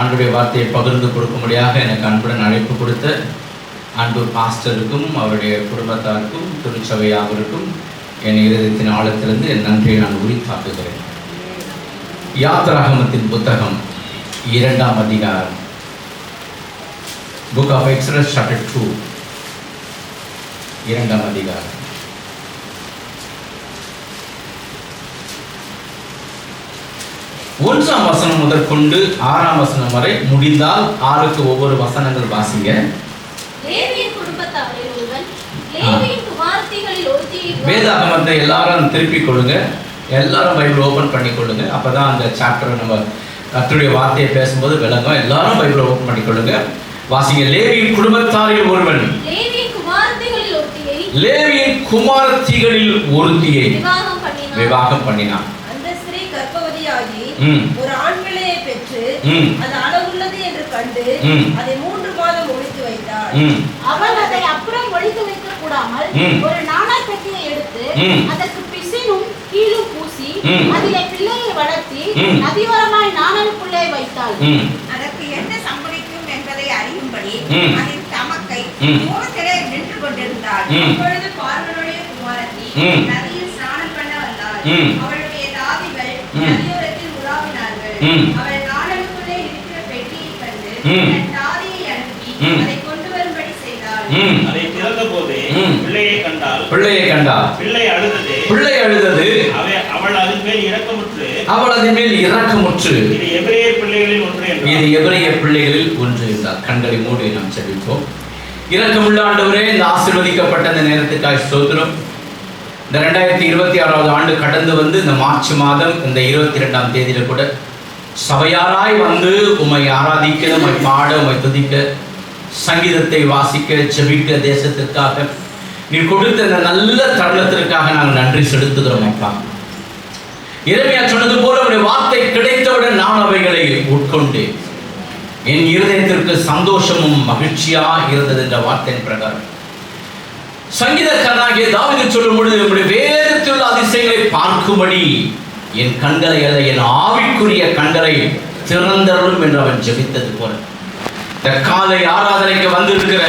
ஆண்டுடைய வார்த்தையை பகிர்ந்து கொடுக்கும்படியாக எனக்கு அன்புடன் அழைப்பு கொடுத்த அன்பு பாஸ்டருக்கும் அவருடைய குடும்பத்தாருக்கும் திருச்சபையாளருக்கும் என் இருதயத்தின் ஆழத்திலிருந்து என் நன்றியை நான் உரித்தாக்குகிறேன். யாத்ராகமத்தின் புத்தகம் 2ஆம் அதிகாரம், புக் ஆஃப் எக்ஸோடஸ் சாப்டர் 2, 2ஆம் அதிகாரம். ஒன்றாம் வசனம் முதற்கொண்டு 6ஆம் வசனம் வரை, முடிந்தால் 6க்கு ஒவ்வொரு வசனங்கள் வாசிங்க. வேதாகமத்தை எல்லாரும் திருப்பிக் கொள்ளுங்க, எல்லாரும் பைபிள் ஓபன் பண்ணி கொள்ளுங்க. அப்பதான் அந்த சாப்டர் நம்ம கர்த்தருடைய வார்த்தையை பேசும்போது விளங்கும். எல்லாரும் பைபிள் ஓபன் பண்ணி கொள்ளுங்க, வாசிங்க. லேவியின் குடும்பத்தாரில் ஒருவன் லேவியின் குமாரத்திகளில் ஒருத்தியை விவாகம் பண்ணினான். ஒரு ஆண் பிள்ளையை பெற்று அது அழகுள்ளது என்று கண்டு அதை 3 மாதம் ஒளித்து வைத்தாள். அவள் அதை அப்புறம் ஒளித்து வைக்க கூடாமல் ஒரு நாணல் பெட்டியை எடுத்து அதற்கு பிசினும் கீழும் பூசி அதிலே பிள்ளையை வளர்த்தி நதியோரமாய் நாணலுக்குள்ளே வைத்தாள். அதற்கு என்ன சம்பவிக்கும் என்பதை அறியும்படி அதில் தமக்கை தூரத்திலே நின்று கொண்டிருந்தாள். அப்பொழுது பார்வோனுடைய குமாரத்தி நதியில் ஸ்நானம் பண்ண வந்தாள். அவளுடைய தாதிகள் நதியோரத்தில் உலாவினார்கள். அவள் நாணலுக்குள்ளே இருக்கிற பெட்டியை கண்டு தன் தாதியை அனுப்பி அதை கொண்டு வரும்படி செய்தாள். அதை திறந்த போது பிள்ளையை கண்டாள். பிள்ளை அழுதது. அவள் அதன் மேல் இரக்கமுற்று இது எபிரேயர் பிள்ளைகளில் ஒன்று என்றார். கண்களை மூடி நாம் ஜெபிப்போம். இரக்கமுள்ள ஆண்டவரே, இந்த ஆசீர்வதிக்கப்பட்ட இந்த நேரத்துக்காக ஸ்தோத்திரம். இந்த 2026ஆவது ஆண்டு கடந்து வந்து இந்த மார்ச் மாதம் இந்த 22ஆம் தேதியில கூட சபையாராய் வந்து உம்மை ஆராதிக்க, உம்மை பாட, உம்மை துதிக்க, சங்கீதத்தை வாசிக்க, ஜெபிக்க, தேசத்திற்காக நீர் கொடுத்த இந்த நல்ல தருணத்திற்காக நாங்கள் நன்றி செலுத்துகிறோம். அப்பா, எரேமியா சொன்னது போல உடைய வார்த்தை கிடைத்தவுடன் நான் அவைகளை உட்கொண்டு என் இருதயத்திற்கு சந்தோஷமும் மகிழ்ச்சியா இருந்தது என்ற வார்த்தையின் பிரகாரம் சங்கீதக்காரனாகிய தாவீது சொல்லும் பொழுது, நம்முடைய வேதத்தில் உள்ள அதிசயங்களை பார்க்கும்படி என் கண்களை அல்ல, என் ஆவிக்குரிய கண்களை திறந்தருளும் என்று அவன் ஜெபித்தது போல இந்த காலை ஆராதனைக்கு வந்திருக்கிற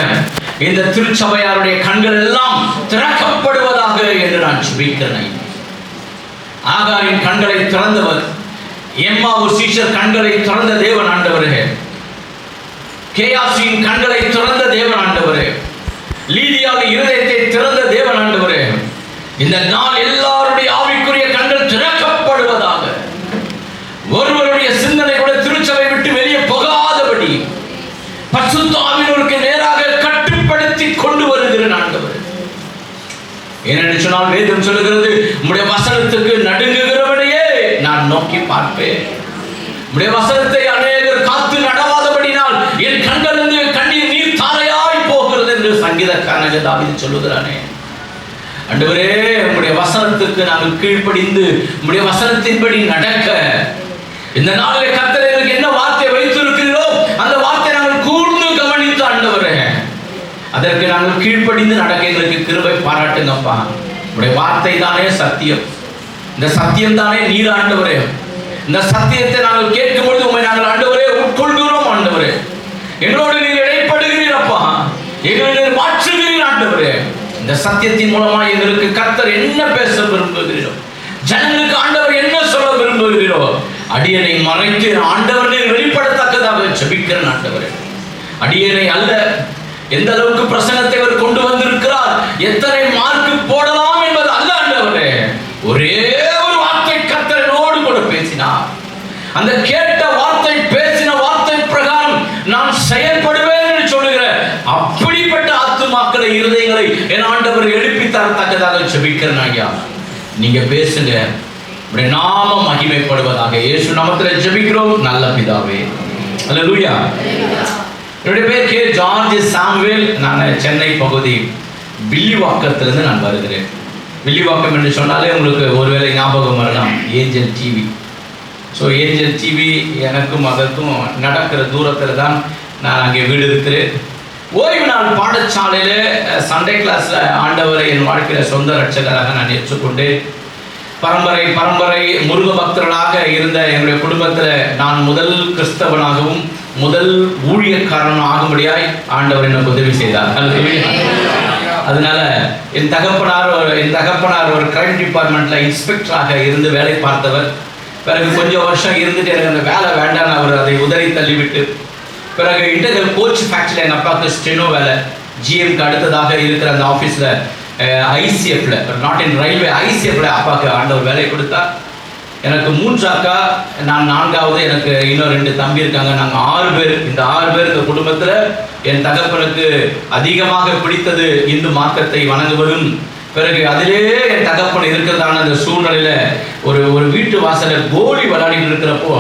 இந்த திருச்சபையாருடைய கண்கள் எல்லாம் திறக்கப்படுவதாக என்று நான் ஜெபிக்கிறேன். ஆகாரின் கண்களை திறந்தவர், எம்மாவூர் சீஷர் கண்களை திறந்த தேவன் ஆண்டவரே, கேயாசியின் கண்களை திறந்த தேவன் ஆண்டவரே, லீதியாவின் இருதயத்தை திறந்த தேவன் ஆண்டவரே, இந்த நாள் எல்லாருடைய ஆவிக்குரிய கண்கள் திறக்கப்படுவதாக, ஒருவருடைய சிந்தனை கூட திருச்சபை விட்டு வெளியே போகாதபடி பரிசுத்த ஆவியானவருக்கு நேராக கட்டுப்படுத்தி கொண்டு வருகிற ஆண்டவரே. ஏனென்று சொன்னால் வேதம் சொல்லுகிறது, உம்முடைய வசனத்துக்கு நடுங்குகிறவனையே நான் நோக்கி பார்ப்பேன். உம்முடைய வசனத்தை அநேகர் காத்து நடவாதபடினால் என் கண்களிலிருந்து கண்ணீர் நீர் தாரையாய் போகிறது என்று சங்கீதக்காரனாகிய தாவீது சொல்லுகிறானே. ஆண்டவரே, உம்முடைய வசனத்துக்கு நாங்கள் கீழ்ப்படிந்து உம்முடைய வசனத்தின்படி நடக்க இந்த நாளிலே கர்த்தர் எங்களுக்கு என்ன வார்த்தை வைத்திருக்கிறீரோ அந்த வார்த்தை நாங்கள் கூர்ந்து கவனித்து ஆண்டவரே அதற்கு நாங்கள் கீழ்ப்படிந்து நடக்க எங்களுக்கு கிருபை பாராட்டுங்கப்பா. உடைய வார்த்தை தானே சத்தியம், இந்த சத்தியம் தானே நீர் ஆண்டவரே. இந்த சத்தியத்தை நாங்கள் கேட்கும் பொழுது உண்மை நாங்கள் ஆண்டவரே உட்கொள்கிறோம். ஆண்டவரே, எங்களோடு நீர் இடைப்படுகிறீரப்பா, எங்களை நீர் மாற்றுகிறீர் ஆண்டவரே. இந்த சத்தியத்தின் மூலமா எங்களுக்கு கர்த்தர் என்ன பேச விரும்புகிறீரோ, ஜனங்களுக்கு ஆண்டவர் என்ன சொல்ல விரும்புகிறீரோ, அடியனை மறைத்து ஆண்டவர் நீர் வெளிப்படத்தக்கதாக ஜெபிக்கிறேன் ஆண்டவரே. அடியனை அல்ல, எந்த அளவுக்கு பிரசங்கத்தை அவர் கொண்டு வந்திருக்கிறார், எத்தனை மார்க்கு போடலாம் என்பது அல்ல ஆண்டவரே. ஒரே ஒரு வார்த்தை கர்த்தரோடு கூட பேசினார். அந்த கேட்ட வார்த்தை, பேசின வார்த்தை பிரகாரம் நான் செயல்படுவேன் என்று சொல்லுகிற அப்படிப்பட்ட ஆத்துமாக்களை, இருதயங்களை என் ஆண்டவர் எழுப்பி தரத்தக்கதாக ஜெபிக்கிறேன் ஐயா. நீங்க பேசுங்க, உடைய நாமம் மகிமைப்படுவதாக. இயேசு நாமத்தில் ஜெபிக்கிறோம் நல்ல பிதாவே. அல்லேலூயா. என்னுடைய பேர் கே. George Samuel. நான் சென்னை பகுதி வில்லிவாக்கத்திலிருந்து நான் வருகிறேன். வில்லிவாக்கம் என்று சொன்னாலே உங்களுக்கு ஒருவேளை ஞாபகம் வரலாம், angel TV. So angel TV எனக்கும் அதற்கும் நடக்கிற தூரத்தில் தான் நான் அங்கே வீடு இருக்கிறேன். ஓய்வு நாள் பாடசாலையில் சண்டே கிளாஸில் ஆண்டவரை என் வாழ்க்கையில் சொந்த ரட்சகராக நான் ஏற்றுக்கொண்டு பரம்பரை முருக பக்தர்களாக இருந்த என்னுடைய குடும்பத்தில் நான் முதல் கிறிஸ்தவனாகவும் முதல் ஊழியக்காரன் ஆகும்படியாய் ஆண்டவர் எனக்கு உதவி செய்தார். அதனால என் தகப்பனார் ஒரு கிரைம் டிபார்ட்மெண்ட்ல இன்ஸ்பெக்டராக இருந்து வேலை பார்த்தவர். பிறகு கொஞ்சம் வருஷம் இருந்துட்டு எனக்கு அந்த வேலை வேண்டான்னு அவர் அதை உதறி தள்ளிவிட்டு பிறகு இன்டர்னல் கோச் ஃபேக்டரியில் எங்கள் அப்பாவுக்கு ஸ்டெனோ வேலை, ஜிஎம்க்கு அடுத்ததாக இருக்கிற அந்த ஆஃபீஸில் ஐசிஎஃப்ல, நாட் இன் ரயில்வே, ஐசிஎஃப்ல அப்பாவுக்கு ஆண்டவர் வேலை கொடுத்தா. எனக்கு 3 அக்கா, நான் 4வது. எனக்கு இன்னும் 2 தம்பி இருக்காங்க. நாங்கள் 6 பேர். இந்த 6 பேர் இந்த குடும்பத்தில் என் தகப்பனுக்கு அதிகமாக பிடித்தது இந்து மார்க்கத்தை வணங்குவதும், பிறகு அதிலே என் தகப்பன் இருக்கிறதான அந்த சூழ்நிலையில ஒரு வீட்டு வாசல கோலி விளையாடிட்டு இருக்கிறப்போ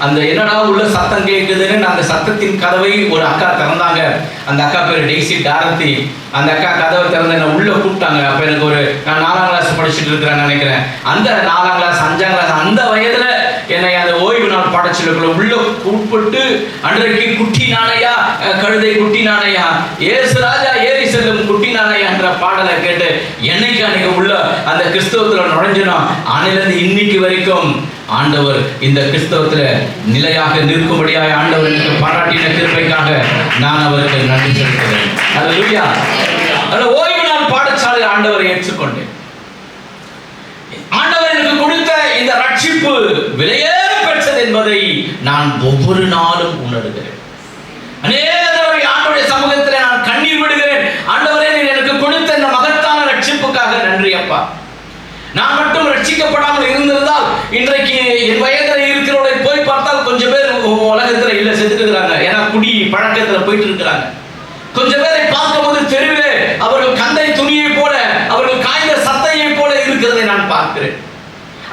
அந்த என்னடா உள்ள சத்தம் கேட்குதுன்னு அந்த சத்தத்தின் கதவை ஒரு அக்கா திறந்தாங்க. அந்த அக்கா பேர் டெய்சி டாரத்தி. அந்த அக்கா கதவை திறந்து என்ன உள்ள கூப்பிட்டாங்க. அப்ப எனக்கு நான் 4ஆம் கிளாஸ் படிச்சுட்டு இருக்கிறேன்னு நினைக்கிறேன். அந்த 4ஆம் கிளாஸ் 5ஆம் கிளாஸ் அந்த வயதுல என்னை அந்த ஓய்வு நாள் பாடச்சலுக்குள்ள உள்ள கூப்பிட்டு அன்றைக்கு குட்டி நாணையா கழுதை குட்டி நாணையா ஏசு ராஜா ஏறி செல்லும் குட்டி நாணையா என்ற பாடலை கேட்டு என்னைக்கு அன்னைக்கு உள்ள அந்த கிறிஸ்தவத்துல நுழைஞ்சினோம். அன்னிலிருந்து இன்னைக்கு வரைக்கும் ஆண்டவர் இந்த கிறிஸ்தவத்துல நிலையாக நிற்கும்படியாக ஆண்டவர் எனக்கு பாராட்டின கிருபைக்காக நான் அவருக்கு நன்றி செலுத்துகிறேன். அல்லேலூயா. அந்த ஓய்வு நாள் பாடசாலையில் ஆண்டவரை ஏற்றுக்கொண்டேன். ஆண்டவர் எனக்கு கொடுத்த இந்த ரட்சிப்பு விலையேற பெற்றது என்பதை நான் ஒவ்வொரு நாளும் உணர்கிறேன். அநேக தடவை ஆண்டவருடைய சமூகத்தில் நான் கண்ணீர் விடுகிறேன். ஆண்டவரே, நீர் எனக்கு கொடுத்த இந்த மகத்தான ரட்சிப்புக்காக நன்றி அப்பா. நான் மட்டும் ரட்சிக்கப்படாமல் இருந்திருந்தால் இன்றைக்கு என் வயதில் இருக்கிறவரை போய் பார்த்தால் கொஞ்சம் பேர் உலகத்தில் இல்லை, செத்துட்டு இருக்கிறாங்க. ஏன்னா குடி பழக்கத்தில் போயிட்டு இருக்கிறாங்க. கொஞ்சம் பேரை பார்க்கும்போது தெருவிலே அவர்கள் கந்தை துணியை போல, அவர்கள் காய்ந்த சத்தையை போல இருக்கிறதை நான் பார்க்கிறேன்.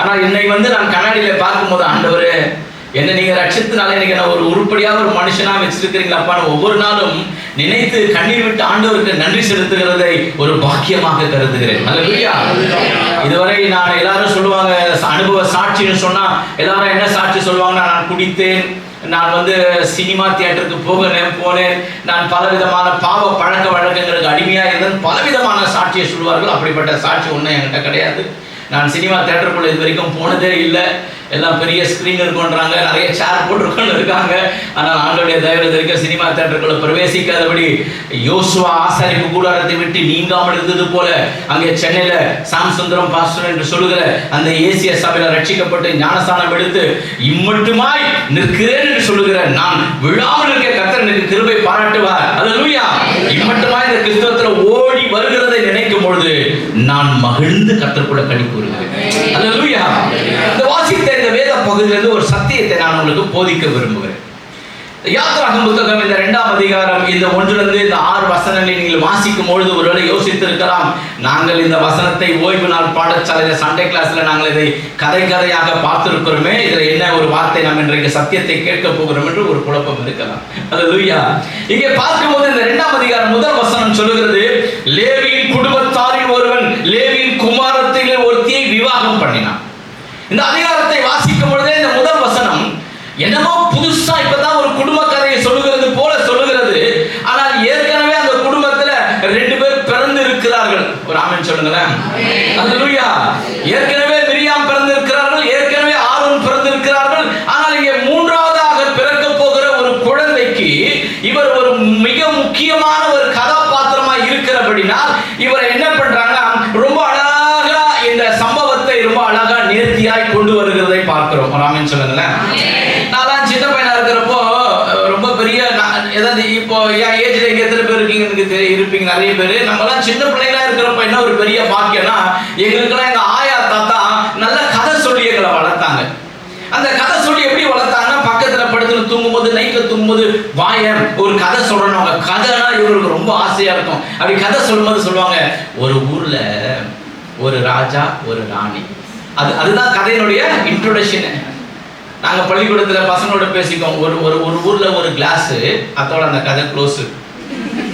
ஆனால் என்னை நான் கண்ணாடியில பார்க்கும்போது, ஆண்டவரே, என்ன நீங்க ரட்சித்தனால எனக்கு நான் ஒரு உருப்படியாக ஒரு மனுஷனா வச்சிருக்கிறீங்களாப்பா, ஒவ்வொரு நாளும் நினைத்து கண்ணீர் விட்டு ஆண்டவருக்கு நன்றி செலுத்துகிறதை ஒரு பாக்கியமாக கருதுகிறேன். அல்லேலூயா. இதுவரை நான் எல்லாரும் சொல்லுவாங்க அனுபவ சாட்சின்னு சொன்னா எல்லாரும் என்ன சாட்சி சொல்லுவாங்கன்னா, நான் குடித்தேன், நான் சினிமா தியேட்டருக்கு போனேன், நான் பலவிதமான பாவ பழக்க வழக்கங்களுக்கு அடிமையா இருந்தேன், பலவிதமான சாட்சியை சொல்வார்கள். அப்படிப்பட்ட சாட்சி ஒன்றும் என்கிட்ட கிடையாது. நான் சினிமா தியேட்டருக்குள்ள இது வரைக்கும் போனதே இல்லை. எல்லாம் பெரிய ஸ்கிரீன் இருக்குன்றாங்க, நிறைய சேர் போட்டிருக்கோன்னு இருக்காங்க. ஆனால் ஆண்டவருடைய தயவு வரைக்கும் சினிமா தியேட்டருக்குள்ள பிரவேசிக்காதபடி யோசுவா ஆசாரிப்பு கூடாரத்தை விட்டு நீங்காமல் இருந்தது போல அங்கே சென்னையில சாம்சுந்தரம் பாஸ்டர் என்று சொல்லுகிற அந்த ஏசிய சபையில ரட்சிக்கப்பட்டு ஞானஸ்தானம் எடுத்து இம்மட்டுமாய் நிற்கிறேன் என்று சொல்லுகிற நான் விழாமல் இருக்க கர்த்தர் எனக்கு கிருபை பாராட்டுவார். அல்லேலூயா. இம்மட்டுமாய் இந்த கிறிஸ்தவத்துல ஓடி வருகிறதை நினைக்கும் பொழுது நான் மகிழ்ந்து கர்த்தருக்குள்ள களி கூறுகிறேன். அல்லேலூயா. இந்த வாசித்த இந்த வேத பகுதியிலிருந்து ஒரு சத்தியத்தை நான் உங்களுக்கு போதிக்க விரும்புகிறேன். யாத்திராகமம் புத்தகம் இந்த 2ஆம் அதிகாரம் இந்த 1லிருந்து இந்த 6 வசனங்களை நீங்கள் வாசிக்கும் பொழுது ஒருவேளை யோசித்திருக்கலாம், நாங்கள் இந்த வசனத்தை ஓய்வு நாள் பாடசாலையில சண்டே கிளாஸ்ல நாங்கள் இதை கதையாக பார்த்திருக்கிறோமே, இதுல என்ன ஒரு வார்த்தை நாம் இன்றைக்கு சத்தியத்தை கேட்க போகிறோம் என்று ஒரு குழப்பம் இருக்கலாம். அல்லேலூயா. இங்கே பார்க்கும்போது இந்த 2ஆம் அதிகாரம் முதல் வசனம் சொல்லுகிறது, லேவியின் குடும்பத்தாரில் ஒருவன் லேவியின் குமாரத்திலே ஒருத்தியை விவாகம் பண்ணினான். இந்த அதிகாரத்தை வாசிக்கும் பொழுதே இந்த முதல் வசனம் என்னமோ புதுசா இப்பதான் ஒரு குடும்ப கதையை சொல்லுகிறது போல சொல்லுகிறது. ஆனால் ஏற்கனவே அந்த குடும்பத்துல 2 பேர் பிறந்து இருக்கிறார்கள். ஒரு ஆமென் சொல்லுங்களேன். அல்லேலூயா. ஏற்கனவே மிரியாம் பிறந்து இருக்கிறார்கள், ஏற்கனவே ஆரோன் பிறந்து இருக்கிறார்கள். ஆனால் இங்கே 3ஆவதாக பிறக்க போகிற ஒரு குழந்தைக்கு இவர் ஒரு மிக முக்கியமான ஒரு கதாபாத்திரமா இருக்கிறபடினால் இவரை என்ன பண்றாங்க, ரொம்ப அழகா இந்த சம்பவத்தை ரொம்ப அழகா நேர்த்தியாய் கொண்டு வருகிறதை பார்க்கிறோம். ஒரு ஆமென் சொல்லுங்களேன். நான் சின்ன பையனா இருக்கிறப்போ ரொம்ப பெரிய ஏதாவது இப்போ என் ஏஜ்ல எங்க எத்தனை பேர் இருக்கீங்க இருப்பீங்க, நிறைய பேர். நம்ம எல்லாம் சின்ன பிள்ளைங்களா இருக்கிறப்ப என்ன ஒரு பெரிய பாக்கியம்னா, எங்களுக்கெல்லாம் எங்க ஆயா தாத்தா நல்ல கதை சொல்லி எங்களை வளர்த்தாங்க. அந்த கதை சொல்லி எப்படி வளர்த்தாங்கன்னா, பக்கத்துல படுத்துல தூங்கும்போது, நைட்ல தூங்கும்போது வாயன் ஒரு கதை சொல்றோம். அவங்க கதைனா இவருக்கு ரொம்ப ஆசையா இருக்கும். அப்படி கதை சொல்லும்போது சொல்லுவாங்க, ஒரு ஊர்ல ஒரு ராஜா ஒரு ராணி. அதுதான் கதையினுடைய இன்ட்ரோடக்ஷன். நாங்கள் பள்ளிக்கூடத்தில் பசங்களோட பேசிக்கோம். ஒரு ஊரில் ஒரு கிளாஸு, அதோட அந்த கதை க்ளோஸு.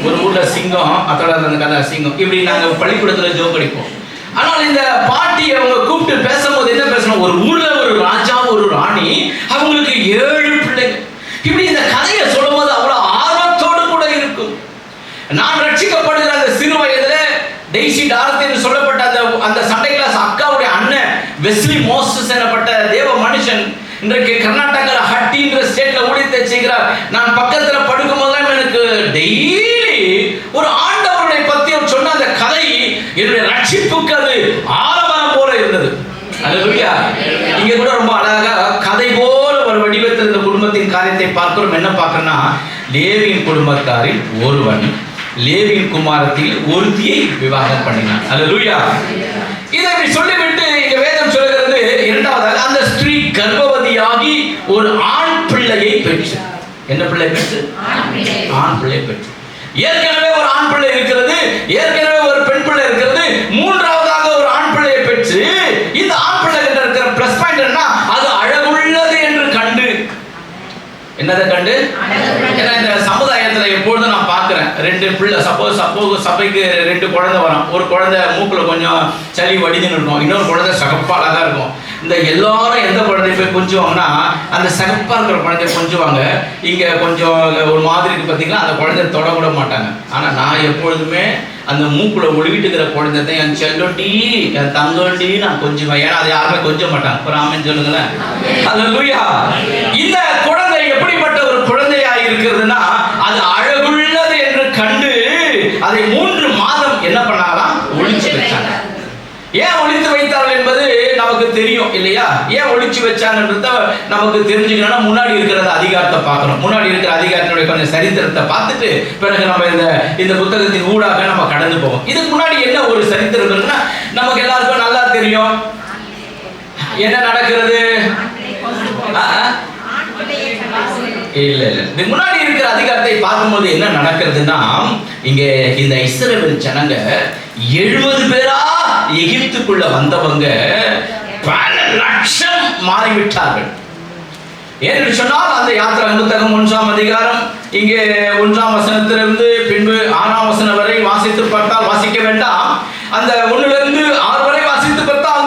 ஒரு ஊரில் சிங்கம், அதோட அந்த கதை சிங்கம். இப்படி நாங்கள் பள்ளிக்கூடத்தில் ஜோக் அடிப்போம். ஆனால் இந்த பாட்டி அவங்க கூப்பிட்டு பேசும்போது என்ன பேசணும், ஒரு ஊரில் ஒரு ராஜா ஒரு ராணி, அவங்களுக்கு 7 பிள்ளைகள். இப்படி இந்த கதையை சொல்லும் போது அவ்வளோ ஆர்வத்தோடு கூட இருக்கும். நான் ரட்சிக்கப்படுகிற அந்த சிறு வயதில் டெய்சி டாரத்தி என்று சொல்லப்பட்ட அந்த சண்டே கிளாஸ் அக்காவுடைய அண்ணன் வெஸ்லி மோசஸ் எனப்பட்ட தேவ மனுஷன் இன்றைக்கு கர்நாடகா ஹட்டின்ற ஸ்டேட்ல ஊழியத்தை செய்கிறார். நான் பக்கத்துல படுக்கும் போதெல்லாம் எனக்கு டெய்லி ஒரு ஆண்டவருடைய பத்தி அவர் சொன்ன அந்த கதை என்னுடைய ரட்சிப்புக்கு அது ஆலமரம் போல இருந்தது. அல்லேலூயா. இங்க கூட ரொம்ப அழகா கதை போல ஒரு வடிவத்தில் இந்த குடும்பத்தின் காரியத்தை பார்க்கிறோம். என்ன பார்க்கறோம்னா, லேவியின் குடும்பத்தாரில் ஒருவன் லேவியின் குமாரத்தில் ஒருத்தியை விவாகம் பண்ணினான். அல்லேலூயா. இதை இப்படி சொல்லிவிட்டு இங்க வேதம் சொல்லுகிறது, இரண்டாவதாக அந்த ஸ்திரீ கர்ப்பவதியாகி ஒரு ஆண் பிள்ளையை பெற்று. என்ன பிள்ளை பெற்று? ஆண் பிள்ளை பெற்று. ஏற்கனவே ஒரு ஆண் பிள்ளை இருக்கிறது, ஏற்கனவே ஒரு பெண் பிள்ளை இருக்கிறது, மூன்றாவதாக ஒரு ஆண் பிள்ளையை பெற்று. இந்த ஆண் பிள்ளை கிட்ட இருக்கிற பிளஸ் பாயிண்ட் என்ன? அது அழகுள்ளது என்று கண்டு. என்னதை கண்டு? ஏன்னா இந்த சமுதாயத்துல எப்பொழுதும் நான் பார்க்கிறேன், ரெண்டு பிள்ளை சப்போஸ் சபைக்கு ரெண்டு குழந்தை வரும். ஒரு குழந்தை மூக்குல கொஞ்சம் சளி வடிஞ்சுன்னு இருக்கும், இன்னொரு குழந்தை சகப்பா அழகா இருக்கும். இந்த எல்லாரும் எந்த குழந்தைய போய் கொஞ்சுவாங்கன்னா அந்த சகப்பா இருக்கிற குழந்தைய கொஞ்சுவாங்க. இங்க கொஞ்சம் ஒரு மாதிரி இருக்கு பார்த்தீங்களா, அந்த குழந்தைய தொட கூட மாட்டாங்க. ஆனா நான் எப்பொழுதுமே அந்த மூக்குல ஒழுகிட்டு இருக்கிற குழந்தை என் செல்லொட்டி என் தங்கொட்டி நான் கொஞ்சுவேன். ஏன்னா அதை யாருமே கொஞ்ச மாட்டாங்க. ஒரு ஆமென் சொல்லுங்களேன். அல்லேலூயா. இந்த குழந்தை எப்படிப்பட்ட ஒரு குழந்தையா இருக்கிறதுனா, அது அழகுள்ளது என்று கண்டு அதை 3 மாதம் என்ன பண்ணாலாம்? ஒளிச்சு வச்சாங்க. ஏன் ஒளித்து வைத்தார்கள் என்பது நமக்கு தெரியும் இல்லையா? ஏன் ஒளிச்சு வச்சாங்கன்றத நமக்கு தெரிஞ்சுக்கணும்னா முன்னாடி இருக்கிற அதிகாரத்தை பார்க்கணும். முன்னாடி இருக்கிற அதிகாரத்தினுடைய கொஞ்சம் சரித்திரத்தை பார்த்துட்டு பிறகு நம்ம இந்த புத்தகத்தின் ஊடாக நம்ம கடந்து போவோம். இதுக்கு முன்னாடி என்ன ஒரு சரித்திரம் இருக்குன்னா நமக்கு எல்லாருக்கும் நல்லா தெரியும். என்ன நடக்கிறது? இல்ல இதுக்கு முன்னாடி இருக்கிற அதிகாரத்தை பார்க்கும்போது என்ன நடக்கிறதுன்னா, இங்க இந்த இஸ்ரவேல் ஜனங்க 70 பேரா எகிப்துக்குள்ள வந்தவங்க பல லட்சம் மாறிவிட்டார்கள். ஏன்னு சொன்னால் அந்த யாத்திரை புத்தகம் 1ஆம் அதிகாரம் இங்கே 1ஆம் வசனத்திலிருந்து பின்பு 6ஆம் வசனம் வரை வாசித்து பார்த்தால், வாசிக்க வேண்டாம், அந்த 1லிருந்து 6 வரை வாசித்து பார்த்தால்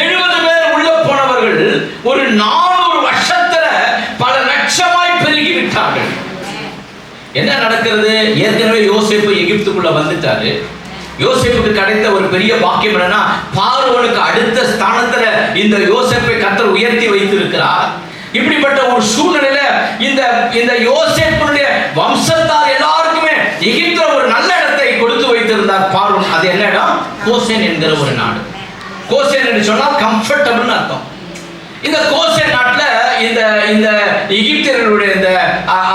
70 பேர் உள்ள போனவர்கள் ஒரு 400 வருஷத்துல பல லட்சமாய் பெருகி விட்டார்கள். என்ன நடக்கிறது? ஏற்கனவே யோசேப்பு எகிப்துக்குள்ள வந்துட்டாரு. யோசேப்புக்கு கிடைத்த ஒரு பெரிய பாக்கியம் என்னன்னா, பார்வோனுக்கு அடுத்த ஸ்தானத்துல இந்த யோசேப்பை கர்த்தர் உயர்த்தி வைத்திருக்கிறார். இப்படிப்பட்ட ஒரு சூழ்நிலையில இந்த யோசேப்புடைய வம்சத்தார் எல்லாருக்குமே எகிப்துல ஒரு நல்ல இடத்தை கொடுத்து வைத்திருந்தார் பார்வோன். அது என்ன இடம்? கோசேன் என்கிற ஒரு நாடு. கோசேன் என்று சொன்னால் கம்ஃபர்டபிள்னு அர்த்தம். இந்த கோசேன் நாட்டுல இந்த எகிப்தியர்களுடைய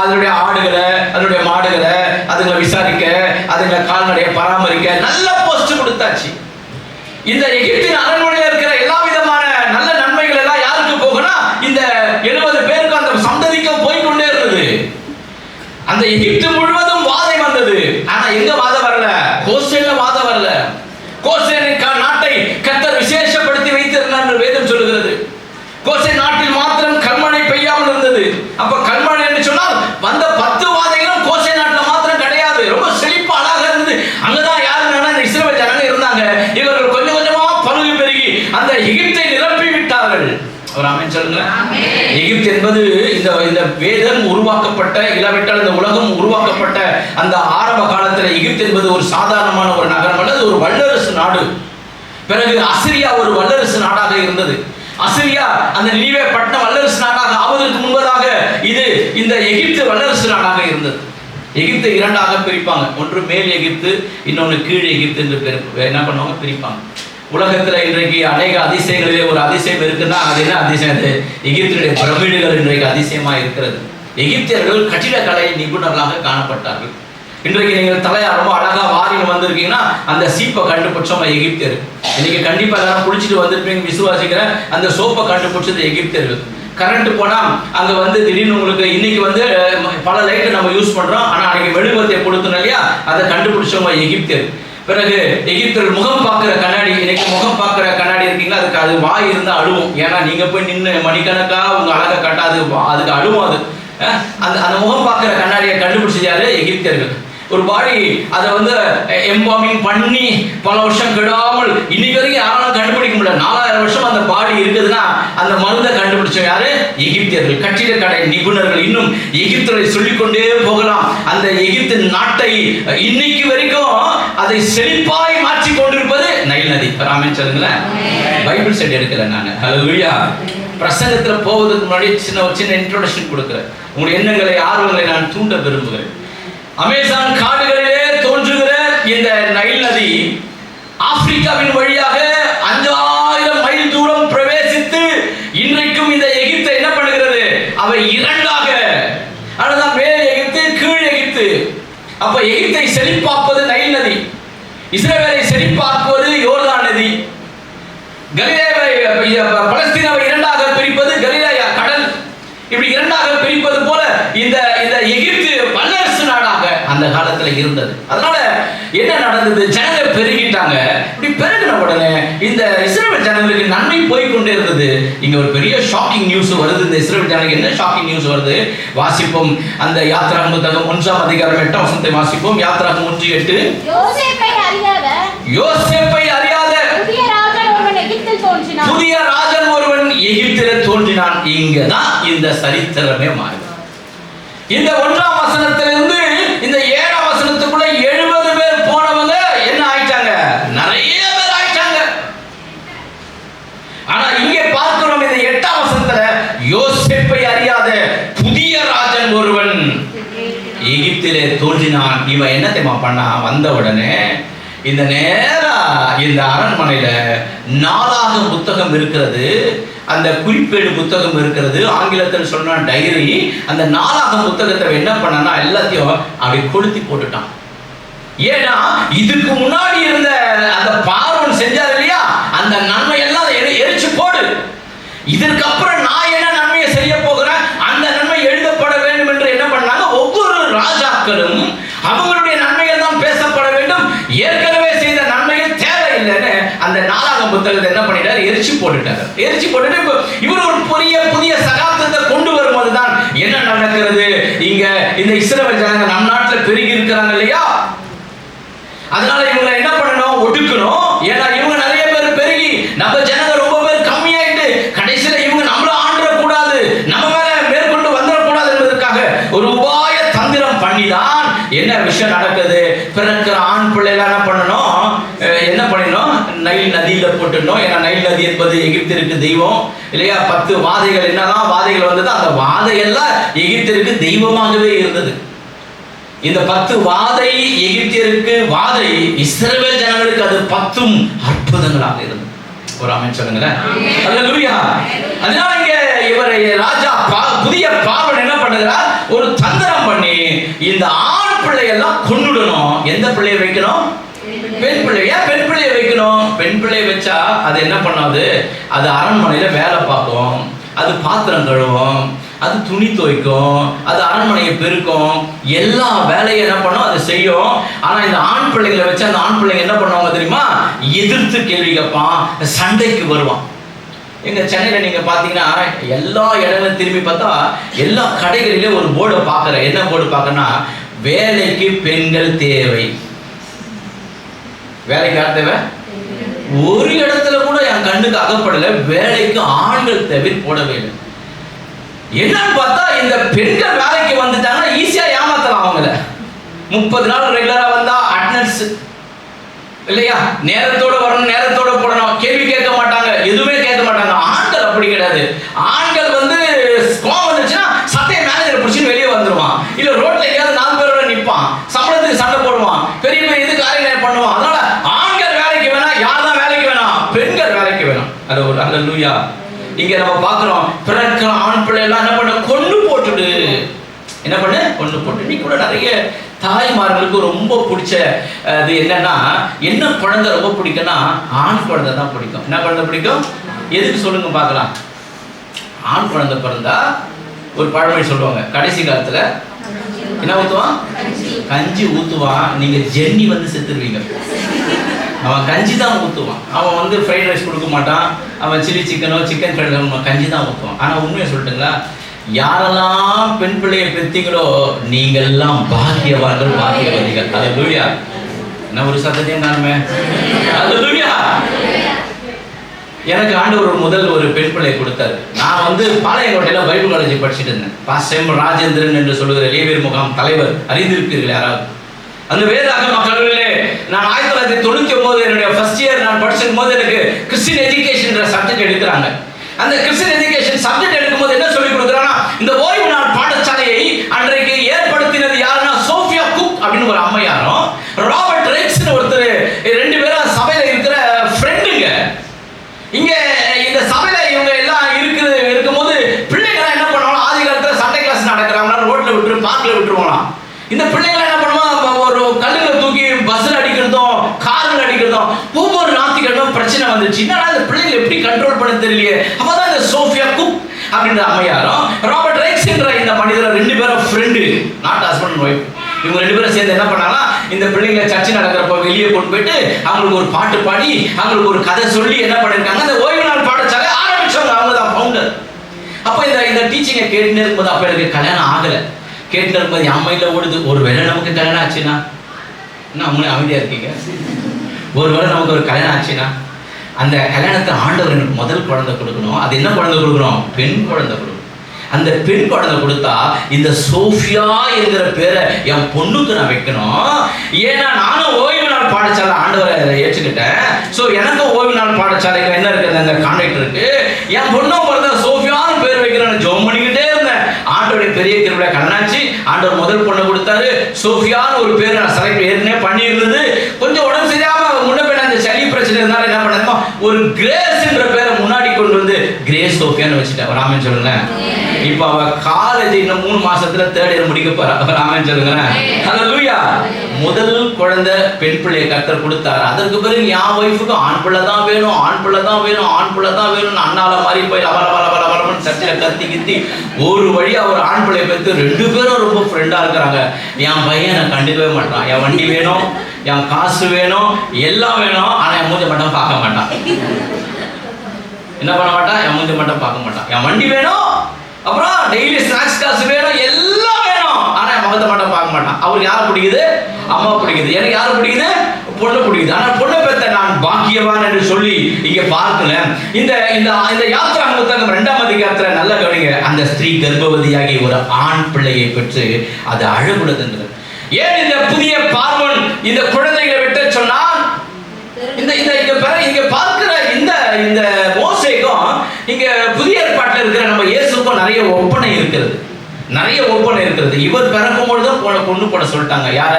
அதனுடைய ஆடுகளை, அதனுடைய மாடுகளை, அதுங்களை விசாரிக்க, அதுங்களை கால்நடையை பராமரிக்க நல்ல போஸ்ட் கொடுத்தாச்சு. இந்த எகிப்தின் அரண்மனையில் இருக்கிற எல்லா விதமான நல்ல நன்மைகள் எல்லாம் யாருக்கு போகும்னா இந்த 70 பேருக்கு அந்த சந்ததிக்கும் போய்கொண்டே இருந்தது. அந்த எகிப்து முழுவதும் வாதை வந்தது. ஆனா எங்க வாதை வரல? கோசேன்ல வாதை வரல. கோசேன் நாட்டை கர்த்தர் விசேஷப்படுத்தி வைத்திருந்தார் என்று வேதம் சொல்லுகிறது. கோசேன் நாட்டில் மாத்திரம் கல்மழை பெய்யாமல் இருந்தது. அப்ப கல்மழை என்று சொன்னால் வந்த 10 வாதைகளும் கோசேன் நாட்டில் மாத்திரம் கிடையாது. ரொம்ப செழிப்பா அழகா இருந்தது. அங்கதான் யாருன்னா இந்த இஸ்ரவேல் ஜனங்க இருந்தாங்க. இவர்கள் கொஞ்சம் கொஞ்சமா பருகி பெருகி அந்த எகிப்தை நிரப்பி விட்டார்கள். ஒரு ஆமென் சொல்லுங்க. எகிப்து என்பது இந்த வேதம் உருவாக்கப்பட்ட, இல்லாவிட்டால் இந்த உலகம் உருவாக்கப்பட்ட அந்த ஆரம்ப காலத்தில் எகிப்து என்பது ஒரு சாதாரணமான ஒரு நகரம் அல்ல, ஒரு வல்லரசு நாடு. பிறகு அசிரியா ஒரு வல்லரசு நாடாக இருந்தது. அசிரியா அந்த நினிவே பட்டணம் வல்லரசு நாடாக ஆவதற்கு முன்பதாக இந்த எகிப்து வல்லரசு நாடாக இருந்தது. எகிப்தை 2ஆக பிரிப்பாங்க. ஒன்று மேல் எகிப்து, இன்னொன்று கீழ் எகிப்து என்று என்ன பண்ணுவாங்க? பிரிப்பாங்க. உலகத்தில் இன்றைக்கு அநேக அதிசயங்களிலே ஒரு அதிசயம் இருக்குன்னா அது என்ன அதிசயம்? அது எகிப்தினுடைய பிரமிடுகள் இன்றைக்கு அதிசயமா இருக்கிறது. எகிப்தியர்கள் கட்டிடக்கலை நிபுணர்களாக காணப்பட்டார்கள். இன்றைக்கு நீங்கள் தலையா ரொம்ப அழகா வாரின்னு வந்திருக்கீங்கன்னா அந்த சீப்பை கண்டுபிடிச்சோம் எகிப்தியர். இன்னைக்கு கண்டிப்பா எல்லாரும் குளிச்சுட்டு வந்திருப்பீங்க விசுவாசிக்கிற அந்த சோப்பை கண்டுபிடிச்சது எகிப்தியர்கள். கரண்ட் போனா அங்க திடீர்னு உங்களுக்கு இன்னைக்கு பல லைட்டை நம்ம யூஸ் பண்றோம், ஆனா அன்னைக்கு மெழுகுவர்த்தியை கொடுத்தோம் இல்லையா, அதை கண்டுபிடிச்சவங்க எகிப்தியர். பிறகு எகிப்தியர்கள் முகம் பார்க்கிற கண்ணாடி, இன்னைக்கு முகம் பார்க்கிற கண்ணாடி இருக்கீங்களா, அதுக்கு அது வாய் இருந்தா அழுவும். ஏன்னா நீங்க போய் நின்று மணிக்கணக்கா உங்க அழகை கட்டாது, அதுக்கு அழுவும். அது அந்த முகம் பார்க்கிற கண்ணாடியை கண்டுபிடிச்சது யாரு? எகிப்தியர்கள். ஒரு பாடி அதை எம்பாமிங் பண்ணி பல வருஷம் கெடாமல் இன்னைக்கு வரைக்கும் யாராலும் கண்டுபிடிக்க முடியல. 4000 வருஷம் அந்த பாடி இருக்குதுன்னா அந்த மருந்தை கண்டுபிடிச்ச யாரு? எகிப்தியர்கள், கட்டிடக்கலை நிபுணர்கள். இன்னும் எகிப்தியரை சொல்லிக்கொண்டே போகலாம். அந்த எகிப்து நாட்டை இன்னைக்கு வரைக்கும் அதை செழிப்பாய் மாற்றி கொண்டிருப்பது நைல் நதி. ஆமென் சொல்லுங்களேன். பைபிள் செட் எடுக்கிறேன் நான். ஹல்லேலூயா. பிரசங்கத்தில் போவதற்கு முன்னாடி ஒரு சின்ன இன்ட்ரோடக்ஷன் கொடுக்குறேன். உங்களுடைய எண்ணங்களை ஆர்வங்களை நான் தூண்ட விரும்புகிறேன். அமேசான் காடுகளிலே தோன்றுகிற இந்த நைல் நதி ஆப்பிரிக்காவின் வழியாக 5000 மைல் தூரம் பிரவேசித்து இன்றைக்கும் இந்த எகிப்தை என்ன பண்ணுகிறது? அவை இரண்டாக, அதுதான் மேல் எகிப்து, கீழ் எகிப்து. அப்ப எகிப்தை செழிப்பாக்குவது நைல் நதி, இஸ்ரவேலை செழிப்பாக்குவது யோர்தான் நதி, பலஸ்தீனாவை இரண்டாக பிரிப்பது கலிலேயா கடல். இப்படி இரண்டாக பிரிப்பது போல இந்த எகிப்து வல்லரசு நாடாக அந்த காலத்துல இருந்தது. அதனால என்ன நடந்தது? ஜனங்கள் பெருகிட்டாங்க. இப்படி பெருகின உடனே இந்த இஸ்ரவேல் ஜனங்களுக்கு நன்மை போய்கொண்டே இருந்தது. இங்க ஒரு பெரிய ஷாக்கிங் நியூஸ் வருது. இந்த இஸ்ரவேல் ஜனங்களுக்கு என்ன ஷாக்கிங் நியூஸ் வருது? வாசிப்போம். அந்த யாத்திராகம புத்தகம் 1ஆம் அதிகாரம் 8ஆம் வசனத்தை வாசிப்போம். யாத்திராகமம் 1:8. யோசேப்பை அறியாத புதிய ராஜன் ஒருவன் எகிப்திலே தோன்றினான். இங்கதான் இந்த சரித்திரமே மாறி. இந்த 1ஆம் வசனத்திலிருந்து இந்த 7ஆம் வசனத்துக்குள்ள 70 பேர் போனவங்க என்ன ஆயிட்டாங்க? நிறைய பேர் ஆயிட்டாங்க. ஆனா இங்கே பார்க்கிறோம் இந்த 8ஆம் வசனத்துல யோசேப்பை அறியாத புதிய ராஜன் ஒருவன் எகிப்திலே தோன்றினான். இவன் என்ன தெரியுமா பண்ணா? வந்த உடனே இந்த நேரா இந்த அரண்மனையில நாளாக புத்தகம் இருக்கிறது, அந்த குறிப்பேடு புத்தகம் இருக்கிறது, ஆங்கிலத்தில் சொன்ன டைரி. அந்த நாளாக புத்தகத்தை என்ன பண்ணா எல்லாத்தையும் அப்படி கொளுத்தி போட்டுட்டான். ஏன்னா இதுக்கு முன்னாடி இருந்த அந்த பார்வோன் செஞ்சார் இல்லையா, அந்த நன்மை எல்லாம் எரிச்சு போடு. இதற்கு அப்புறம் நான் என்ன நன்மையை செய்ய போகிறேன், அந்த நன்மை எழுதப்பட வேண்டும் என்று என்ன பண்ணாங்க? ஒவ்வொரு ராஜாக்களும் அவங்களுடைய நன்மைகள் தான் பேசப்பட வேண்டும், ஏற்கனவே செய்த நன்மைகள் தேவையில்லைன்னு அந்த நாளாகம புத்தகத்தை என்ன பண்ணிட்டார்? எரிச்சு போட்டுட்டார். எரிச்சு போட்டுட்டு இவர் ஒரு புதிய சகாப்தத்தை கொண்டு வரும்போது தான் என்ன நடக்கிறது? இங்க இந்த இஸ்ரவேல் ஜனங்க நம் நாட்டில் பெருகி இருக்கிறாங்க இல்லையா, அதனால இவங்களை என்ன பண்ணணும்? ஒடுக்கணும். ஏன்னா இவங்க நிறைய பேர் பெருகி நம்ம ஜனங்க ரொம்ப பேர் கம்மியாயிட்டு கடைசியில இவங்க நம்மள ஆண்டக்கூடாது, நம்ம மேல மேற்கொண்டு வந்துடக்கூடாது என்பதற்காக ஒரு உபாய தந்திரம் பண்ணிதான் என்ன விஷயம் நடக்குது? பிறக்கிற ஆண் பிள்ளைகள் என்ன பண்ணணும்? நைல் நதியில போட்டுடணும். ஏன்னா நைல் நதி என்பது எகிப்திற்கு தெய்வம் இல்லையா? 10 வாதைகள் என்னதான் வாதைகள் வந்தது, அந்த வாதையெல்லாம் எகிப்திற்கு தெய்வமாகவே இருந்தது. இந்த 10 வாதை எகிப்தியருக்கு வாதை, இஸ்ரவேல் ஜனங்களுக்கு அது 10 அற்புதங்களாக இருந்தது. ஒரு ஆமென் சொல்லுங்களேன். அல்லேலூயா. அதனால இங்க இவர் ராஜா புதிய பார்வன் என்ன பண்ணுகிறார்? ஒரு தந்திரம் பண்ணி இந்த ஆண் பிள்ளையெல்லாம் கொன்னுடணும். எந்த பிள்ளையை வைக்கணும்? பெண் பிள்ளைய. பெண் பிள்ளையை வைக்கணும். பெண் பிள்ளையை வச்சா அது என்ன பண்ணாது? அது அரண்மனையில வேலை பார்க்கும், அது பாத்திரம் கழுவும், அது துணி துவைக்கும், அது அரண்மனையை பெருக்கும், எல்லா வேலையும் என்ன பண்ணும்? அது செய்யும். ஆனா இந்த ஆண் பிள்ளைகளை வச்சு அந்த ஆண் பிள்ளைங்க என்ன பண்ணுவாங்க தெரியுமா? எதிர்த்து கேள்வி கேட்பான், சண்டைக்கு வருவான். எங்க சென்னையில நீங்க பாத்தீங்கன்னா எல்லா இடங்களும் திரும்பி பார்த்தா எல்லா கடைகளிலும் ஒரு போர்டை பார்க்குறேன். என்ன போர்டு பார்க்கறேன்னா, வேலைக்கு பெண்கள் தேவை. வேலைக்கு யார் தேவை? ஒரு இடத்துல கூட என் கண்ணுக்கு அகப்படல வேலைக்கு ஆண்கள் தேவை போடவே இல்லை. என்னன்னு பார்த்தா இந்த பெண்கள் வேலைக்கு வந்துட்டாங்கன்னா ஈஸியா ஏமாத்தலாம் அவங்கள. 30 நாள் ரெகுலரா வந்தா அட்டெண்டன்ஸ் இல்லையா, நேரத்தோட வரணும், நேரத்தோட போடணும், கேள்வி கேட்க மாட்டாங்க, எதுவுமே கேட்க மாட்டாங்க. ஆண்கள் அப்படி கிடையாது. ஆண்கள் வந்து கோவம் வந்துச்சுன்னா சட்டையை மேனேஜர் பிடிச்சின்னு வெளியே வந்துருவான், இல்ல ரோட்ல எங்கேயாவது 4 பேரோட நிற்பான், சம்பளத்துக்கு சண்டை போடுவான், பெரிய பெரிய இது காரியங்கள் பண்ணுவான். அதனால ஆண்கள் வேலைக்கு வேணாம், யார் தான் வேலைக்கு வேணாம்? பெண்கள் வேலைக்கு வேணாம். அது ஒரு அல்லேலூயா. இங்க நம்ம பார்க்கிறோம், பிறக்க ஆண் பிள்ளை எல்லாம் என்ன பண்ண? கொண்டு போட்டுடு. என்ன பண்ண? கொண்டு போட்டு. நீ கூட நிறைய தாய்மார்களுக்கு ரொம்ப பிடிச்ச அது என்னன்னா, என்ன குழந்தை ரொம்ப பிடிக்கும்னா ஆண் குழந்தை தான் பிடிக்கும். என்ன குழந்தை பிடிக்கும்? எதுக்கு சொல்லுங்க பார்க்கலாம். ஆண் குழந்தை பிறந்தா ஒரு பழமொழி சொல்லுவாங்க, கடைசி காலத்துல என்ன ஊத்துவான்? கஞ்சி ஊத்துவான். நீங்க ஜென்னி வந்து செத்துருவீங்க. அவன் கஞ்சி தான் ஊற்றுவான். அவன் வந்து ஃப்ரைட் ரைஸ் கொடுக்க மாட்டான், அவன் சில்லி சிக்கனோ சிக்கன் ஃப்ரைட் ரைஸ் கஞ்சி தான் ஊற்றுவான். ஆனால் உண்மையை சொல்லட்டுங்களா, யாரெல்லாம் பெண் பிள்ளையை பெற்றீங்களோ நீங்கள்லாம் பாக்கியவான்கள், பாக்கியவதிகள். அல்லேலூயா. என்ன ஒரு சத்தத்தையும் காணுமே. அல்லேலூயா. எனக்கு ஆண்டவர் முதல் ஒரு பெண் பிள்ளை கொடுத்தாரு. நான் வந்து பாளையங்கோட்டையில் பைபிள் காலேஜ் படிச்சுட்டு இருந்தேன். பாஸ்டர் ராஜேந்திரன் என்று சொல்லுகிற லேவியர் முகாம் தலைவர், அறிந்திருப்பீர்கள் யாராவது? அந்த வேதாகம கல்லூரியிலே நான் 1999 என்னுடைய ஃபர்ஸ்ட் இயர் நான் படிச்சுக்கும் போது எனக்கு கிறிஸ்டியன் எஜுகேஷன் சப்ஜெக்ட் எடுக்கிறாங்க. அந்த கிறிஸ்டியன் எஜுகேஷன் சப்ஜெக்ட் எடுக்கும்போது என்ன சொல்லி கொடுக்குறாங்கன்னா, இந்த ஓய்வு நாள் பாடசாலையை அன்றைக்கு ஏற்படுத்தினது யாருன்னா சோஃபியா குக் அப்படின்னு ஒரு அம்மையாரும் ராபர்ட் ரைக்ஸ்னு ஒருத்தர், 2 பேரும் சபையில இருக்கிற ஃப்ரெண்டுங்க. இங்க இந்த சபையில இவங்க எல்லாம் இருக்கும்போது பிள்ளைங்களாம் என்ன பண்ணுவாங்க, ஆதி காலத்துல சண்டே கிளாஸ் நடக்கிறாங்க, ரோட்ல விட்டுரு பார்க்ல விட்டுருவாங்களாம். இந்த பிள்ளைங்களை என்ன பண்ணுவாங்க, ஒரு கல்லுகளை தூக்கி பஸ்ல அடிக்கிறதும் கார்ல அடிக்கிறதும். ஒவ்வொரு ஞாயிற்றுக்கிழமை பிரச்சனை வந்துச்சு. என்னடா இந்த பிள்ளைங்களை எப்படி கண்ட்ரோல் பண்ண தெரியலையே. அப்பதான் இந்த சோஃபியா குக் அப்படின்ற அம்மையாரும் ராபர்ட் ரைக்ஸ் என்ற இந்த மனிதர் 2 பேரும் friend, not husband and wife. இவங்க 2 பேரும் சேர்ந்து என்ன பண்ணாங்கன்னா, இந்த பிள்ளைங்களை சர்ச்சை நடக்கிறப்ப வெளியே கொண்டு போயிட்டு அவங்களுக்கு ஒரு பாட்டு பாடி அவங்களுக்கு ஒரு கதை சொல்லி என்ன பண்ணிருக்காங்க, இந்த ஓய்வு நாள் பாடசாலை ஆரம்பிச்சவங்க. அவங்க தான் ஃபவுண்டர். அப்போ இந்த டீச்சிங்கை கேட்டுன்னு இருக்கும்போது, அப்போ எனக்கு கல்யாணம் ஆகலை. கேட்டு இருக்கும்போது என் அம்மையில் ஓடுது, ஒரு வேளை நமக்கு கல்யாணம் ஆச்சுன்னா, என்ன அவங்களே அமைதியாக இருக்கீங்க, ஒரு வேளை நமக்கு ஒரு கல்யாணம் ஆச்சுன்னா அந்த கல்யாணத்தை ஆண்டவர் எனக்கு முதல் குழந்தை கொடுக்கணும். அது என்ன குழந்தை கொடுக்கணும், பெண் குழந்தை கொடுக்கணும். அந்த பெண் குழந்தை கொடுத்தா இந்த சோஃபியா என்கிற பேரை என் பொண்ணுக்கு நான் வைக்கணும். ஏன்னா நானும் ஓய்வு நாள் பாடசாலை ஆண்டவரை ஏற்றுக்கிட்டேன். ஸோ எனக்கும் ஓய்வு நாள் பாடசாலைக்கு என்ன இருக்குது, அந்த கான்ட்ராக்ட் இருக்கு. என் பொண்ணும் பிறந்த சோஃபியான்னு பேர் வைக்கிறேன்னு ஜோம் பண்ணிக்கிட்டே இருந்தேன். ஆண்டவருடைய பெரிய கிருபையில கல்யாணாச்சு. ஆண்டவர் முதல் பொண்ணை கொடுத்தாரு. சோஃபியான்னு ஒரு பேர் நான் செலக்ட் ஏற்கனவே பண்ணி இருந்தது. கொஞ்சம் உடம்பு சரியாம முன்ன போய் அந்த சளி பிரச்சனை இருந்தாலும் என்ன பண்ணணுமோ ஒரு கிரேஸ் என்ற பேரை முன்னாடி கொண்டு வந்து கிரேஸ் சோஃபியான்னு வச்சுட்டேன். ராமன் சொல்லுங்க. இப்ப அவ காலேஜ் இன்னும் 3 மாசத்துல 3rd இயர் முடிக்க போறா. ராமன் சொல்லுங்க. ஹல்லேலூயா. முதல் குழந்தை பெண் பிள்ளையை கர்த்தர் கொடுத்தாரு. அதற்கு பிறகு என் ஒய்ஃபுக்கு ஆண் பிள்ளை தான் வேணும், ஆண் பிள்ளை தான் வேணும், ஆண் பிள்ளை தான் வேணும்னு அண்ணால மாதிரி போய் லவலவலவலவலன்னு சர்ச்சையில கத்தி கித்தி ஒரு வழியா ஒரு ஆண் பிள்ளையை பெற்று 2 பேரும் ரொம்ப ஃப்ரெண்டா இருக்கிறாங்க. என் பையன் நான் கண்டுக்கவே மாட்டான். என் வண்டி வேணும், என் காசு வேணும், எல்லாம் வேணும். ஆனா என் மூஞ்ச மட்டும் பார்க்க மாட்டான். என்ன பண்ண மாட்டான், என் மூஞ்ச மட்டும் பார்க்க மாட்டான். என் வண்டி வேணும், அப்புறம் டெய்லி ஸ்நாக்ஸ் காசு வேணும், எல்லாம் வேணும். ஆனா என் முகத்தை மட்டும் பார்க்க மாட்டான். அவருக்கு யாரை பிடிக்குது, அம்மா பிடிக்குது. எனக்கு யாரை பிடிக்குது, பொண்ணு பிடிக்குது. ஆனா பொண்ணை பெற்ற நான் பாக்கியவான் என்று சொல்லி இங்க பார்க்கல. இந்த இந்த யாத்ரா புத்தகம் 2ஆம் அதிகாரத்துல நல்ல கவனிங்க. அந்த ஸ்திரீ கர்ப்பவதியாகி ஒரு ஆண் பிள்ளையை பெற்று அது அழகுள்ளது. ஏன் இந்த புதிய பார்வன் இந்த குழந்தைகளை விட்டு சொன்னான்? இங்க பார்க்கிற இந்த மோசேக்கும் இங்க புதிய ஏற்பாட்டில் இருக்கிற நம்ம இயேசுக்கும் நிறைய ஒப்பனை இருக்கிறது. நிறைய ஒப்பனை இருக்கிறது. இவர் பிறக்கும் பொழுதும் பொண்ணு போட சொல்லிட்டாங்க. யார?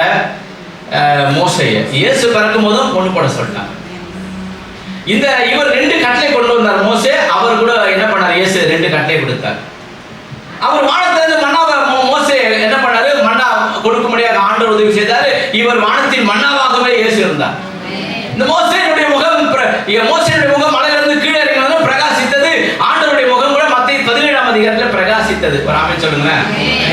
மோசேய. இயேசு பிறக்கும் போதும் பொண்ணு போட சொல்லிட்டாங்க. இவர் 2 கட்டளை கொண்டு வந்தார் மோசே. அவர் கூட என்ன பண்ணார், இயேசு 2 கட்டளை கொடுத்தார். அவர் வானத்திலிருந்து மன்னாவை மோசே என்ன பண்ணாரு, மன்னா கொடுக்க முடியாத ஆண்டவர் உதவி செய்தாரு. இவர் வானத்தின் மன்னாவாகவே இயேசு இருந்தார். இந்த மோசேனுடைய முகம் மலையிலிருந்து கீழே இறங்கினதும் பிரகாசித்தது. ஆண்டவருடைய முகம் கூட மத்தேயு 17ஆம் அதிகாரத்துல பிரகாசித்தது. ஒரு ஆமென் சொல்லுங்க.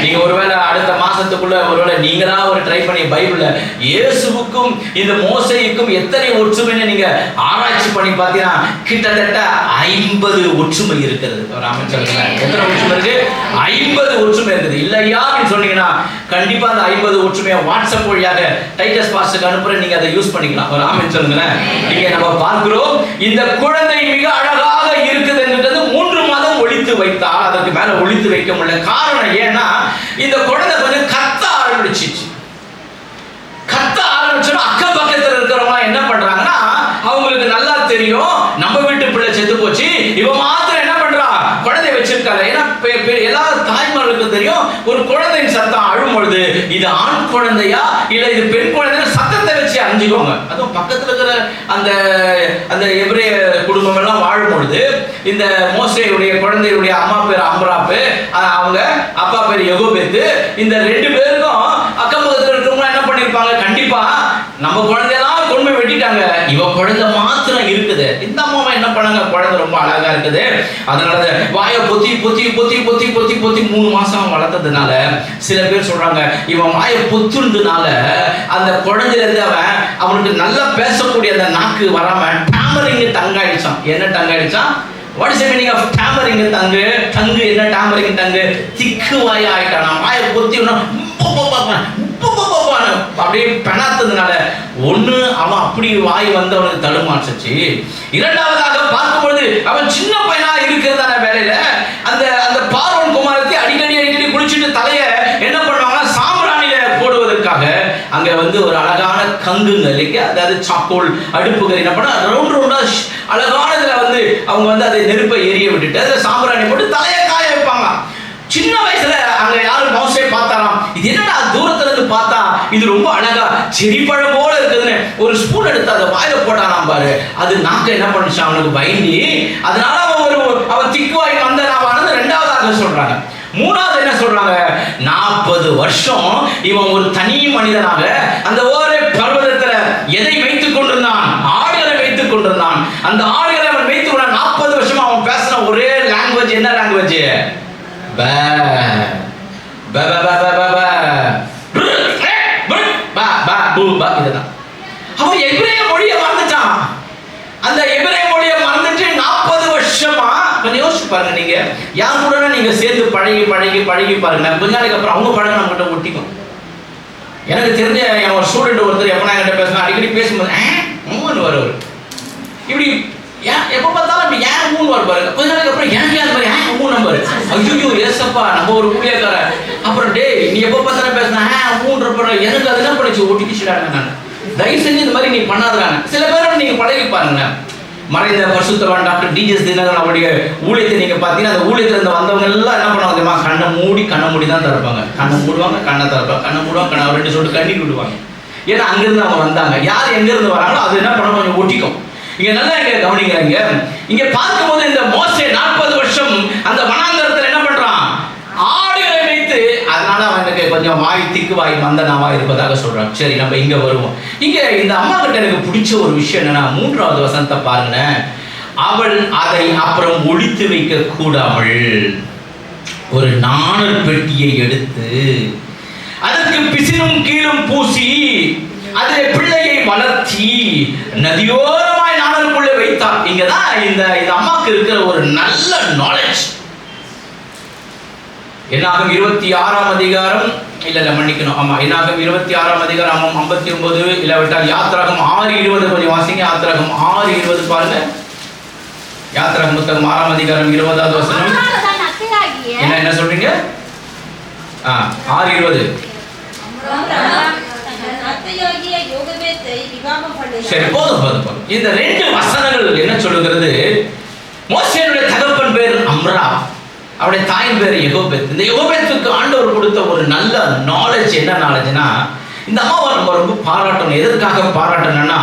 நீங்க ஒருவேளை அடுத்த மாசத்துக்குள்ள ஒருவேளை நீங்களா ஒரு ட்ரை பண்ணி பைபிள்ல இயேசுவுக்கும் இந்த மோசேயுக்கும் எத்தனை ஒற்றுமைன்னு நீங்க ஆராய்ச்சி பண்ணி பார்த்தீங்கன்னா கிட்டத்தட்ட 50 ஒற்றுமை இருக்கிறது. ஒரு ஆமென் சொல்லுங்க. எத்தனை ஒற்றுமை இருக்கு? 50 ஒற்றுமை இருக்குது. இல்லையா அப்படின்னு சொன்னீங்கன்னா கண்டிப்பா அந்த 50 ஒற்றுமையை வாட்ஸ்அப் வழியாக டைட்டஸ் பாஸ்டருக்கு அனுப்புறேன். நீங்க அதை யூஸ் பண்ணிக்கலாம். ஒரு ஆமென் சொல்லுங்க. இங்க நம்ம பார்க்கிறோம், இந்த குழந்தை மிக அழகாக இருக்குது என்றது 3 மாதம் ஒளித்து வைத்தால் அதற்கு மேல ஒளித்து வைக்க முடியல. காரணம் ஏன்னா இந்த குழந்தை கொஞ்சம் கத்த ஆரம்பிச்சிச்சு. கத்த ஆரம்பிச்சோன்னா அக்கம் பக்கத்தில் இருக்கிறவங்க என்ன பண்றாங்கன்னா, அவங்களுக்கு நல்லா தெரியும் நம்ம வீட்டு பிள்ளை செத்து போச்சு, இவ மாத்திரம் என்ன பண்றா, குழந்தை வச்சிருக்காங்க. ஏன்னா எல்லா தாய்மார்களுக்கும் தெரியும் ஒரு குழந்தையின் சத்தம் அழும் பொழுது இது ஆண் குழந்தையா இல்ல இது பெண் குழந்தை சத்தத்தை வச்சு அறிஞ்சுக்கோங்க. அதுவும் பக்கத்துல இருக்கிற அந்த எபிரேய குடும்பம் எல்லாம் வாழும் பொழுது இந்த மோசேயுடைய குழந்தையுடைய அம்மா பேர் அம்ராப்பு, அவங்க அப்பா பேர் யெகோபேத்து. இந்த 2 பேருக்கும் அக்கம் பக்கத்துல இருக்கிறவங்க என்ன பண்ணிருப்பாங்க, கண்டிப்பா நம்ம குழந்தையெல்லாம் கொண்டு வெட்டிட்டாங்க, இவ குழந்தை மாத்திரம் இருக்குது. இந்த அம்மாவை என்ன பண்ணாங்க, குழந்தை ரொம்ப அழகா இருக்குது, அதனால வாயை பொத்தி பொத்தி பொத்தி பொத்தி பொத்தி பொத்தி 3 மாசம் வளர்த்ததுனால சில பேர் சொல்றாங்க இவன் வாயை பொத்துறதுனால அந்த குழந்தையில இருந்து அவனுக்கு நல்லா பேசக்கூடிய அந்த நாக்கு வராம டாமரிங் தங்காயிடுச்சான். என்ன தங்காயிடுச்சான்? What is the meaning of tampering தங்கு? தங்கு என்ன tampering தங்கு? திக்கு வாய் ஆயிட்டானா. வாயை பொத்தி அப்படியே பெணாத்ததுனால ஒண்ணு அவன் அப்படி வாய் வந்து அவனுக்கு தடுமாறுச்சு. இரண்டாவதாக பார்க்கும்பொழுது அவன் சின்ன பையனா இருக்கிறதான வேலையில அந்த பார்வோன் குமாரத்தை அடிக்கடி குளிச்சுட்டு தலைய என்ன பண்ணுவாங்கன்னா சாம்பிராணியில போடுவதற்காக அங்க வந்து ஒரு அழகான கங்குங்க இல்லைங்க, அதாவது சாக்கோல் அடுப்புகள் என்ன பண்ணா ரவுண்ட் ரவுண்டா அழகானதுல வந்து அவங்க வந்து அதை நெருப்பை எரிய விட்டுட்டு அதுல சாம்பிராணி போட்டு தலையை காய வைப்பாங்க. சின்ன வயசுல அங்க யாரும் மோசே பார்த்தாராம், இது என்னடா தூரத்துல இருந்து பார்த்தா இது ரொம்ப அழகா செடிப்பழம் போல இருக்குதுன்னு ஒரு ஸ்பூன் எடுத்து அதை வாயில போட்டானாம் பாரு. அது நாக்க என்ன பண்ணுச்சு அவனுக்கு பயந்தி, அதனால அவன் திக்குவாய் மந்தனாவானது ரெண்டாவதாக சொல்றாங்க. மூணாவது என்ன சொல்றாங்க, 40 வருஷம் இவன் ஒரு தனி மனிதனாக அந்த ஒரே பர்வதத்துல எதை வைத்துக் கொண்டிருந்தான், ஆடுகளை வைத்துக் கொண்டிருந்தான். அந்த ஆடுகளை அவன் வைத்துக் கொண்டான். 40 வருஷம் அவன் பேசின ஒரே லாங்குவேஜ் என்ன லாங்குவேஜ், இதுதான். அவன் எபிரேய மொழியை மறந்துட்டான். அந்த எபிரேய மொழியை மறந்துட்டு 40 வருஷமா கொஞ்சம் யோசிச்சு பாருங்க. நீங்க யார் கூட நீங்க சேர்ந்து பழகி பழகி பழகி பாருங்க, கொஞ்ச நாளைக்கு அப்புறம் அவங்க பழக நம்ம கிட்ட ஒட்டிக்கும். எனக்கு தெரிஞ்ச என் ஒரு ஸ்டூடெண்ட் ஒருத்தர் எப்ப நான் கிட்ட பேசுவேன், அடிக்கடி பேசும்போது மூணு வருவார். இப்படி எப்ப பார்த்தாலும் அப்படி ஏன் மூணு வர பாருங்க. கொஞ்ச நாளைக்கு அப்புறம் எனக்கு அந்த மாதிரி மூணு நம்பர், ஐயோ ஏசப்பா நம்ம ஒரு ஊழியக்கார. அப்புறம் டே நீ எப்ப பார்த்தாலும் பேசினா மூன்று எனக்கு அது என்ன பண்ணிச்சு ஒட்டிக்கிச்சுடாங்க. நான் தயவு செஞ்சு இந்த மாதிரி நீ பண்ணாதாங்க. சில பேரோட நீங்க பழகி பாருங்க. மறைந்த பரிசுத்தவான் டாக்டர் டிஜிஎஸ் தினகரன் அவருடைய ஊழியத்தை நீங்க பார்த்தீங்கன்னா அந்த ஊழியத்துல இருந்து வந்தவங்க எல்லாம் என்ன பண்ணுவாங்க தெரியுமா, கண்ணை மூடி தான் திறப்பாங்க. கண்ணை மூடுவாங்க, கண்ணை திறப்பாங்க, கண்ணை மூடுவாங்க, கண்ணை ரெண்டு சொல்லிட்டு கண்ணீர் விடுவாங்க. ஏன்னா அங்கிருந்து அவங்க வந்தாங்க. யார் எங்க இருந்து வராங்களோ அது என்ன பண்ண கொஞ்சம் ஒட்டிக்கும். இங்க நல்லா இங்க கவனிக்கிறாங்க. இங்க பார்க்கும்போது இந்த மோசே 40 வருஷம் அந்த வனாந்தரத்துல என்ன பண்றான், ஆடுகளை வைத்து, அதனால அவனுக்கு கொஞ்சம் வாய் திக்கு வாய் மந்தனாவா இருப்பதாக சொல்றான். சரி நம்ம இங்க வருவோம். இங்க இந்த அம்மா கிட்ட எனக்கு பிடிச்ச ஒரு விஷயம் என்னன்னா 3வது வசனத்தை பாருங்க. அவள் அதை அப்புறம் ஒளித்து வைக்க கூடாமல் ஒரு நாணல் பெட்டியை எடுத்து அதற்கு பிசினும் கீழும் பூசி அதில் பிள்ளையை வளர்த்தி நதியோரமாய் நாணலுக்குள்ளே வைத்தார். இங்கதான் இந்த அம்மாக்கு இருக்கிற ஒரு நல்ல நாலேஜ். என்னாகும் 26ஆம் அதிகாரம் இல்ல மன்னிக்கணும், ஆமா என்னாகும் 26ஆம் அதிகாரம் 59 இல்லாவிட்டால் யாத்திராகம் 6:20 கொஞ்சம் வாசிங்க. யாத்திராகம் 6:20 பாருங்க. யாத்திராகம் புத்தகம் 6ஆம் அதிகாரம் 20வது வசனம். என்ன சொல்றீங்க? 6:20. சரி போதும். இந்த 2 வசனங்கள் என்ன சொல்லுகிறது, மோசேயுடைய தகப்பன் பேர் அம்ரா, அவருடைய தாயின் பேர் யெகோபேத். இந்த யெகோபேத்துக்கு ஆண்டவர் கொடுத்த ஒரு நல்ல நாலேஜ் என்ன நாலேஜ்னா, இந்த அம்மாவை நம்ம ரொம்ப பாராட்டணும். எதற்காக பாராட்டணும்னா,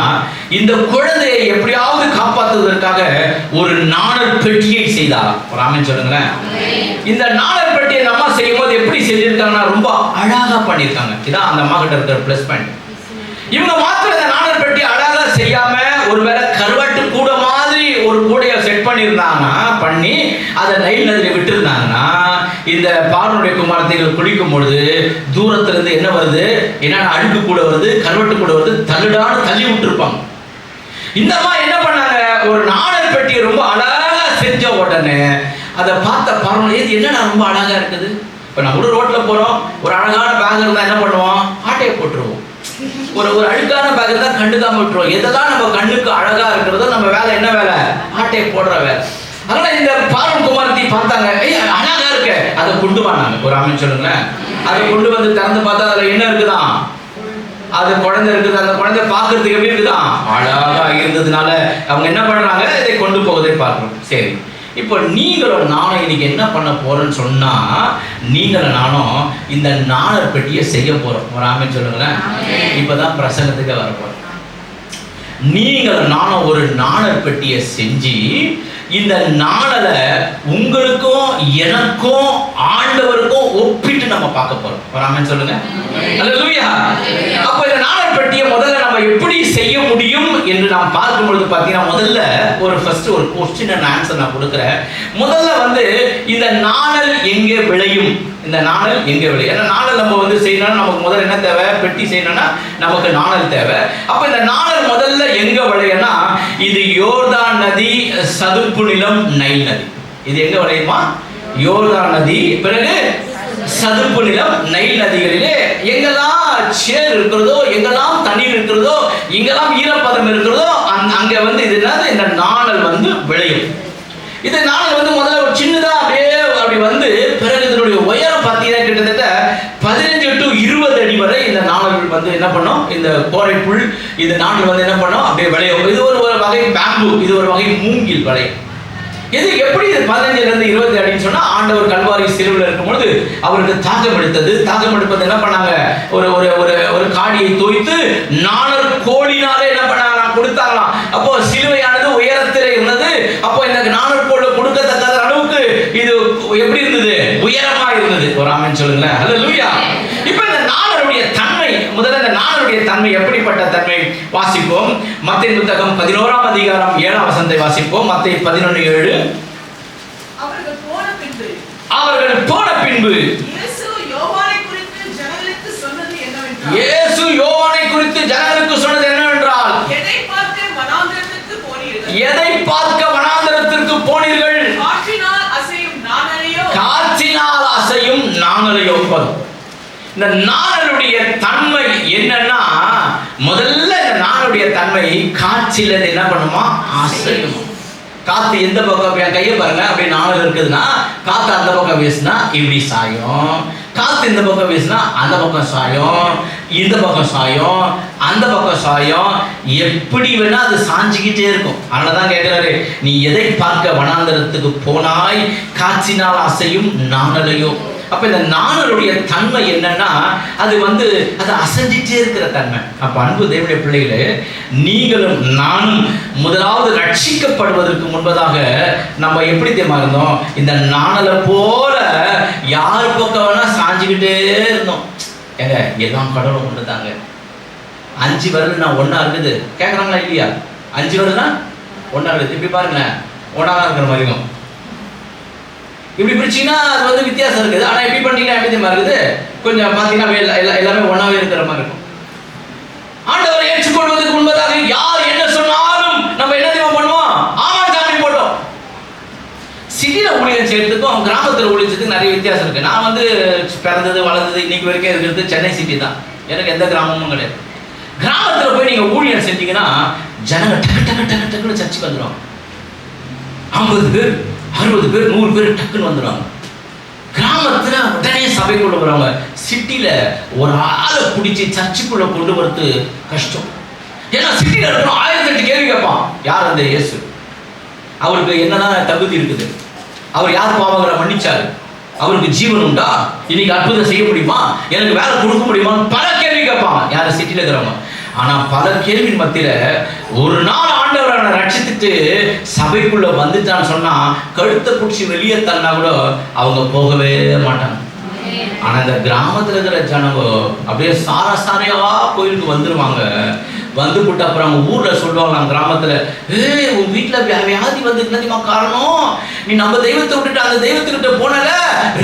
இந்த குழந்தையை எப்படியாவது காப்பாற்றுவதற்காக ஒரு நாணல் பெட்டியை செய்தார். ஒரு ஆமென் சொல்லுங்களேன். இந்த நாணல் பெட்டியை நம்ம செய்யும் போது எப்படி செஞ்சிருக்காங்கன்னா ரொம்ப அழகா பண்ணியிருக்காங்க. இதான் அந்த அம்மா கிட்ட இருக்கிற பிளஸ் பாயிண்ட். இவங்க மாத்திரம் இந்த நாணல் பெட்டி அழகா செய்யாம ஒருவேளை கருவாட்டு கூட மாதிரி ஒரு கூடையை செட் பண்ணியிருந்தாங்கன்னா, பண்ணி அதை நைல் நதியை விட்டுருந்தாங்கன்னா, இந்த பார்வனுடைய குமாரத்தைகள் குளிக்கும் பொழுது தூரத்துல இருந்து என்ன வருது, என்னன்னா அழுக்கு கூட வருது, கருவாட்டு கூட வருது, தள்ளுடான்னு தள்ளி விட்டுருப்பாங்க. இந்த அம்மா என்ன பண்ணாங்க, ஒரு நாணல் பெட்டியை ரொம்ப அழகா செஞ்ச உடனே அதை பார்த்த பார்வன், இது என்னன்னா ரொம்ப அழகா இருக்குது. இப்போ நம்ம கூட ரோட்ல போறோம், ஒரு அழகான பேக் இருந்தா என்ன பண்ணுவோம், ஆட்டையை போட்டுருவோம். ஒரு அழுக்கான பேக் இருந்தா கண்டுக்காம விட்டுருவோம். எதெல்லாம் நம்ம கண்ணுக்கு அழகா இருக்கிறதோ நம்ம வேலை என்ன வேலை, ஆட்டையை போடுற வேலை. அதனால இந்த பார்வன் குமாரத்தை பார்த்தாங்க, அழகா இருக்க, அதை கொண்டு வந்தாங்க. ஒரு ஆமென் சொல்லுங்களேன். அதை கொண்டு வந்து திறந்து பார்த்தா அதுல என்ன இருக்குதான், அது குழந்தை இருக்குது. அந்த குழந்தை பார்க்கறதுக்கு எப்படி இருக்குதான், அழகா இருந்ததுனால அவங்க என்ன பண்றாங்க, இதை கொண்டு போவதை பார்க்கணும். சரி, இப்போ நீங்களும் நானும் இன்னைக்கு என்ன பண்ண போறோம்னு சொன்னா, நீங்களும் நானும் இந்த நாணல் பெட்டியை செய்ய போறோம். ஒரு ஆமென் சொல்லுங்களேன். இப்பதான் பிரசங்கத்துக்கு வர போறோம். நீங்களும் நானும் ஒரு நாணல் பெட்டியை செஞ்சு இந்த நாணலை உங்களுக்கும் எனக்கும் ஆண்டவருக்கும் ஒப்பிட்டு நம்ம பார்க்க போறோம். ஒரு ஆமென் சொல்லுங்க. அல்லேலூயா. அப்ப இந்த நாணல் பெட்டியை முதல்ல நம்ம எப்படி செய்ய முடியும் என்று நாம் பார்க்கும் பொழுது பார்த்தீங்கன்னா, முதல்ல ஒரு ஃபர்ஸ்ட் ஒரு क्वेश्चन அண்ட் ஆன்சர் நான் கொடுக்குறேன். முதல்ல வந்து இந்த நாணல் எங்கே விளையும், இந்த நாணல் எங்கே விளையும். ஏன்னா நாணல் நம்ம வந்து செய்யணும்னா நமக்கு முதல்ல என்ன தேவை, பெட்டி செய்யணும்னா நமக்கு நாணல் தேவை. அப்ப இந்த நாணல் முதல்ல எங்க விளையும்னா, இது யோர்தான் நதி, சதுப்பு நிலம், நைல் நதி. இது எங்க விளையுமா, யோர்தான் நதி, பிறகு சதுப்பு நிலம், நைல் நதிகளிலே எங்கெல்லாம் சேர் இருக்கிறதோ, எங்கெல்லாம் தண்ணீர் இருக்கிறதோ, எங்கெல்லாம் ஈரப்பதம் இருக்கிறதோ அங்க வந்து இது என்னது, இந்த நாணல் வந்து விளையும். இந்த நாணல் வந்து முதல்ல ஒரு சின்னதா அப்படியே அப்படி அப்படி வந்து பிறகு இதனுடைய உயரம் பார்த்தீங்கன்னா கிட்டத்தட்ட 15 to 20 அடி வரை இந்த நாணல்கள் வந்து என்ன பண்ணும், இந்த கோரை புல் இந்த நாணல் வந்து என்ன பண்ணும் அப்படியே விளையும். இது ஒரு வகை பேம்பு, இது ஒரு வகை மூங்கில் விளையும். இது எப்படி 15 to 20 அடின்னு சொன்னா, ஆண்டவர் கல்வாரி சிலுவையில் இருக்கும்பொழுது அவருக்கு தாகம் எடுத்தது. தாகம் எடுப்பது என்ன பண்ணாங்க, ஒரு ஒரு ஒரு ஒரு காடியை தோய்த்து நாணல் கோலினாலே என்ன பண்ணாங்க கொடுத்தாங்களாம். அப்போ சிலுவையானது உயரத்தில் இருந்தது. அப்போ இந்த நாணல் கோல் கொடுக்கத்தக்க அளவுக்கு இது எப்படி இருந்தது, உயரமா இருந்தது. ஒரு ஆமென் சொல்லுங்களேன். ஹல்லேலூயா. இப்போ இந்த நாணலுடைய தன்மை, முதல்ல இந்த நாணலுடைய தன்மை எப்படிப்பட்ட தன்மை வாசிப்போம். மத்தேயு புத்தகம் 11ஆம் அதிகாரம் 7ஆம் வசனத்தை வாசிப்போம். மத்தேயு 11:7. அவர்கள் போன பின்பு இயேசு யோவானை குறித்து ஜனங்களுக்கு சொன்னது என்னவென்றால், எதை பார்க்க வனாந்தரத்திற்கு போனீர்கள்? காற்றினால் அசையும் நாணலையோ. இந்த நாணலுடைய தன்மை என்னன்னா, முதல்ல இந்த நாணலுடைய தன்மை காற்றில என்ன பண்ணுமா, அசையும். காத்து எந்த பக்கம், என் கையை பாருங்க, அப்படியே நாணல் இருக்குதுன்னா காத்து அந்த பக்கம் வீசினா இப்படி சாயும், காத்து இந்த பக்கம் வீசினா அந்த பக்கம் சாயும், இந்த பக்கம் சாயும், அந்த பக்கம் சாயும், எப்படி வேணா அது சாஞ்சிக்கிட்டே இருக்கும். அதனாலதான் கேட்கிறாரு, நீ எதை பார்க்க வனாந்தரத்துக்கு போனாய், காற்றினால் அசையும் நாணலையோ. அப்ப இந்த நாணலுடைய தன்மை என்னன்னா, அது வந்து அது அசைஞ்சிட்டே இருக்கிற தன்மை. அப்ப அன்பு தேவனுடைய பிள்ளைகளே, நீங்களும் நானும் முதலாவது ரட்சிக்கப்படுவதற்கு முன்பதாக நம்ம எப்படி தெரியுமா இருந்தோம், இந்த நாணலை போல யார் பக்கம் வேணா சாஞ்சுக்கிட்டே இருந்தோம். ஏங்க எல்லாம் கடவுளும் ஒன்று தாங்க. 5 விரல்னா ஒன்னா இருக்குது, கேட்குறாங்களா இல்லையா? 5 விரல்னா ஒன்னா இருக்குது. இப்படி பாருங்களேன், ஒன்னா இருக்கிற மாதிரி இருக்கும். இப்படி பிரிச்சிங்கன்னா அது வந்து வித்தியாசம் இருக்குது. ஆனால் எப்படி பண்ணிங்கன்னா எப்படி இருக்குது, கொஞ்சம் பார்த்தீங்கன்னா எல்லாமே ஒன்றாவே இருக்கிற மாதிரி இருக்கும். ஆண்டவரை ஏற்றுக்கொள்வதற்கு முன்பதாக யார் என்ன சொன்னாலும் நம்ம என்ன தெரியுமா பண்ணுவோம், ஆமா சாமி போட்டோம். சிட்டியில் ஊழியம் செய்யறதுக்கும் கிராமத்தில் ஊழியம் செய்யறதுக்கு நிறைய வித்தியாசம் இருக்குது. நான் வந்து பிறந்தது வளர்ந்தது இன்னைக்கு வரைக்கும் இருக்கிறது சென்னை சிட்டி தான். எனக்கு எந்த கிராமமும் கிடையாது. கிராமத்தில் போய் நீங்கள் ஊழியம் செஞ்சீங்கன்னா ஜனங்க டக்கு டக்கு டக்கு டக்குன்னு சர்ச்சுக்கு வந்துடும். 50 பேர் 60 பேர் 100 பேர் டக்குன்னு வந்துடுவாங்க. கிராமத்துல உடனே சபைக்குள்ள வருவாங்க. சிட்டியில ஒரு ஆளை பிடிச்சி சர்ச்சுக்குள்ள கொண்டு வரது கஷ்டம். ஏன்னா சிட்டியில இருக்கணும் 1008 கேள்வி கேட்பான். யார் அந்த இயேசு, அவருக்கு என்னதான் தகுதி இருக்குது, அவர் யார் பாவங்களை மன்னிச்சாரு, அவருக்கு ஜீவன் உண்டா, இன்னைக்கு அற்புதம் செய்ய முடியுமா, எனக்கு வேலை கொடுக்க முடியுமான்னு பல கேள்வி கேட்பாங்க யார் சிட்டியில இருக்கிறவங்க. ஆனா பல கேள்வியின் மத்தியில ஒரு நாள் ஆண்டவரை ரட்சித்துட்டு சபைக்குள்ள வந்துட்டான்னு சொன்னா கழுத்தை பிடிச்சி வெளியே தள்ளா கூட அவங்க போகவே மாட்டாங்க. ஆனா இந்த கிராமத்துல இருக்கிற ஜனங்க அப்படியே சாரையா கோயிலுக்கு வந்துருவாங்க. வந்து போட்டு அப்புறம் அவங்க ஊர்ல சொல்லுவாங்க, கிராமத்துல, உன் வீட்டுல வியாதி வந்து என்னதுமா காரணம், நீ நம்ம தெய்வத்தை விட்டுட்டு அந்த தெய்வத்துக்கிட்ட போனல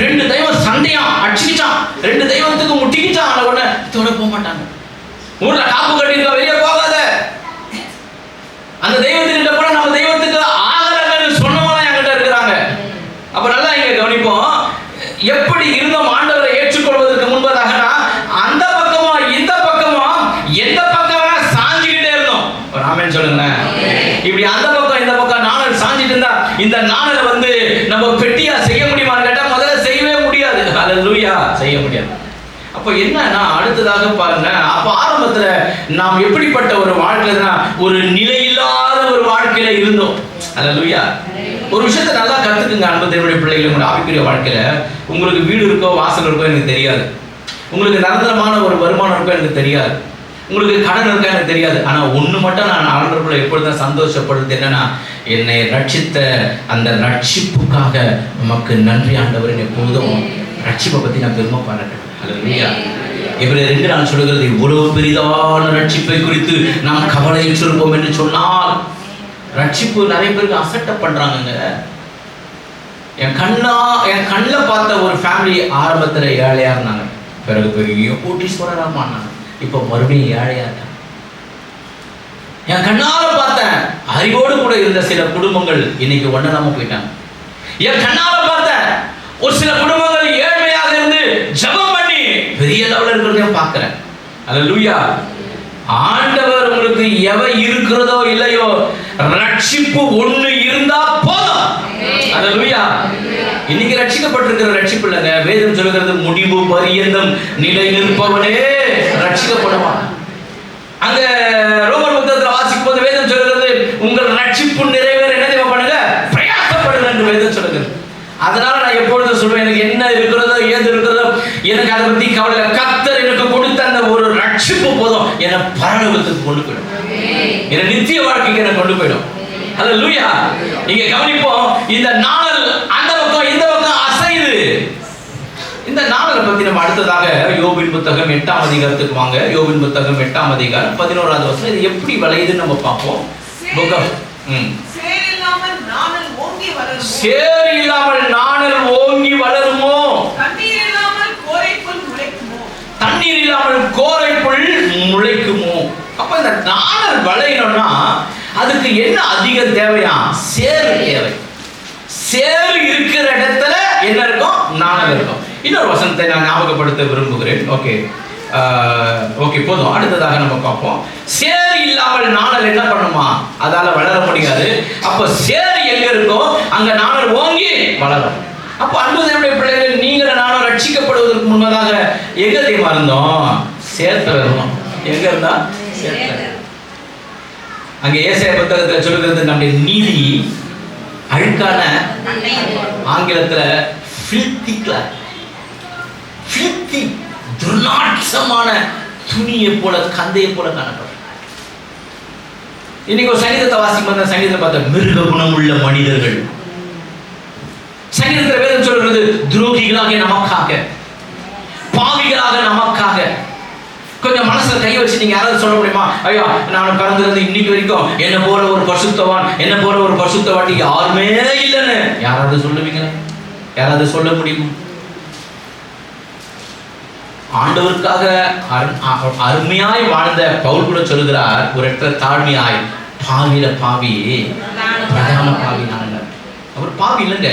2 தெய்வம் சண்டையா அடிச்சுக்கிட்டான், 2 தெய்வத்துக்கு முட்டிக்கிட்டான். அந்த உடனே தொட போக மாட்டாங்க. ஊர்ல காப்பு கட்டிருக்க, வெளியே போகாத, அந்த தெய்வத்துக்கிட்ட போனா நம்ம தெய்வத்துக்கு ஆகலன்னு சொன்னவங்க என்கிட்ட இருக்கிறாங்க. அப்ப நல்லா இங்க கவனிப்போம், எப்படி இருந்தோம் ஆண்டவரை ஏற்றுக்கொள்வதற்கு முன்பதாகனா அந்த பக்கமா இந்த பக்கமா எந்த பக்கம் வேணா சாஞ்சிக்கிட்டே இருந்தோம். ஒரு ஆமென் சொல்லுங்களேன். இப்படி அந்த பக்கம் இந்த பக்கம் நாணல் சாஞ்சிட்டு இருந்தா இந்த நாணலை வந்து நம்ம பெட்டியா செய்ய முடியுமான்னு கேட்டா முதல்ல செய்யவே முடியாது. ஹல்லேலூயா, செய்ய முடியாது. அப்போ என்னன்னா அடுத்ததாக பாருங்க, அப்ப ஆரம்பத்துல நாம் எப்படிப்பட்ட ஒரு வாழ்க்கைனா ஒரு நிலையில்லாத ஒரு வாழ்க்கையில இருந்தோம். ஹல்லேலூயா. ஒரு விஷயத்தை நல்லா கத்துக்குங்க அன்பு தேவனுடைய பிள்ளைகளை. உங்களோட ஆவிக்குரிய வாழ்க்கையில உங்களுக்கு வீடு இருக்கோ வாசல் இருக்கோ எனக்கு தெரியாது, உங்களுக்கு நிரந்தரமான ஒரு வருமானம் இருக்கோ எனக்கு தெரியாது, உங்களுக்கு கடன் இருக்கா எனக்கு தெரியாது. ஆனா ஒண்ணு மட்டும் நான் ஆண்டவருக்குள்ள எப்பொழுதும் சந்தோஷப்படுறது என்னன்னா, என்னை ரட்சித்த அந்த ரட்சிப்புக்காக நமக்கு நன்றி ஆண்டவர். எப்பொழுதும் ரட்சிப்பை பத்தி நான் பெருமை பாராட்டுறேன். ஹல்லேலூயா. எபிரேயர் 2 சொல்லுகிறது, இவ்வளவு பெரிதான ரட்சிப்பை குறித்து நாம் கவலையுற்றிருப்போம் என்று சொன்னால். ரட்சிப்பு நிறைய பேருக்கு அசட்டை பண்றாங்க. என் கண்ணில் பார்த்த ஒரு ஃபேமிலி ஆரம்பத்துல ஏழையா இருந்தாங்க, பிறகு பெரிய கோட்டீஸ்வரரா மாறினாங்க, இப்போ மறுபடியும் ஏழையா இருக்காங்க. என் கண்ணால பார்த்தேன் அறிவோடு கூட இருந்த சில குடும்பங்கள் இன்னைக்கு ஒண்ணாம போயிட்டாங்க. என் கண்ணால பார்த்தேன் ஒரு சில குடும்பங்கள் ஏழ்மையாக இருந்து ஜெபம் பண்ணி பெரிய லெவல்ல இருக்கிறதையும் பார்க்கிறேன். ஹல்லேலூயா. ஆண்டவர் உங்களுக்கு எவை இருக்கிறதோ இல்லையோ ரட்சிப்பு ஒண்ணு இருந்தா போதும். ஹல்லேலூயா. இன்னைக்கு ரட்சிக்கப்பட்டிருக்கிற ரட்சிப்பு இல்லைங்க. வேதம் சொல்லுகிறது முடிவு பரியந்தம் நிலை நிற்பவனே ரட்சிக்கப்படுவான். அங்க ரோமர் புத்தகத்தில் வாசிக்கும் போது வேதம் சொல்லுகிறது உங்கள் ரட்சிப்பு நிறைவேற என்ன தேவை பண்ணுங்க, பிரயாசப்படுங்க என்று வேதம் சொல்லுகிறது. அதனால நான் எப்பொழுதும் சொல்வேன், எனக்கு என்ன இருக்கிறதோ ஏது இருக்கிறதோ எனக்கு அதை பத்தி கவலை. கர்த்தர் எனக்கு கொடுத்த அந்த ஒரு ரட்சிப்பு போதும் என்னை பரலோகத்துக்கு கொண்டு போயிடும், என்னை நித்திய வாழ்க்கைக்கு என்னை கொண்டு போயிடும். ஹல்லேலூயா. இங்க கவனிப்போம், இந்த நாணல் அந்த பக்கம் இந்த பக்கம் அசையுது. இந்த நாணலை பத்தி நம்ம அடுத்ததாக யோபின் புத்தகம் 8ஆம் அதிகாரத்துக்கு வாங்க. யோபின் புத்தகம் 8ஆம் அதிகாரம் 11வது வசனம். இது எப்படி வளையுதுன்னு நம்ம பார்ப்போம். சேர் இல்லாமல் நாணல் ஓங்கி வளருமோ, சேர் இல்லாமல் நாணல் ஓங்கி வளருமோ, தண்ணீர் இல்லாமல் கோரைப்புல் முளைக்குமோ, தண்ணீர் இல்லாமல் கோரைப்புல் முளைக்குமோ. அப்ப இந்த நாணல் வளையணும்னா அதுக்கு என்ன அதிகம் தேவையா? சேர் தேவை. சேர் இருக்கிற இடத்துல என்ன இருக்கும்? நாணல் இருக்கும். இன்னொரு வசனத்தை நான் ஞாபகப்படுத்த விரும்புகிறேன். ஓகே போதும். அடுத்ததாக நம்ம பார்ப்போம். சேர் இல்லாமல் நாணல் என்ன பண்ணுமா? அதால வளர முடியாது. அப்ப சேர் எங்க இருக்கோ அங்க நாணல் ஓங்கி வளரும். அப்ப அன்பு தேவனுடைய பிள்ளைகள், நீங்கள் நானும் ரட்சிக்கப்படுவதற்கு முன்பதாக எங்க தெரியுமா இருந்தோம்? சேர்த்து இருந்தோம். எங்க இருந்தா? சேர்த்து. அங்க ஏசாயா புத்தகத்தில் சொல்லுகிறது நம்முடைய நீதி அழுக்கான, ஆங்கிலத்துல filthy cloth, filthy, துர்நாற்றமான துணியை போல கந்தையை போல காணப்படும். இன்னைக்கு ஒரு சங்கீதத்தை வாசிக்கும் சங்கீதத்தை பார்த்த மிருக குணமுள்ள மனிதர்கள். சங்கீதத்தில் வேதம் சொல்றது துரோகிகளாக நமக்காக, பாவிகளாக நமக்காக. கொஞ்சம் மனசுல கை வச்சு நீங்க யாராவது சொல்ல முடியுமா? ஐயா, நான் பிறந்திருந்து இன்னைக்கு வரைக்கும் என்ன போல ஒரு பரிசுத்தவான், என்ன போல ஒரு பரிசுத்தவாட்டி யாருமே இல்லைன்னு யாராவது சொல்லுவீங்களா? யாராவது சொல்ல முடியுமா? ஆண்டவருக்காக அருமையாய் வாழ்ந்த பவுல் கூட சொல்லுகிறார், ஒரு இடத்துல தாழ்மையாய் பாவியில பாவி பிரதான பாவி நான். அவர் பாவி இல்லைங்க,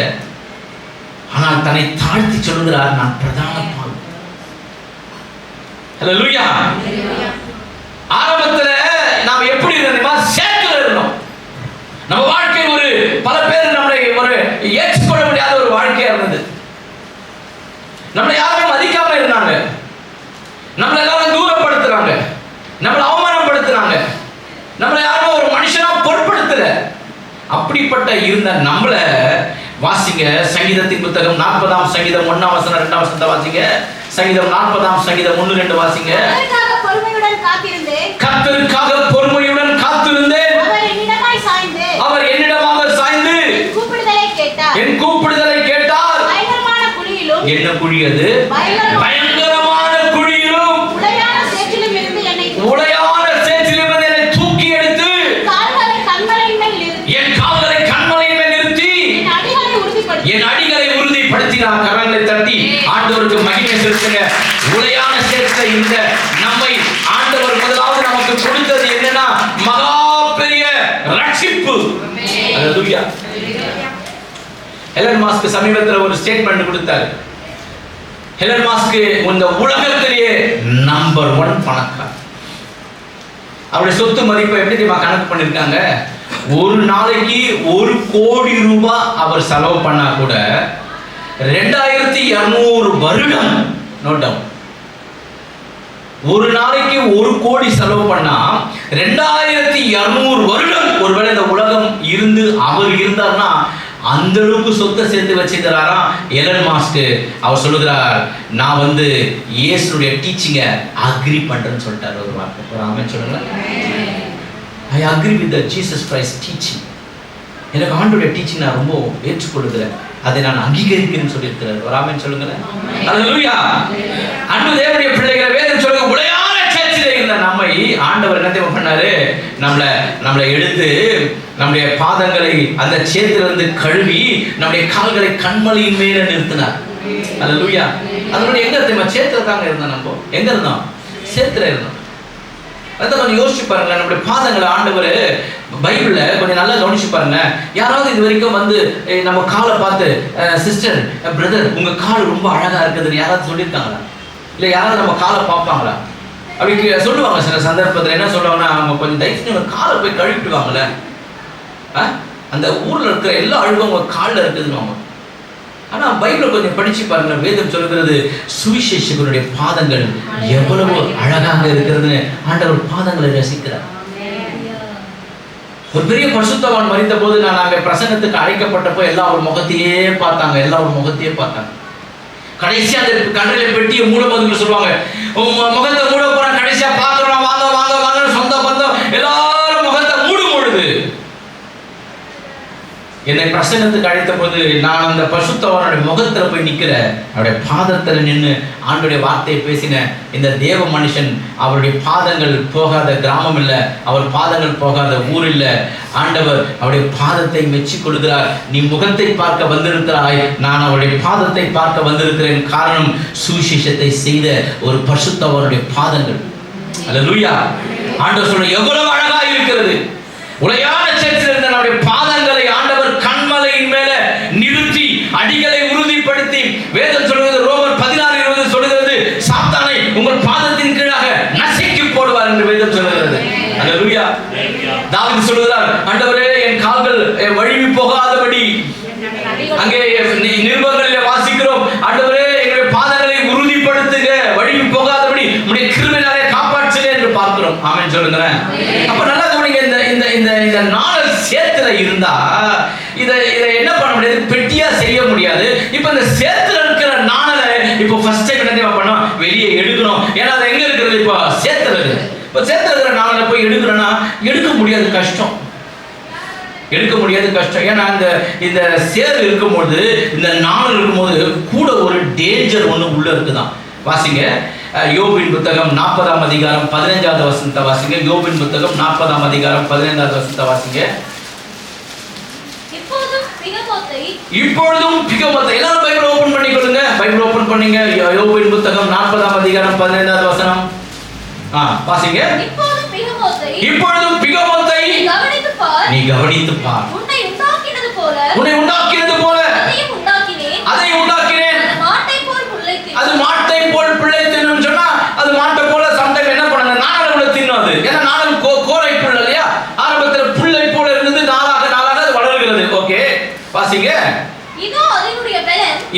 ஆனால் தன்னை தாழ்த்தி சொல்லுகிறார், நான் பிரதான பாவி. ஹல்லேலூயா. ஆரம்பத்துல நாம எப்படி இருந்தோமா? சேர்க்கல இருந்தோம். நம்ம வாழ்க்கை ஒரு பல பேர் நம்மளை ஒரு ஏற்றுக்கொள்ள முடியாத ஒரு வாழ்க்கையா இருந்தது. நம்மளை யாருமே மதிக்காம இருந்தாங்க, நம்மளை எல்லாரும் தூரப்படுத்துறாங்க, நம்மளை அவமானப்படுத்துறாங்க, நம்மளை யாரும் ஒரு மனுஷனா பொருட்படுத்தல. அப்படிப்பட்ட இருந்த நம்மள வாசிங்க சங்கீதத்தின் புத்தகம் 40ஆம் சங்கீதம் 1ஆம் வசனம் 2ஆம் வசனத்தை வாசிங்க. சங்கீதம் 40ஆம் சங்கீதம் 1 2 வாசிங்க. கர்த்தருக்காக பொறுமையுடன் காத்திருந்தேன். அவர் என்னிடமாக சாய்ந்து என் கூப்பிடுதலை கேட்டார். என்ன குழி அது? பயங்கரமான குழியிலும் உளையான சேற்றிலிருந்து என்னை தூக்கி எடுத்து என் கால்களை கண்மலையின் மேல் நிறுத்தி என் அடிகளை உறுதிப்படுத்தினார். கரங்களை தட்டி ஆண்டவருக்கு மகிமை செலுத்துங்க. உளையான சேர்த்த இந்த நம்மை ஆண்டவர் முதலாவது நமக்கு கொடுத்தது என்னன்னா மகா பெரிய ரட்சிப்பு. ஹல்லேலூயா. எலன் மாஸ்க் சமீபத்தில் ஒரு ஸ்டேட்மெண்ட் கொடுத்தார். எலன் மாஸ்க் இந்த உலகத்திலேயே நம்பர் 1 பணக்காரர். அவருடைய சொத்து மதிப்பை எப்படி தெரியுமா கணக்கு பண்ணிருக்காங்க? ஒரு நாளைக்கு 1 கோடி ரூபாய் அவர் செலவு பண்ணா கூட 2200 வருடம் நோட்டம். ஒரு நாளைக்கு 1 கோடி செலவு பண்ணா 2200 வருடம் ஒருவேளை இந்த உலகம் இருந்து அவர் இருந்தார்னா அந்த அளவுக்கு சொத்தை சேர்த்து வச்சிருக்கிறாராம் எலன் மாஸ்க். அவர் சொல்லுகிறார், நான் இயேசுடைய டீச்சிங்கை அக்ரி பண்றேன்னு சொல்லிட்டார். ஒரு வார்த்தை, ஒரு ஆமென் சொல்லுங்க. I agree with the Jesus Christ teaching. எனக்கு ஆண்டவருடைய டீச்சிங் நான் ரொம்ப ஏற்றுக்கொள்கிறேன், அதை நான் அங்கீகரிக்கிறேன்னு சொல்லியிருக்கிறார். ஒரு ஆமென் சொல்லுங்களேன். ஹல்லேலூயா. அன்பு தேவனுடைய பிள்ளைகளை வேதம் சொல்லுங்க, உளையான சேர்ச்சிலே இருந்த நம்மை ஆண்டவர் என்ன தேவை பண்ணாரு? நம்மளை எடுத்து நம்முடைய பாதங்களை அந்த சேத்திலிருந்து கழுவி நம்முடைய கால்களை கண்மலையின் மேல நிறுத்தினார். ஹல்லேலூயா. அதனுடைய எங்க தெரியுமா? சேத்துல தாங்க இருந்தோம். நம்ம எங்க இருந்தோம்? சேத்துல இருந்தோம். அதான் கொஞ்சம் யோசிச்சு பாருங்க. நம்முடைய பாதங்களை ஆண்டவர் பைபிள்ல கொஞ்சம் நல்லா கவனிச்சு பாருங்க. யாராவது இது வரைக்கும் நம்ம காலை பார்த்து சிஸ்டர் பிரதர் உங்க கால் ரொம்ப அழகா இருக்குதுன்னு யாராவது சொல்லியிருக்காங்களா? இல்லை யாராவது நம்ம காலை பார்ப்பாங்களா? அப்படி சொல்லுவாங்க. சில சந்தர்ப்பத்தில் என்ன சொல்லுவாங்கன்னா, அவங்க கொஞ்சம் தயவுசெய்து காலை போய் கழுவிட்டு வாங்கல, அந்த ஊர்ல இருக்கிற எல்லா அழுகும் உங்க காலில் இருக்குதுன்னு. ஆனா பைபிளை கொஞ்சம் படிச்சு பாருங்க. வேதம் சொல்கிறது சுவிசேஷகனுடைய பாதங்கள் எவ்வளவு அழகாக இருக்கிறதுன்னு ஆண்டவர் பாதங்களை ரசிக்கிறார். ஒரு பெரிய பரிசுத்தவான் மரித்த போது நான் அங்கே பிரசங்கத்துக்கு அழைக்கப்பட்டப்போ எல்லாம் ஒரு முகத்தையே பார்த்தாங்க, எல்லாம் ஒரு முகத்தையே பார்த்தாங்க. கடைசியா அந்த கண்ணில பெட்டியை மூடும் போது சொல்லுவாங்க, முகத்தை மூட போறான், கடைசியா பார்க்கிறோம், வாங்க வாங்க வாங்க, சொந்த பந்தம் எல்லாரும் முகத்தை மூடும் பொழுது என்னை பிரசங்கத்துக்கு அழைத்த போது நான் அந்த பரிசுத்தவானுடைய முகத்துல போய் நிக்கிறேன். அவருடைய பாதத்துல நின்று ஆண்டுடைய வார்த்தையை பேசின இந்த தேவ மனுஷன், அவருடைய பாதங்கள் போகாத கிராமம் இல்லை, அவர் பாதங்கள் போகாத ஊர் இல்லை. ஆண்டவர் அவருடைய பாதத்தை மெச்சி கொடுக்கிறார். நீ முகத்தை பார்க்க வந்திருக்கிறாய், நான் அவருடைய பாதத்தை பார்க்க வந்திருக்கிறேன். காரணம் சுவிசேஷத்தை செய்த ஒரு பரிசுத்தவானுடைய பாதங்கள். அல்லேலூயா. ஆண்டவர் சொல்ற எவ்வளவு அழகா இருக்கிறது. உளையான சேர்த்தில் இருந்த நம்முடைய பாதங்களை ஆண்டவர் கண்மலையின் மேல நிறுத்தி அடிகளை உறுதிப்படுத்தி, வேதம் சொல்கிறது ரோமர் 16:20 சொல்கிறது, சாத்தானை உங்கள் பாதத்தின் கீழாக நசுக்கி போடுவார் என்று வேதம் சொல்கிறது. அல்லேலூயா. தாவீது சொல்கிறார், ஆண்டவரே என் கால்கள் வழுவி போகாதபடி, அங்கே நிருபங்களிலே வாசிக்கிறோம், ஆண்டவரே எங்களுடைய பாதங்களை உறுதிப்படுத்துக, வழுவி போகாதபடி உம்முடைய கிருபையினாலே காப்பாற்றுக என்று பார்க்கிறோம். ஆமென் சொல்லுங்க. அப்ப நல்லா கவனிங்க. இந்த நாணல் சேத்துல இருந்தா இதை என்ன பண்ண முடியாது, பெட்டியா செய்ய முடியாது. இப்ப இந்த சேத்துல இருக்கிற நாணலை இப்போ ஃபர்ஸ்ட் டைம் என்ன பண்ணோம், வெளியே எடுக்கணும். ஏன்னா அது எங்க இருக்கிறது, இப்போ சேத்துல இருக்கு. இப்போ சேத்துல இருக்கிற நாணலை போய் எடுக்கிறோம்னா எடுக்க முடியாது, கஷ்டம். எடுக்க முடியாது, கஷ்டம். ஏன்னா இந்த சேர் இருக்கும்போது, இந்த நாணல் இருக்கும்போது கூட ஒரு டேஞ்சர் ஒன்று உள்ள இருக்குதான். வாசிங்க, யோபின் புத்தகம் 40ஆம் அதிகாரம் 15வது வசனத்தை வாசிங்க. யோபின் புத்தகம் 40ஆம் அதிகாரம் 15வது வசனத்தை வாசிங்க. இப்பொழுதும் பிகமோத்தை எல்லாரும் பைபிள் ஓபன் பண்ணிக்கொள்ளுங்க. பைபிள் ஓபன் பண்ணீங்க. யோபின் புத்தகம் 40ஆம் அதிகாரம் 15வது வசனம். வாசிங்க. இப்பொழுதும் பிகமோத்தை நீ கவனித்து பார். உன்னை உண்டாக்கினது போல அதை உண்டாக்கினேன். அது மாட்டை போல் பிள்ளை தின்னும் சொன்னா, அது மாட்டை போல சம்டைம் என்ன பண்ண நாணல் கூட தின்னும். அது ஏன்னா நாணல் கோரை புல் இல்லையா, ஆரம்பத்தில் புல்லை போல இருந்தது, நாளாக நாளாக அது வளர்கிறது. ஓகே, வாசிங்க.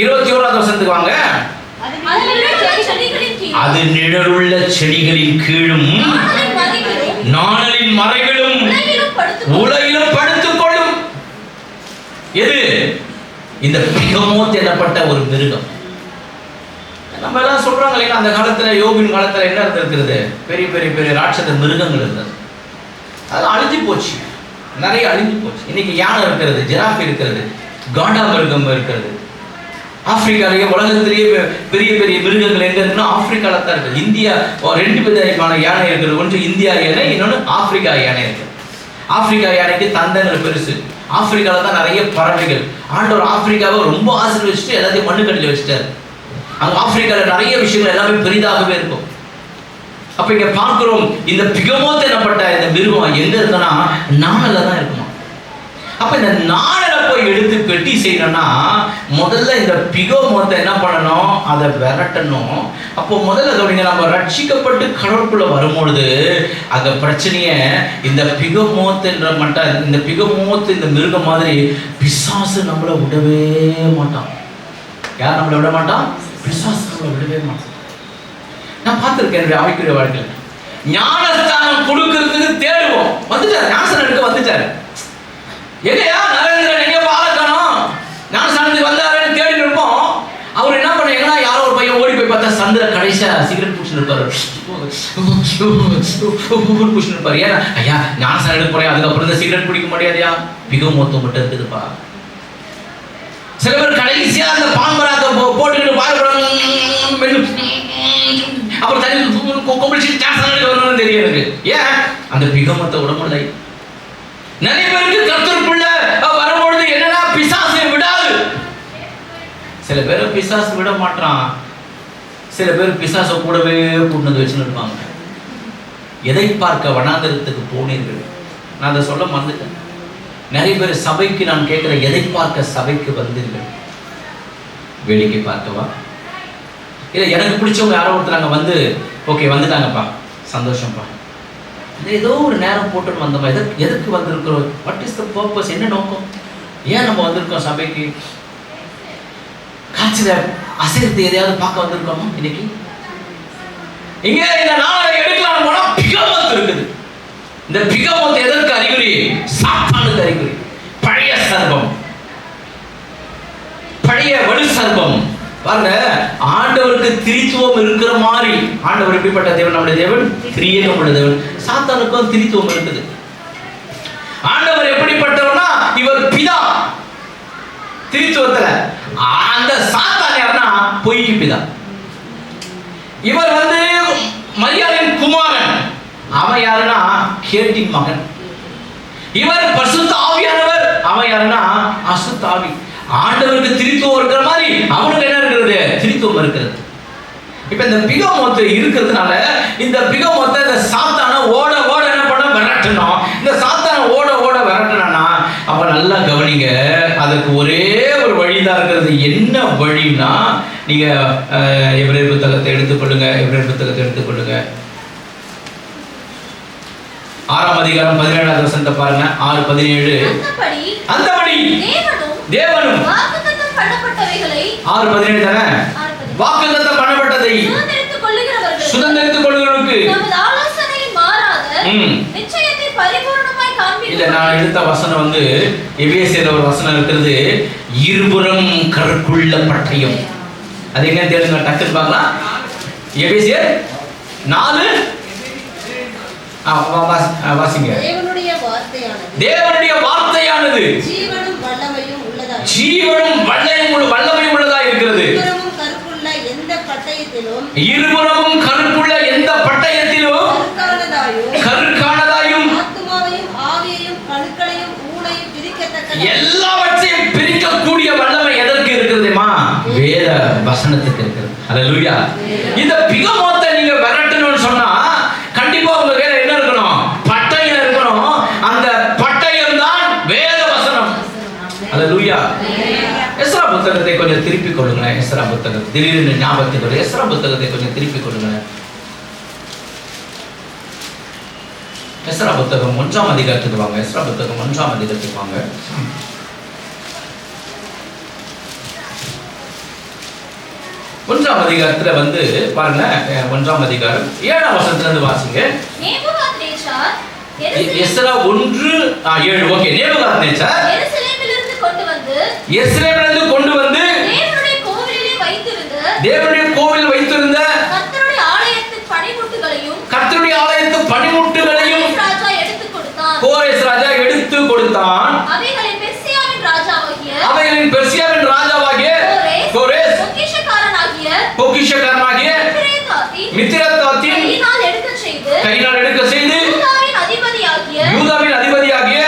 21வது வசனத்துக்கு வாங்க. அது நிழலுள்ள செடிகளின் கீழும் நாணலின் மறைகளும் உலகிலும் படுத்துக் கொள்ளும். எது? இந்த பிகமோத் எனப்பட்ட ஒரு மிருகம். நம்ம எல்லாம் சொல்றாங்க இல்லையா, அந்த காலத்துல யோபின் காலத்துல என்ன இருந்திருக்கிறது, பெரிய பெரிய பெரிய ராட்சத மிருகங்கள் இருந்தது. அதெல்லாம் அழிஞ்சு போச்சு, நிறைய அழிஞ்சு போச்சு. இன்னைக்கு யானை இருக்கிறது, ஜிராஃப் இருக்கிறது, காண்டா மிருகம் இருக்கிறது. ஆப்பிரிக்காலேயே உலகத்திலேயே பெரிய பெரிய மிருகங்கள் எங்க இருக்குன்னா ஆப்பிரிக்கால தான் இருக்குது. இந்தியா 2 விதமான யானை இருக்கிறது. ஒன்று இந்தியா யானை, இன்னொன்று ஆப்பிரிக்கா யானை இருக்கு. ஆப்பிரிக்கா யானைக்கு தந்தங்கள் பெருசு. ஆப்பிரிக்கால தான் நிறைய பறவைகள். ஆண்டவர் ஆப்பிரிக்காவை ரொம்ப ஆசீர்வதிச்சுட்டு எல்லாத்தையும் மண்ணுக்கடியில் வச்சுட்டாரு. அங்க ஆப்பிரிக்கால நிறைய விஷயங்கள் எல்லாமே பெரிதாகவே இருக்கும். அப்ப இங்க பார்க்கிறோம், இந்த பிகமோத் எனப்பட்ட இந்த மிருகம் எங்க இருக்குன்னா நாணல்ல தான் இருக்குமா. அப்ப இந்த நாணலை போய் எடுத்து பெட்டி செய்யணும்னா முதல்ல இந்த பிகமோத்தை என்ன பண்ணணும், அதை விரட்டணும். அப்போ முதல்ல கவனிங்க, நம்ம ரட்சிக்கப்பட்டு கடவுளுக்குள்ள வரும்பொழுது அந்த பிரச்சனையை இந்த பிகமோத் என்ற மட்டும், இந்த பிகமோத் இந்த மிருகம் மாதிரி பிசாசு நம்மளை விடவே மாட்டான். யார் நம்மளை விட மாட்டான்? பிசாசு நம்மளை விடவே மாட்டான். நான் பார்த்துருக்கேன் என்னுடைய ஆவிக்குரிய வாழ்க்கையில். ஞானஸ்தானம் கொடுக்கறதுக்கு தேடுவோம், வந்துட்டார் ஞானஸ்தானம் எடுக்க வந்துட்டாரு. எங்கயா நரேந்திரன் எங்க பாலக்கணும் ஞானஸ்தானத்துக்கு வந்தாருன்னு தேடி இருப்போம். அவர் என்ன பண்ண, எங்கன்னா யாரோ ஒரு பையன் ஓடி போய் பார்த்தா சந்திர கடைசியா சிகரெட் பூச்சின்னு இருப்பாரு, பூச்சின்னு இருப்பாரு. ஏன்னா ஐயா ஞானஸ்தானம் எடுக்க போறேன், அதுக்கப்புறம் இந்த சிகரெட் பிடிக்க முடியாதையா, பிகமோத்து மட்டும் இருக்குதுப்பா. சில பேர் கடைசியா அந்த பாம்பராத்தை போட்டுக்கிட்டு பாயப்படாம அப்புறம் தண்ணி கொப்பளிச்சு வரணும்னு தெரியும் எனக்கு. ஏன்? அந்த பிகமத்தை உடம்புல நிறைய பேருக்கு கர்த்தருக்குள்ள வரும்பொழுது என்னன்னா பிசாசை விடாது. சில பேரை பிசாசு விட மாட்டான், சில பேர் பிசாசை கூடவே கூட்டு வச்சுன்னு இருப்பாங்க. எதை பார்க்க வனாந்தரத்துக்கு போனீர்கள்? நான் அதை சொல்ல மறந்துட்டேன். நிறைய பேர் சபைக்கு நான் கேட்கிற, எதை பார்க்க சபைக்கு வந்தீர்கள்? வேடிக்கை பார்க்கவா? இல்லை எனக்கு பிடிச்சவங்க யாரோ ஒருத்தர் அங்கே வந்து ஓகே வந்துட்டாங்கப்பா, சந்தோஷம்ப்பா, ஏதோ ஒரு நேரம் போட்டு வந்தோம். எதுக்கு வந்திருக்கிறோம்? What is the purpose? என்ன நோக்கம்? ஏன் நம்ம வந்திருக்கோம் சபைக்கு? காய்ச்சல அசைத்து எதையாவது பார்க்க வந்திருக்கோமா இன்னைக்கு? இங்க இந்த நாளை எடுக்கலாம் போனா பிகமோத் இருக்குது. இந்த பிகமோத் எதற்கு அறிகுறி? சாத்தானுக்கு அறிகுறி. பழைய சர்ப்பம், பழைய வலு சர்ப்பம். பாருங்க, ஆண்டவருக்கு திரித்துவம் இருக்கிற மாதிரி. ஆண்டவர் எப்படிப்பட்ட தேவன்? நம்முடைய தேவன் திரியேகமுள்ள தேவன். சாத்தானுக்கும் திரித்துவம் இருக்குது. ஆண்டவர் எப்படிப்பட்டவர்னா இவர் பிதா திரித்துவத்துல. அந்த சாத்தான் யாருன்னா பொய்க்கு பிதா. இவர் மரியாளின் குமாரன். அவன் யாருன்னா கேட்டின் மகன். இவர் பரிசுத்த ஆவியானவர். அவன் யாருன்னா அசுத்த ஆவி. ஆண்டவருக்கு திரித்துவம் இருக்கிற மாதிரி அவனுக்கு என்ன இருக்கிறது? திரித்துவம் இருக்கிறது. இப்ப இந்த பிகமோத்து இருக்கிறதுனால இந்த பிகமோத்தை இந்த சாத்தான ஓட ஓட என்ன பண்ண விரட்டணும். இந்த சாத்தான ஓட ஓட விரட்டணும்னா அப்ப நல்லா கவனிங்க, அதுக்கு ஒரே ஒரு வழிதான் இருக்கிறது. என்ன வழின்னா, நீங்க எபிரேயர் புத்தகத்தை எடுத்துக்கொள்ளுங்க. எபிரேயர் புத்தகத்தை எடுத்துக்கொள்ளுங்க. 6ஆம் அதிகாரம் 17ஆவது வசனத்தை பாருங்க. 6:17. அந்தபடி தேவனும் வாக்குத்தத்தம் பண்ணப்பட்டவைகளை 6:17 தானே? வாக்குத்தத்தம் பண்ணப்பட்டதை சுதந்தரித்துக் கொள்ளுகிறவர்களுக்கு நமது ஆலோசனையின் மாறாத நிச்சயத்தை பரிபூர்ணமாய் காண்பிக்கும். இல்ல, நான் எடுத்த வசனம் எபேசியர் ஒரு வசனம் இருக்கிறது, இருபுறம் கருக்குள்ள பட்டயம். அது எங்க தேடுங்க, டக்குன்னு பார்க்கலாம். எபேசியர் 4 வாசிங்க. தேவனுடைய வார்த்தையானது ஜீவனும் வல்லமையும் உள்ளதா இருக்கிறது. இருபுறமும் கருப்புள்ள எந்த பட்டயத்திலும் கருக்கானதாயும் எல்லாவற்றையும் பிரிக்கக்கூடிய வல்லமை எதற்கு இருக்கிறதுமா? வேத வசனத்துக்கு இருக்கிறது. அல்லேலூயா. இந்த பிகமோத்தை நீங்க விரட்டணும்னு சொன்னா கண்டிப்பா உங்க கையில என்ன இருக்கணும்? பட்டயம் இருக்கணும். அந்த பட்டயம் தான் வேத வசனம். அல்லேலூயா. எஸ்ரா புத்தகத்தை கொஞ்சம் திருப்பி கொள்ளுங்களேன். எஸ்ரா புத்தகம் திடீர்னு ஞாபகத்துக்கு வரும். எஸ்ரா புத்தகத்தை கொஞ்சம் திருப்பி கொள்ளுங்களேன். எஸ்ரா புத்தகம் 1ஆம் அதிகாரத்துக்கு வாங்க. எஸ்ரா புத்தகம் 1ஆம் அதிகாரத்துக்கு வாங்க. 1ஆம் அதிகாரத்துல பாருங்க, 1ஆம் அதிகாரம் 7ஆம் வசனத்துல இருந்து வாசிங்க. எஸ்ரா 1:7. ஓகே. நேபுகாத்நேச்சார் எருசலேமிலிருந்து கொண்டு வந்து தேவனுடைய கோவிலில் வைத்திருந்த கர்த்தருடைய ஆலயத்து பணிமுட்டுகளையும் கோரேஸ் ராஜா எடுத்து கொடுத்தான். அவைகளின் பெர்சியாவின் ராஜாவாகிய கோரேஸ் பொக்கிஷக்காரனாகிய மித்ரதாத்தின் கையினால் எடுக்க செய்து யூதாவின் அதிபதியாகிய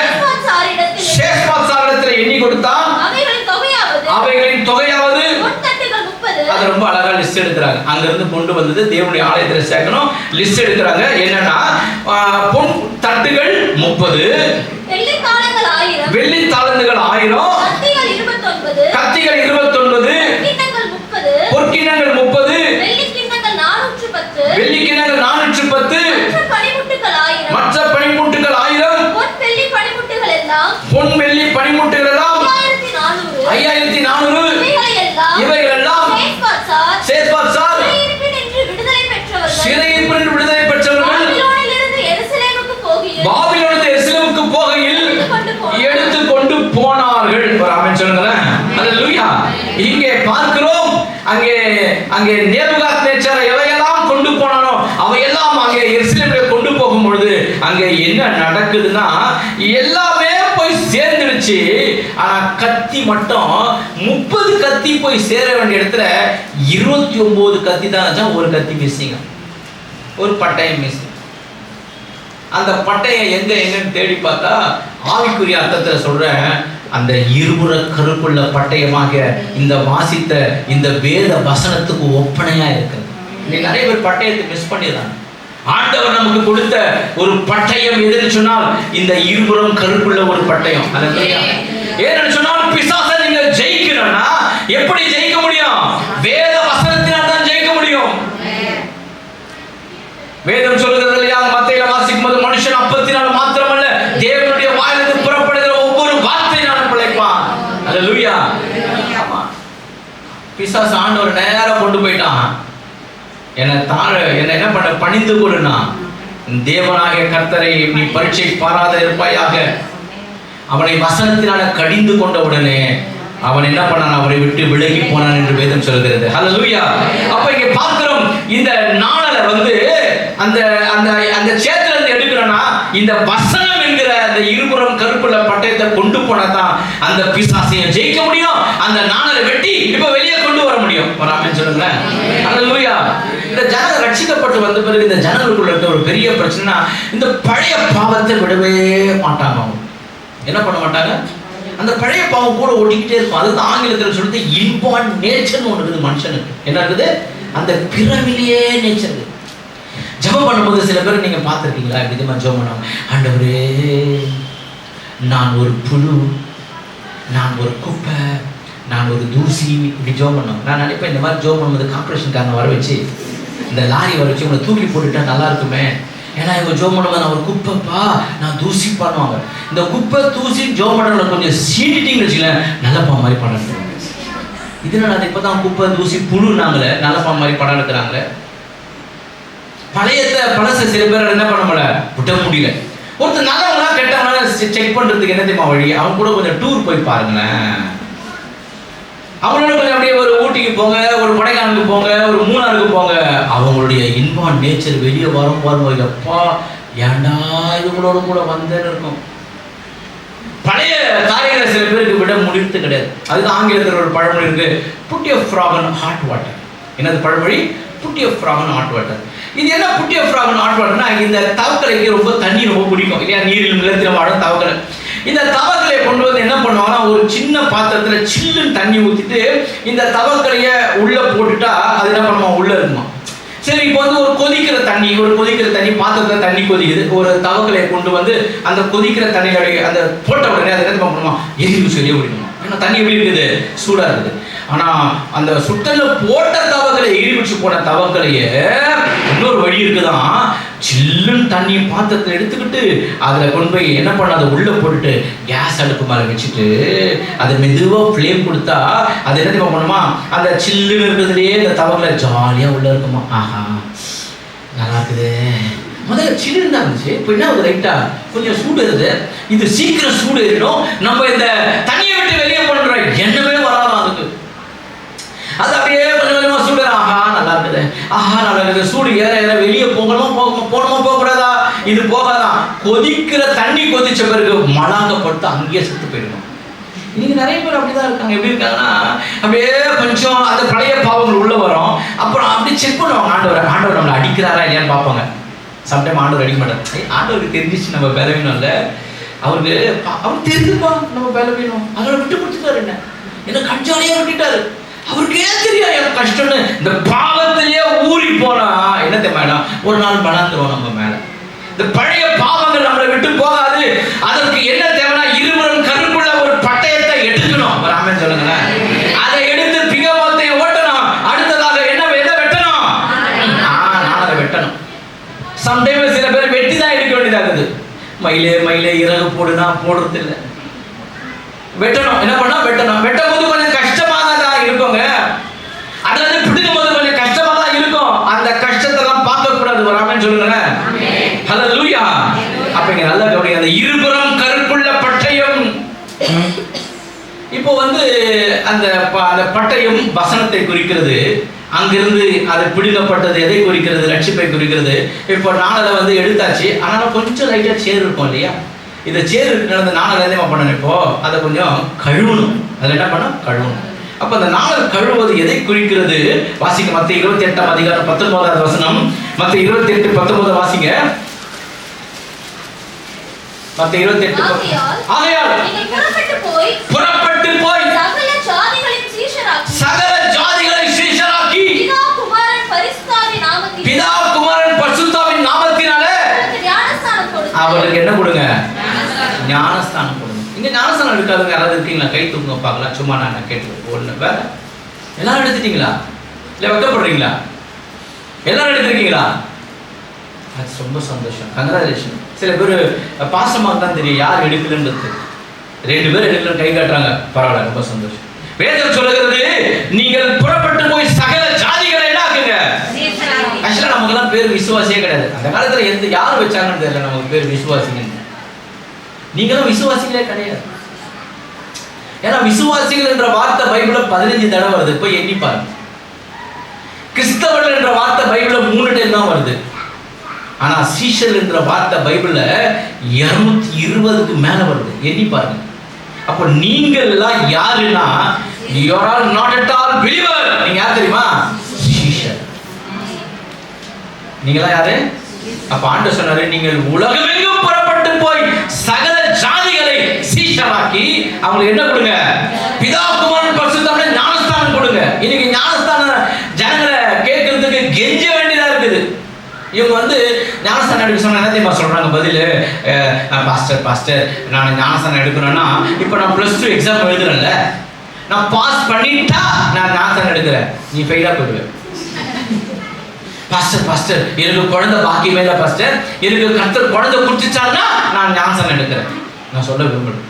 ஷேஸ்பாத்சாரிடத்தில் எண்ணி கொடுத்தான். அவைகளின் தொகையாவது அது ரொம்ப அழகா லிஸ்ட் எடுக்கிறாங்க. அங்க இருந்து கொண்டு வந்தது தேவனுடைய ஆலயத்தில் சேர்க்கணும். லிஸ்ட் எடுக்கிறாங்க. என்னன்னா, பொன் தட்டுகள் 30, வெள்ளி தாளந்துகள் 1000, கத்திகள் 29, பொற்கிண்ணங்கள் 30, வெள்ளி கிண்ணங்கள் 410, மற்ற பனிமுட்டுகள் 1000, பொன் வெள்ளி பனிமுட்டுகள் எல்லாம் 5400. இவைகள் எல்லாம் சேஸ்பாத்சார் சிறையிருப்பில் விடுதலை பெற்றவர்கள் பாபிலோனிலிருந்து எருசலேமுக்கு போகையில் எடுத்துக்கொண்டு போனார்கள். ஆமென் சொல்லுங்களேன். அல்லேலூயா. இங்கே பார்க்கிறோம், அங்கே நேபுகாத்நேச்சார் எவையெல்லாம் கொண்டு போனானோ அவையெல்லாம் அங்கே எருசலேமிலே கொண்டு போகும் பொழுது அங்கே என்ன நடக்குதுன்னா, எல்லாமே போய் சேர்ந்துடுச்சு. ஆனா கத்தி மட்டும் 30 கத்தி போய் சேர வேண்டிய இடத்துல 29 கத்தி தான். ஒரு கத்தி மிஸ்ஸிங், ஒரு பட்டயம் மிஸ்ஸிங். அந்த பட்டயம் எங்கன்னு தேடி பார்த்தா ஆவிக்குரிய அர்த்தத்துல சொல்றேன், அந்த இருபுற கருப்புள்ள பட்டயமாக இந்த வாசித்த இந்த வேத வசனத்துக்கு ஒப்பனையா இருக்கிறது. இன்னைக்கு நிறைய பேர் பட்டயத்தை மிஸ் பண்ணிடுறாங்க. ஆண்டவர் நமக்கு கொடுத்த ஒரு பட்டயம் எதுன்னு சொன்னால் இந்த இருபுறம் கருப்புள்ள ஒரு பட்டயம். ஏன்னு சொன்னால் பிசாசை நீங்க ஜெயிக்கணும்னா எப்படி ஜெயிக்க முடியும்? வேத வசனத்தினால் தான் ஜெயிக்க முடியும். வேதம் சொல்லுகிறது இல்லையா, மத்தேயுல வாசிக்கும் போது மனுஷன் அப்பத்தினால் மாத்திரமல்ல தேவனுடைய வாயிலிருந்து புறப்படுகிற ஒவ்வொரு வார்த்தையினாலும் பிழைப்பான். அல்லேலூயா. பிசாசு ஆண்டவர் நேரம் கொண்டு போயிட்டான். என்னை என்ன பண்ண, பணிந்து கொள்ளுனா தேவனாகிய கர்த்தரை நீ பரீட்சை பாராத இருப்பாயாக. அவனை வசனத்தினால கடிந்து கொண்ட உடனே அவன் என்ன பண்ணான், அவரை விட்டு விலகி போனான் என்று வேதம் சொல்கிறது. ஹல்லேலூயா. அப்ப இங்க பார்க்கிறோம், இந்த நாணலை வந்து அந்த அந்த அந்த சேத்துல இருந்து எடுக்கிறோம்னா இந்த வசனம் என்கிற அந்த இருபுறம் கருப்புள்ள பட்டயத்தை கொண்டு போனாதான் அந்த பிசாசையை ஜெயிக்க முடியும். அந்த நாணலை வெட்டி இப்ப வெளியே கொண்டு வர முடியும். வராமன்னு சொல்லுங்களேன். ஹல்லேலூயா. இந்த ஜனங்கள் ரட்சிக்கப்பட்டு வந்த பிறகு இந்த ஜனங்களுக்குள்ள இருக்க ஒரு பெரிய பிரச்சனை, இந்த பழைய பாவத்தை விடவே மாட்டாங்க. அவங்க என்ன பண்ண மாட்டாங்க, அந்த பழைய பாவம் கூட ஓட்டிக்கிட்டே இருக்கும். அதுதான் ஆங்கிலத்தில் சொல்றது இன்பார்ன் நேச்சர்னு ஒன்று இருக்குது மனுஷனுக்கு. என்ன இருக்குது, அந்த பிறவிலேயே நேச்சர். ஜெபம் பண்ணும்போது சில பேர் நீங்க பார்த்துருக்கீங்களா, விதமா ஜெபம் பண்ணுவாங்க, ஆண்டவரே நான் ஒரு புழு, நான் ஒரு குப்பை, நான் ஒரு தூசி, இப்படி ஜெபம் பண்ணுவோம். நான் நினைப்பேன் இந்த மாதிரி ஜெபம் பண்ணும்போது கார்பரேஷன்காரனை வர வச்சு, இந்த லாரி வர வச்சு உங்களை தூக்கி போட்டுட்டா நல்லா இருக்குமே. ஏன்னா இவங்க ஜோம் பண்ணுவாங்க, நான் ஒரு குப்பைப்பா, நான் தூசி பண்ணுவாங்க. இந்த குப்பை தூசி ஜோம் பண்ணுறவங்களை கொஞ்சம் சீட்டிட்டிங்கன்னு வச்சுக்கலேன், நல்லப்பா மாதிரி படம் எடுத்துறாங்க. இதனால அது இப்போ தான் குப்பை தூசி புழு நாங்களே நல்லப்பா மாதிரி படம் எடுக்கிறாங்களே. பழசை சில பேர் என்ன பண்ண முடியல, விட்ட முடியல. ஒருத்தர் நல்லவங்களா கெட்டவங்களா செக் பண்ணுறதுக்கு என்ன தெரியுமா வழி, அவங்க கூட கொஞ்சம் டூர் போய் பாருங்களேன். அவங்களோட கொஞ்சம் அப்படியே ஒரு ஊட்டிக்கு போங்க, ஒரு கொடைக்கானலுக்கு போங்க, ஒரு மூணாருக்கு போங்க. அவங்களுடைய இன்பான் நேச்சர் வெளியே வரும் பாருங்க. அப்பா ஏண்டா இவங்களோட கூட வந்தேன்னு இருக்கும். பழைய காரியங்களை சில பேருக்கு விட முடிவு கிடையாது. அதுக்கு ஆங்கிலத்தில் ஒரு பழமொழி இருக்கு, put your frog on hot water. என்னது பழமொழி? Put your frog on hot water. இது என்ன put your frog on hot வாட்டர்னா, இந்த தவக்கலைக்கு ரொம்ப தண்ணி ரொம்ப பிடிக்கும் இல்லையா, நீரில் நிலத்தில் வாழும் தவக்கலை. இந்த தவக்கலையை கொண்டு வந்து என்ன பண்ணுவாங்கன்னா, ஒரு சின்ன பாத்திரத்துல சில்லுன்னு தண்ணி ஊற்றிட்டு இந்த தவக்கலைய உள்ள போட்டுட்டா அது என்ன பண்ணுவோம், உள்ள இருக்குமா. சரி, இப்போ வந்து ஒரு கொதிக்கிற தண்ணி பாத்திரத்துல தண்ணி கொதிக்குது, ஒரு தவக்கலையை கொண்டு வந்து அந்த கொதிக்கிற தண்ணியோடைய அந்த போட்ட உடனே அதை என்ன பண்ணுமா, எரிவு சொல்லியே விடணும். ஏன்னா தண்ணி எப்படி இருக்குது, சூடா இருக்குது. ஆனா அந்த சுட்டல போட்ட தவக்கலை எரிவிச்சு போன தவக்கலைய இன்னொரு வழி இருக்குதான், சில்லுன்னு தண்ணி பாத்திரத்தை எடுத்துக்கிட்டு அதுல கொண்டு போய் என்ன பண்ண, அதை உள்ள போட்டுட்டு கேஸ் அடுப்பு மேலே வச்சுட்டு அதை மெதுவாக ஃப்ளேம் கொடுத்தா அது என்ன பண்ணுமா, அந்த சில்லுன்னு இருக்கிறதுலையே இந்த தவக்கலை ஜாலியா உள்ள இருக்குமா. ஆஹா நல்லா இருக்குது. முதல்ல சில்லுன்னு தான் இருந்துச்சு, இப்போ என்ன ஒரு ரைட்டா கொஞ்சம் சூடு இருக்குது. இது சீக்கிரம் சூடு ஏறிடும், நம்ம இந்த தண்ணியை விட்டு வெளியே பண்ணுறோம், என்னவே வராதான் அதுக்கு. அது அப்படியே கொஞ்சம் கொஞ்சமா சூடு, ஆஹா நல்லா இருக்குது, ஆஹா நல்லா இருக்குது. சூடு ஏற ஏற வெளியே போகணுமா போகக்கூடாதா, இது போகாதான். கொதிக்கிற தண்ணி கொதிச்ச பிறகு மலாங்கப்பட்டு அங்கேயே செத்து போயிடணும். இன்னைக்கு நிறைய பேர் அப்படிதான் இருக்காங்க. எப்படி இருக்காங்கன்னா, அப்படியே கொஞ்சம் அந்த பழைய பாவங்கள் உள்ள வரும், அப்புறம் அப்படி செக் பண்ணுவாங்க, ஆண்டவர் நம்மளை அடிக்கிறாரா இல்லையான்னு பார்ப்பாங்க. சம்டைம் ஆண்டவர் அடிக்க மாட்டார். ஆண்டவருக்கு தெரிஞ்சிச்சு நம்ம பலவீனம்ல, அவருக்கு தெரிஞ்சுப்பா நம்ம பலவீனம், அதோட விட்டு கொடுத்துட்டாரு. என்ன கஞ்சாலியா விட்டுட்டாரு, அவருக்கே தெரியும் எனக்கு கஷ்டம்னு. இந்த பாவத்திலேயே ஊறி போனா என்ன தெரியுமா, ஒரு நாள் பணாந்துருவோம் நம்ம மேல. இந்த பழைய பாவங்கள் நம்மளை விட்டு போகாது. அதற்கு என்ன தேவைன்னா, இருவரும் கருப்புள்ள ஒரு பட்டயத்தை எடுக்கணும். ராமன் சொல்லுங்களேன், அதை எடுத்து பிகமத்தை ஓட்டணும். அடுத்ததாக என்ன வெட்டணும், நாளை வெட்டணும். சம்டைம் சில பேர் வெட்டி தான் எடுக்க வேண்டியதாகுது. மயிலே இறகு போடுனா போடுறது இல்லை, வெட்டணும். என்ன பண்ணா வெட்டணும். வெட்டும் போது கொஞ்சம் கஷ்டமாக தான் இருக்குங்க, அதுல இருந்து பிடிக்கும் போது கொஞ்சம் கஷ்டமா தான் இருக்கும். அந்த கஷ்டத்தெல்லாம் பார்க்க கூடாது. வராமன்னு சொல்லுங்களேன். ஹல்லேலூயா. அப்ப இங்க நல்லா கவனிங்க, அந்த இருபுறம் கருப்புள்ள பட்டயம். இப்போ வந்து அந்த பட்டயம் வசனத்தை குறிக்கிறது. அங்கிருந்து அது பிடுங்கப்பட்டது எதை குறிக்கிறது, ரட்சிப்பை குறிக்கிறது. இப்போ நாணலை வந்து எடுத்தாச்சு, ஆனாலும் கொஞ்சம் லைட்டா சேர் இருக்கும் இல்லையா. இதை சேர் இருக்கிற நாணல் என்ன பண்ணணும், இப்போ அதை கொஞ்சம் கழுவணும். அதில் என்ன பண்ணணும், கழுவணும். அப்போ அந்த நாணல் கழுவுவது எதை குறிக்கிறது வாசிக்க. மத்திய 28 அதிகாரம் 19வது வசனம். மத்திய 28:19 வாசிங்க. மத்திய 28. ஆகையால் புறப்பட்டு போய் சகல ஜாதிகளை சீஷராக்கி பிதா குமாரன் பரிசுத்தாவின் நாமத்தினாலே அவருக்கு என்ன கொடுங்க, ஞானஸ்தானம் கொடுங்க. இங்க ஞானஸ்தானம் இருக்காதுங்க. யாராவது இருக்கீங்களா, கை தூங்க பார்க்கலாம். சும்மா நான் கேட்டு ஒண்ணு வேற. எல்லாரும் எடுத்துட்டீங்களா, இல்ல வெக்கப்படுறீங்களா? எல்லாரும் எடுத்துருக்கீங்களா? அது ரொம்ப சந்தோஷம், கங்க்ராச்சுலேஷன். சில பேர் பாசமாக தான் தெரியும் யார் எடுக்கலன்றது. 2 பேர் எடுக்கலன்னு கை காட்டுறாங்க, பரவாயில்ல, ரொம்ப சந்தோஷம். வேதம் சொல்லுகிறது, நீங்கள் புறப்பட்டு போய் சகல ஜாதிகளை என்ன ஆக்குங்க. ஆக்சுவலா நமக்கு எல்லாம் பேர் விசுவாசியே கிடையாது. அந்த காலத்துல எந்த யார் வச்சாங்கன்னு தெரியல நமக்கு பேர் விசுவாசிங்க. நீங்களும் விசுவாசிகளே கிடையாது. ஏன்னா விசுவாசிகள் என்ற வார்த்தை பைபிள்ல 15 தடவை வருது. போய் எண்ணி பாருங்க. கிறிஸ்தவர்கள் என்ற வார்த்தை பைபிள்ல 3 டைம் தான் வருது. ஆனா சீஷர் என்ற வார்த்தை பைபிள்ல 220க்கு மேல வருது. எண்ணி பாருங்க. அப்ப நீங்கள் எல்லாம் யாருன்னா, you are all not at all believer. நீங்க யார் தெரியுமா? சீஷர். நீங்களா யாரு? அப்ப ஆண்டவர் சொன்னாரு, நீங்கள் உலகமெங்கும் புறப்பட்டு போய் சகல ஜாதிகளை சீஷராக்கி அவங்களுக்கு என்ன கொடுங்க? பிதா குமாரன் பரிசுத்தாவின் ஞானஸ்தானம் கொடுங்க. இன்னைக்கு ஞானஸ்தானம் ஜனங்களை கேட்கறதுக்கு கெஞ்ச வேண்டியதா இருக்குது. இவங்க வந்து ஞானஸ்தானம் எடுக்க சொன்னா என்ன தெரியுமா சொல்றாங்க பதில்? பாஸ்டர் நான் ஞானஸ்தானம் எடுக்கணும்னா இப்போ நான் +2 எக்ஸாம் எழுதுறேன்ல, நான் பாஸ் பண்ணிட்டா நான் ஞானஸ்தானம் எடுக்கிறேன், நீ ஃபெயிலா போயிடுவேன். பாஸ்டர் எனக்கு குழந்தை பாக்கியமே இல்லை பாஸ்டர், எனக்கு கர்த்தர் குழந்தை குடிச்சிட்டாருன்னா நான் ஞானஸ்தானம் எடுக்கிறேன். நான் சொல்ல விரும்புறேன்.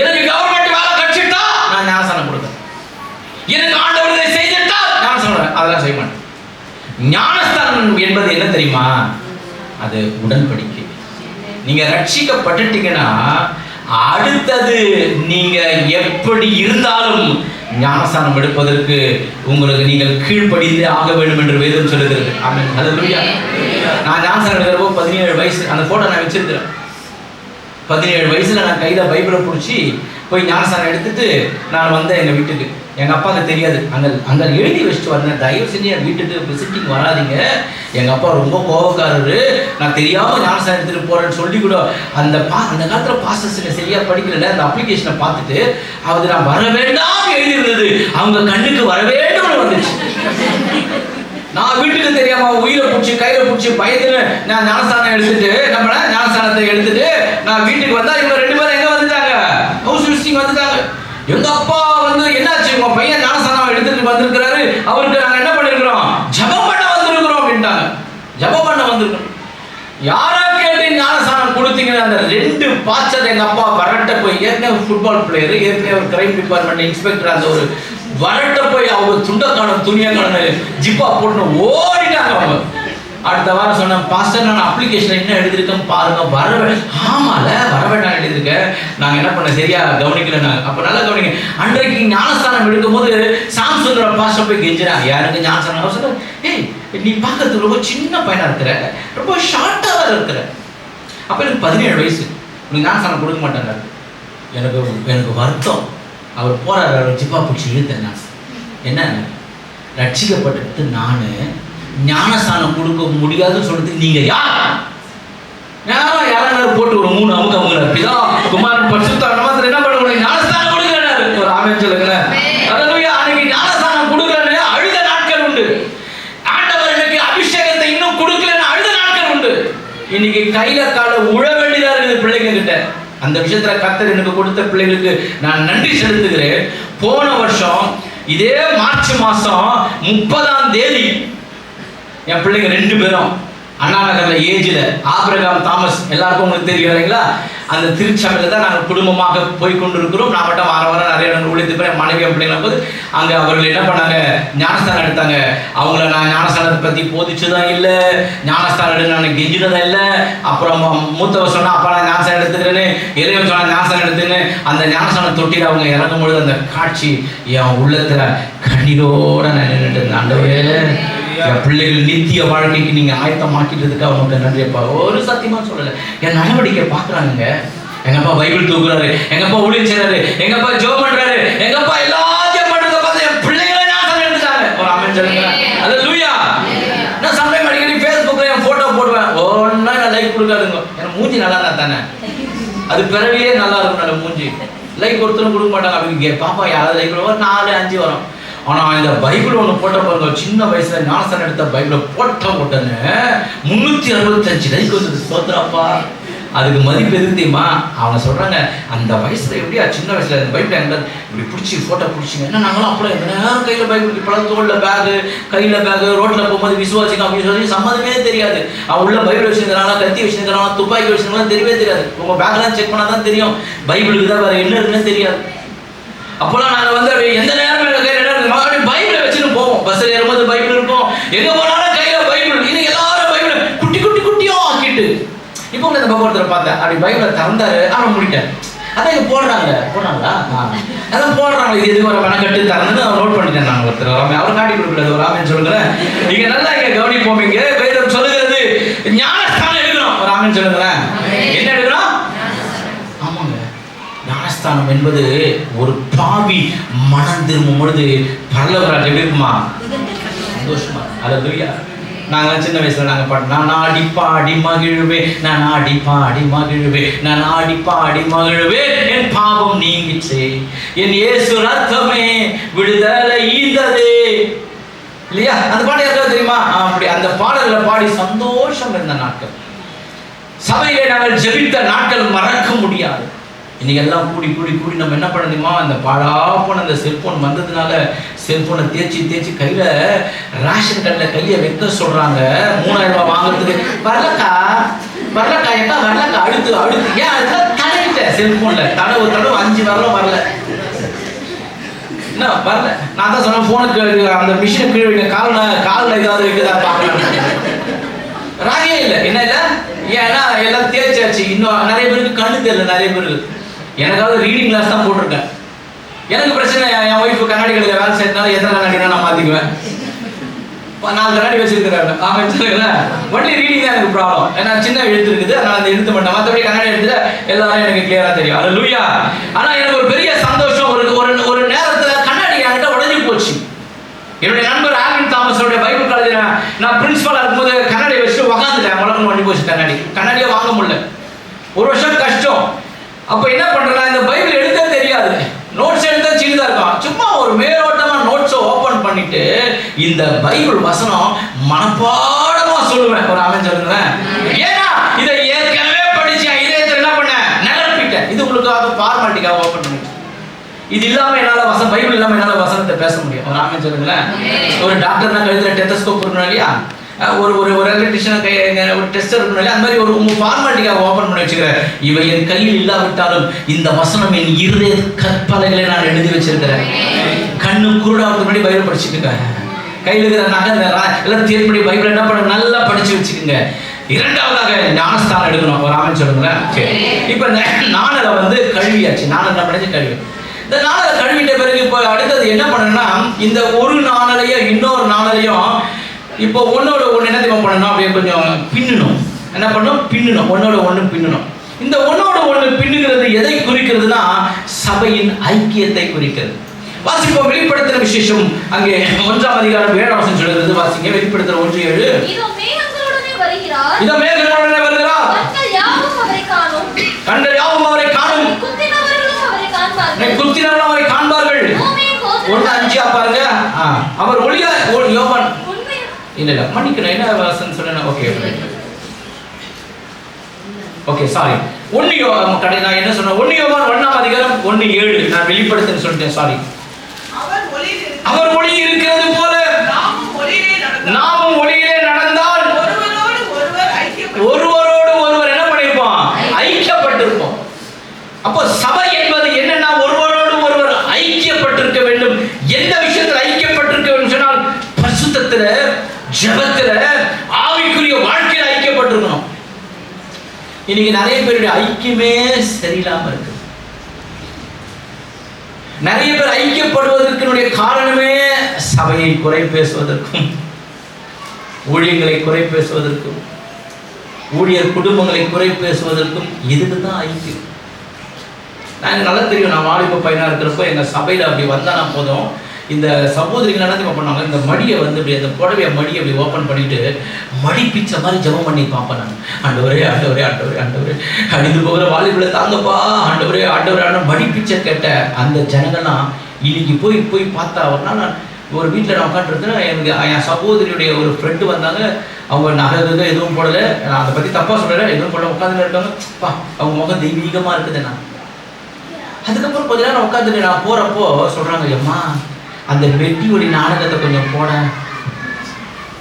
எனக்கு கவர்மெண்ட் வேலை கிடைச்சிட்டா நான் ஞானஸ்தானம் கொடுக்கிறேன். எனக்கு ஆண்டவர் இதை செய்துட்டா நான் சொல்றேன், அதெல்லாம் செய்ய மாட்டேன். ஞானஸ்தானம் என்பது என்ன தெரியுமா? அது உடன்படிக்கை. நீங்க ரட்சிக்கப்பட்டுட்டீங்கன்னா அடுத்தது நீங்க எப்படி இருந்தாலும் ஞானஸ்தானம் எடுப்பதற்கு உங்களுக்கு நீங்கள் கீழ்ப்படிந்து ஆக வேண்டும் என்று வேதம் சொல்லுகிறது. ஆமென். ஹல்லேலூயா. நான் ஞானஸ்தானம் எடுக்கிறப்போ 17 வயசு, அந்த போட்டோ நான் வச்சிருக்கிறேன். 17 வயசுல நான் கையில பைபிளை பிடிச்சி போய் ஞானஸ்தானம் எடுத்துட்டு நான் வந்தேன் எங்க வீட்டுக்கு. எங்க அப்பாவுக்கு தெரியாது. அங்க எழுதி வச்சுட்டு வந்தேன், தயவு செஞ்சு என் வீட்டுக்கு விசிட்டிங் வராதிங்க, எங்க அப்பா ரொம்ப கோபக்காரரு, நான் தெரியாம ஞானஸ்தானம் எடுத்துட்டு போறேன்னு சொல்லி கூட அந்த காலத்துல பாஸ்டர்ஸ் சரியா படிக்கல. அந்த அப்ளிகேஷனை பார்த்துட்டு அது நான் வர வேண்டாம் எழுதி இருந்தது, அவங்க கண்ணுக்கு வர வேண்டும் வந்துச்சு. நான் வீட்டுக்கு தெரியாம உயிரை பிடிச்சி கையில பிடிச்சி பயத்துல நான் ஞானஸ்தானம் எடுத்துட்டு ஞானஸ்தானத்தை எடுத்துட்டு நான் வீட்டுக்கு வந்தா இவங்க 2 பேரும் எங்க வந்துட்டாங்க? ஹவுஸ் விசிட்டிங் வந்துட்டாங்க. எங்க அப்பா வந்து என்னாச்சு, உங்க பையன் ஞானஸ்தானம் எடுத்துட்டு வந்திருக்கிறாரு, அவருக்கு நாங்க என்ன பண்ணிருக்கிறோம்? ஜெபம் பண்ண வந்திருக்கிறோம் அப்படின்ட்டாங்க. ஜெபம் பண்ண வந்திருக்கிறோம். யாரா கேட்டு ஞானஸ்தானம் கொடுத்தீங்கன்னா அந்த 2 பாஸ்டர் எங்க அப்பா வரட்ட போய், ஏற்கனவே ஃபுட்பால் பிளேயர், ஏற்கனவே ஒரு கிரைம் டிபார்ட்மெண்ட் இன்ஸ்பெக்டர், அந்த ஒரு வரட்ட போய் அவங்க துண்டக்கான துணியக்கான ஜிப்பா போட்டு ஓடிட்டாங்க அவங்க. அடுத்த வாரம் சொன்னேன், பாஸ்டர் நான் அப்ளிகேஷன் என்ன எழுதியிருக்கேன் பாருங்க. ஆமால வரவேண்டாம் எழுதியிருக்கேன், நாங்கள் என்ன பண்ண சரியா கவனிக்கல. நாங்கள் அப்போ நல்லா கவனிங்க. அன்றைக்கு ஞானஸ்தானம் எடுக்கும் போது சாம்சுந்தர பாஸ்டர் போய் கெஞ்சிறாங்க, யாருக்கு ஞானஸ்தானம்? அவர் சொன்னார், ஏய் நீ பார்க்கறதுக்கு ரொம்ப சின்ன பையனா இருக்கிற, ரொம்ப ஷார்ட்டா வேற இருக்கிற. அப்போ எனக்கு 17 வயசு, உனக்கு ஞானஸ்தானம் கொடுக்க மாட்டாங்க. எனக்கு வருத்தம். அவர் போறாரு, அவர் ஜிப்பா பிடிச்சி இழுத்தேன். நான் என்ன ரட்சிக்கப்பட்டு நான் ஞானஸ்தானம் கொடுக்க முடியாதுன்னு சொல்றதுக்கு நீங்க யார்? யாரும் போட்டு ஒரு 3 அமுக பிதா குமாரன் பரிசுத்தாவின் என்ன பண்ண முடியும்? ஞானஸ்தானம் கொடுக்கிறாரு. ஒரு ஆமென் சொல்லுங்க. ஹல்லேலூயா. அன்னைக்கு ஞானஸ்தானம் கொடுக்கறேன்னு அழுத நாட்கள் உண்டு. ஆண்டவர் எனக்கு அபிஷேகத்தை இன்னும் கொடுக்கலன்னு அழுத நாட்கள் உண்டு. இன்னைக்கு கையில கால உழ வேண்டியதா இருக்குது பிள்ளைங்க கிட்ட. அந்த விஷயத்துல கர்த்தர் எனக்கு கொடுத்த பிள்ளைகளுக்கு நான் நன்றி செலுத்துகிறேன். போன வருஷம் இதே மார்ச் மாசம் 30ஆம் தேதி என் பிள்ளைங்க 2 பேரும் அண்ணா நகர்ல ஏஜில் ஆபிரகாம் தாமஸ் எல்லாருக்கும் உங்களுக்கு தெரியும் இல்லைங்களா? அந்த திருச்சபையில் தான் நாங்கள் குடும்பமாக போய் கொண்டிருக்கிறோம். நான் மட்டும் வாரம் நிறைய இடங்கள் உழைத்துப்பேன். மனைவி பிள்ளைங்கள போது அங்கே அவர்கள் என்ன பண்ணாங்க? ஞானஸ்தானம் எடுத்தாங்க. அவங்கள நான் ஞானஸ்தானத்தை பற்றி போதிச்சுதான் இல்லை, ஞானஸ்தானம் எடுத்து நான் கெஞ்சினதான் இல்லை. அப்புறம் மூத்தவர் சொன்னா அப்பா நான் ஞானஸ்தானம் எடுத்துக்கிறேன்னு, இறைவன் சொன்னா ஞானஸ்தானம் எடுத்துன்னு அந்த ஞானஸ்தானம் தொட்டியில் அவங்க இறங்கும் பொழுது அந்த காட்சி என் உள்ளத்துல கண்ணீரோட நான் நின்றுட்டு ஆண்டவரே, என் பிள்ளைகள் நித்திய வாழ்க்கைக்கு நீங்க ஆயத்தமாக்கிட்டதுக்கு அவங்களுக்கு நன்றியப்பா. ஒரு சத்தியமா சொல்லல, என் நடவடிக்கை பாக்குறாங்க. எங்க அப்பா பைபிள் தூக்குறாரு, எங்க அப்பா ஊழியம் செய்றாரு, எங்க அப்பா ஜெபம் பண்றாரு, எங்க அப்பா எல்லாத்தையும் பண்றத பார்த்து என் பிள்ளைகளை ஞானஸ்தானம் எடுத்துட்டாங்க. ஒரு ஆமென் சொல்லுங்க. ஹல்லேலூயா. நான் சமயம் அடிக்கடி ஃபேஸ்புக்ல என் போட்டோ போடுவேன். ஒன்னா நான் லைக் கொடுக்காதுங்க. எனக்கு மூஞ்சி நல்லா இருந்தா தானே, அது பிறவியே நல்லா இருக்கும். நல்ல மூஞ்சி லைக் ஒருத்தரும் கொடுக்க மாட்டாங்க. அவங்க பாப்பா யாராவது லைக் பண்ணுவோம், 4 5 வரும். ஆனால் இந்த பைபிள் ஒன்று போட்ட பாருங்க, சின்ன வயசுல ஞானஸ்தானம் எடுத்த பைபிளை போட்ட உடனே 365 லைக் வந்தது. சோத்ராப்பா, அதுக்கு மதிப்பு எது தெரியுமா? அவங்க சொல்றாங்க, அந்த வயசுல எப்படியா சின்ன வயசுல இந்த பைபிள் எங்க இப்படி பிடிச்சி போட்டோ பிடிச்சிங்க. ஏன்னா நாங்களும் அப்படியே நேரம் கையில பைபிள், இப்பெல்லாம் தோல்ல பேகு, கையில பேகு, ரோட்ல போகும்போது விசுவாசிக்க சம்மந்தமே தெரியாது. அவன் உள்ள பைபிள் வச்சிருக்கிறானா, கத்தி வச்சிருக்கிறானா, துப்பாக்கி வச்சிருக்கானா தெரியவே தெரியாது. உங்க பேக்லாம் செக் பண்ணாதான் தெரியும். பைபிளுக்கு தான் வேற என்ன இருக்குன்னு தெரியாது. அப்போலாம் நாங்கள் வந்து அப்படி எந்த நேரமும் எங்கள் கையில் அப்படி பைபிளை வச்சுன்னு போவோம். பஸ்ஸில் ஏறும்போது பைபிள் இருக்கும், எங்கே போனாலும் கையில் பைபிள். இது எல்லாரும் பைபிளை குட்டி குட்டி குட்டியும் ஆக்கிட்டு. இப்போ இந்த பக்கம் ஒருத்தர் பார்த்தேன், அப்படி பைபிளை திறந்தாரு, அவன் முடிட்டேன். அதான் இங்கே போடுறாங்களா அதான் போடுறாங்க. இது எதுக்கு ஒரு மெனக்கட்டு திறந்து அவன் நோட் பண்ணிட்டேன். நாங்கள் ஒருத்தர் ராமே அவர் காட்டி கொடுக்கக்கூடாது, ஒரு ராமன் சொல்லுங்களேன். நீங்க நல்லா இங்கே கவனிப்போம். இங்கே வேதம் சொல்லுகிறது ஞானஸ்தானம் எடுக்கணும். ஒரு ராமன் சொல்லுங்களேன், என்ன எடுக்கணும்? ஆமாங்க, ஞானஸ்தானம் என்பது ஒரு பாவி மனம் திரும்பும் பொழுது பரலோகராஜ் எப்படி இருக்குமா? சந்தோஷமா. அல்லேலூயா. நாங்கள் சின்ன வயசுல நாங்கள் பாட்டோம், நான் ஆடி பாடி மகிழ்வேன், நான் ஆடி பாடி மகிழ்வேன், நான் ஆடி பாடி மகிழ்வேன், என் பாவம் நீங்கிச்சே, என் இயேசு ரத்தமே விடுதலை ஈந்ததே. இல்லையா? அந்த பாட்டு யாருக்காவது தெரியுமா? அப்படி அந்த பாடல்களை பாடி சந்தோஷம் இருந்த நாட்கள், சபையிலே நாங்கள் ஜெபித்த நாட்கள் மறக்க முடியாது. இன்னைக்கு எல்லாம் கூடி கூடி கூடி நம்ம என்ன பண்ணணுமா, அந்த பாழா போன அந்த செல்போன் வந்ததுனால செல்போனை தேய்ச்சி கையில் ரேஷன் கார்டில் கையை வைக்க சொல்கிறாங்க. 3000 ரூபாய் வாங்குறதுக்கு வரலக்கா எக்கா வரலக்கா, அழுத்து ஏன் அதெல்லாம் தடவிட்டேன் செல்போனில். தடவு 5 வரலும் வரல, என்ன வரல. நான் தான் சொன்னேன், ஃபோனுக்கு அந்த மிஷினை கீழே வைக்க, காலில் ஏதாவது இருக்குதா பார்க்கலாம். ராகே இல்லை, என்ன இல்லை, ஏன்னா எல்லாம் தேய்ச்சாச்சு. இன்னும் நிறைய பேருக்கு கண்ணு தெரியல. நிறைய பேருக்கு, எனக்காவது ரீடிங் கிளாஸ் தான் போட்டிருக்கேன். எனக்கு பிரச்சனை, என் ஒய்ஃபு கண்ணாடி கடையில் வேலை செய்யறதுனால எத்தனை கண்ணாடினா நான் மாற்றிக்குவேன். 4 கண்ணாடி வச்சிருக்கிறாங்க. ஒன்லி ரீடிங் தான் எனக்கு ப்ராப்ளம். ஏன்னா சின்ன எழுத்து இருக்குது, அதனால் அந்த எழுத்து மட்டும், மற்றபடி கண்ணாடி எடுத்துட்டு எல்லாரும் எனக்கு கிளியராக தெரியும். அல்லேலூயா. ஆனால் எனக்கு ஒரு பெரிய சந்தோஷம், ஒரு நேரத்தில் கண்ணாடி என்கிட்ட உடஞ்சி போச்சு. என்னுடைய நண்பர் ஆல்வின் தாமஸோட பைபிள் காலேஜில் நான் பிரின்சிபலாக இருக்கும்போது கண்ணாடி வச்சுட்டு உக்காந்துட்டேன். முழக்கம் பண்ணி போச்சு கண்ணாடியே வாங்க முடியல. 1 வருஷம் கஷ்டம். அப்போ என்ன பண்ணுறேன்னா, இந்த பைபிள் எடுத்தே தெரியாது, நோட்ஸ் எடுத்தா சின்னதாக இருக்கும். சும்மா ஒரு மேலோட்டமாக நோட்ஸை ஓப்பன் பண்ணிட்டு இந்த பைபிள் வசனம் மனப்பாடமாக சொல்லுவேன். ஒரு ஆமென் சொல்லுங்களேன். ஏன்னா இதை ஏற்கனவே படித்தேன், இதயத்தில் என்ன பண்ணேன், நிரப்பிட்டேன். இது உங்களுக்காக ஃபார்மாலிட்டிக்காக ஓப்பன் பண்ணிட்டேன். இது இல்லாமல் என்னால் பைபிள் இல்லாமல் என்னால் வசனத்தை பேச முடியும். ஒரு ஆமென் சொல்லுங்களேன். ஒரு டாக்டர்னா கழுத்தில் டெத்தஸ்கோப் இருக்கணும் இல்லையா, ஒரு எலக்ட்ரிஷியன் ஒரு டெஸ்டர் இருக்கணும் இல்லையா, அந்த மாதிரி ஒரு ஃபார்மாலிட்டிக்காக ஓப்பன் பண்ணி வச்சுக்கிறேன். இவை என் கையில் இல்லாவிட்டாலும் இந்த வசனம் என் இருதய கற்பலைகளை நான் எழுதி வச்சிருக்கிறேன். கண்ணு குருடாவுக்கு முன்னாடி பைபிள் படிச்சுக்கோங்க. கையில் இருக்கிற நகை எல்லாம் தேர்ப்படி பைபிள் என்ன பண்ண நல்லா படிச்சு வச்சுக்கோங்க. 2வதாக ஞானஸ்தானம் எடுக்கணும். ஒரு ஆமென் சொல்லுங்களேன். சரி, இப்போ நாணலை வந்து கழுவியாச்சு. நாணல் என்ன பண்ணி கழுவி, இந்த நாணலை கழுவிட்ட பிறகு இப்போ அடுத்தது என்ன பண்ணணும்னா, இந்த ஒரு நாணலையும் இன்னொரு நாணலையும் இப்போ ஒன்னோட ஒன்று என்ன தெரியுமா பண்ணணும், அப்படியே கொஞ்சம் பின்னணும். என்ன பண்ணணும், பின்னணும். ஒன்னோட ஒன்று பின்னணும். இந்த ஒன்னோட ஒன்று பின்னுகிறது எதை குறிக்கிறதுனா, சபையின் ஐக்கியத்தை குறிக்கிறது. வாசிப்போம். வெளிப்படுத்தின விசேஷம் அங்கே 1ஆம் அதிகாரம் 7ஆம் வசனம் சொல்கிறது. வாசிங்க. வெளிப்படுத்தின 1:7. இதோ மேகங்களுடனே வருகிறார், கண்கள் யாவும் அவரை காணும், குத்தினவர்களும் அவரை காண்பார்கள். 1:5 பாருங்க. அவர் ஒளியா யோவான் இல்ல மன்னிக்கணும், என்ன வசனம் சொன்னேன். Okay sorry. 1 யோவான் கடை நான் என்ன சொன்னேன், 1 யோவான் 1ஆம் அதிகாரம் 1:7 நான் வெளிப்படுத்தின்னு சொல்லிட்டேன். சாரி. அவர் ஒளி இருக்கிறது போல நாமும் ஒளியிலே நடந்தால் ஒருவரோடு ஒருவர் என்ன பண்ணிருப்போம், ஐக்கியப்பட்டிருப்போம். அப்போ சபை என்பது என்னன்னா, ஒருவரோடு ஒருவர் ஐக்கியப்பட்டிருக்க வேண்டும். எந்த விஷயத்தில் ஐக்கியப்பட்டிருக்க வேண்டும் சொன்னால், பரிசுத்தத்துல, ஜெபத்துல, ஆவிக்குரிய வாழ்க்கையில் ஐக்கியப்பட்டிருக்கணும். இன்னைக்கு நிறைய பேருடைய ஐக்கியமே சரியில்லாம இருக்கு. நிறைய பேர் ஐக்கியப்படுவதற்கு காரணமே சபையை குறை பேசுவதற்கும், ஊழியர்களை குறை பேசுவதற்கும், ஊழியர் குடும்பங்களை குறை பேசுவதற்கும் இதுக்குதான் ஐக்கியம். எனக்கு நல்லா தெரியும், நான் வாலிப பையனா இருக்கிறப்போ எங்க சபையில அப்படி வந்தானா போதும், இந்த சகோதரிகள் என்ன பண்ணாங்க, இந்த மடியை வந்து இப்படி அந்த புடவைய மடியை அப்படி ஓப்பன் பண்ணிட்டு மடி பிச்சை மாதிரி ஜெபம் பண்ணி பார்ப்பேன் நான். ஆண்டவரே ஆண்டவரே ஆண்டவரே ஆண்டவரே, அடிந்து போகிற வாலிபுல தாங்கப்பா, ஆண்டவரே ஆண்டவரே ஆண்டவர் மடி பிச்சை கேட்ட அந்த ஜனங்கள்லாம் இன்னைக்கு போய் பார்த்தா ஒரு நாள் நான் ஒரு வீட்டில் நான் உட்காந்துருந்தேன். எனக்கு என் சகோதரியுடைய ஒரு ஃப்ரெண்டு வந்தாங்க. அவங்க நகை எதுவும் போடலை, நான் அதை பற்றி தப்பாக சொல்லலை, எதுவும் போடல, உட்காந்துட்டு இருக்காங்க. அவங்க முகம் தெய்வீகமாக இருக்குது. நான் அதுக்கப்புறம் கொஞ்ச நேரம் உட்காந்துட்டு நான் போகிறப்போ சொல்கிறாங்க, எம்மா அந்த மெட்டி ஒளி நாடகத்தை கொஞ்சம் போட.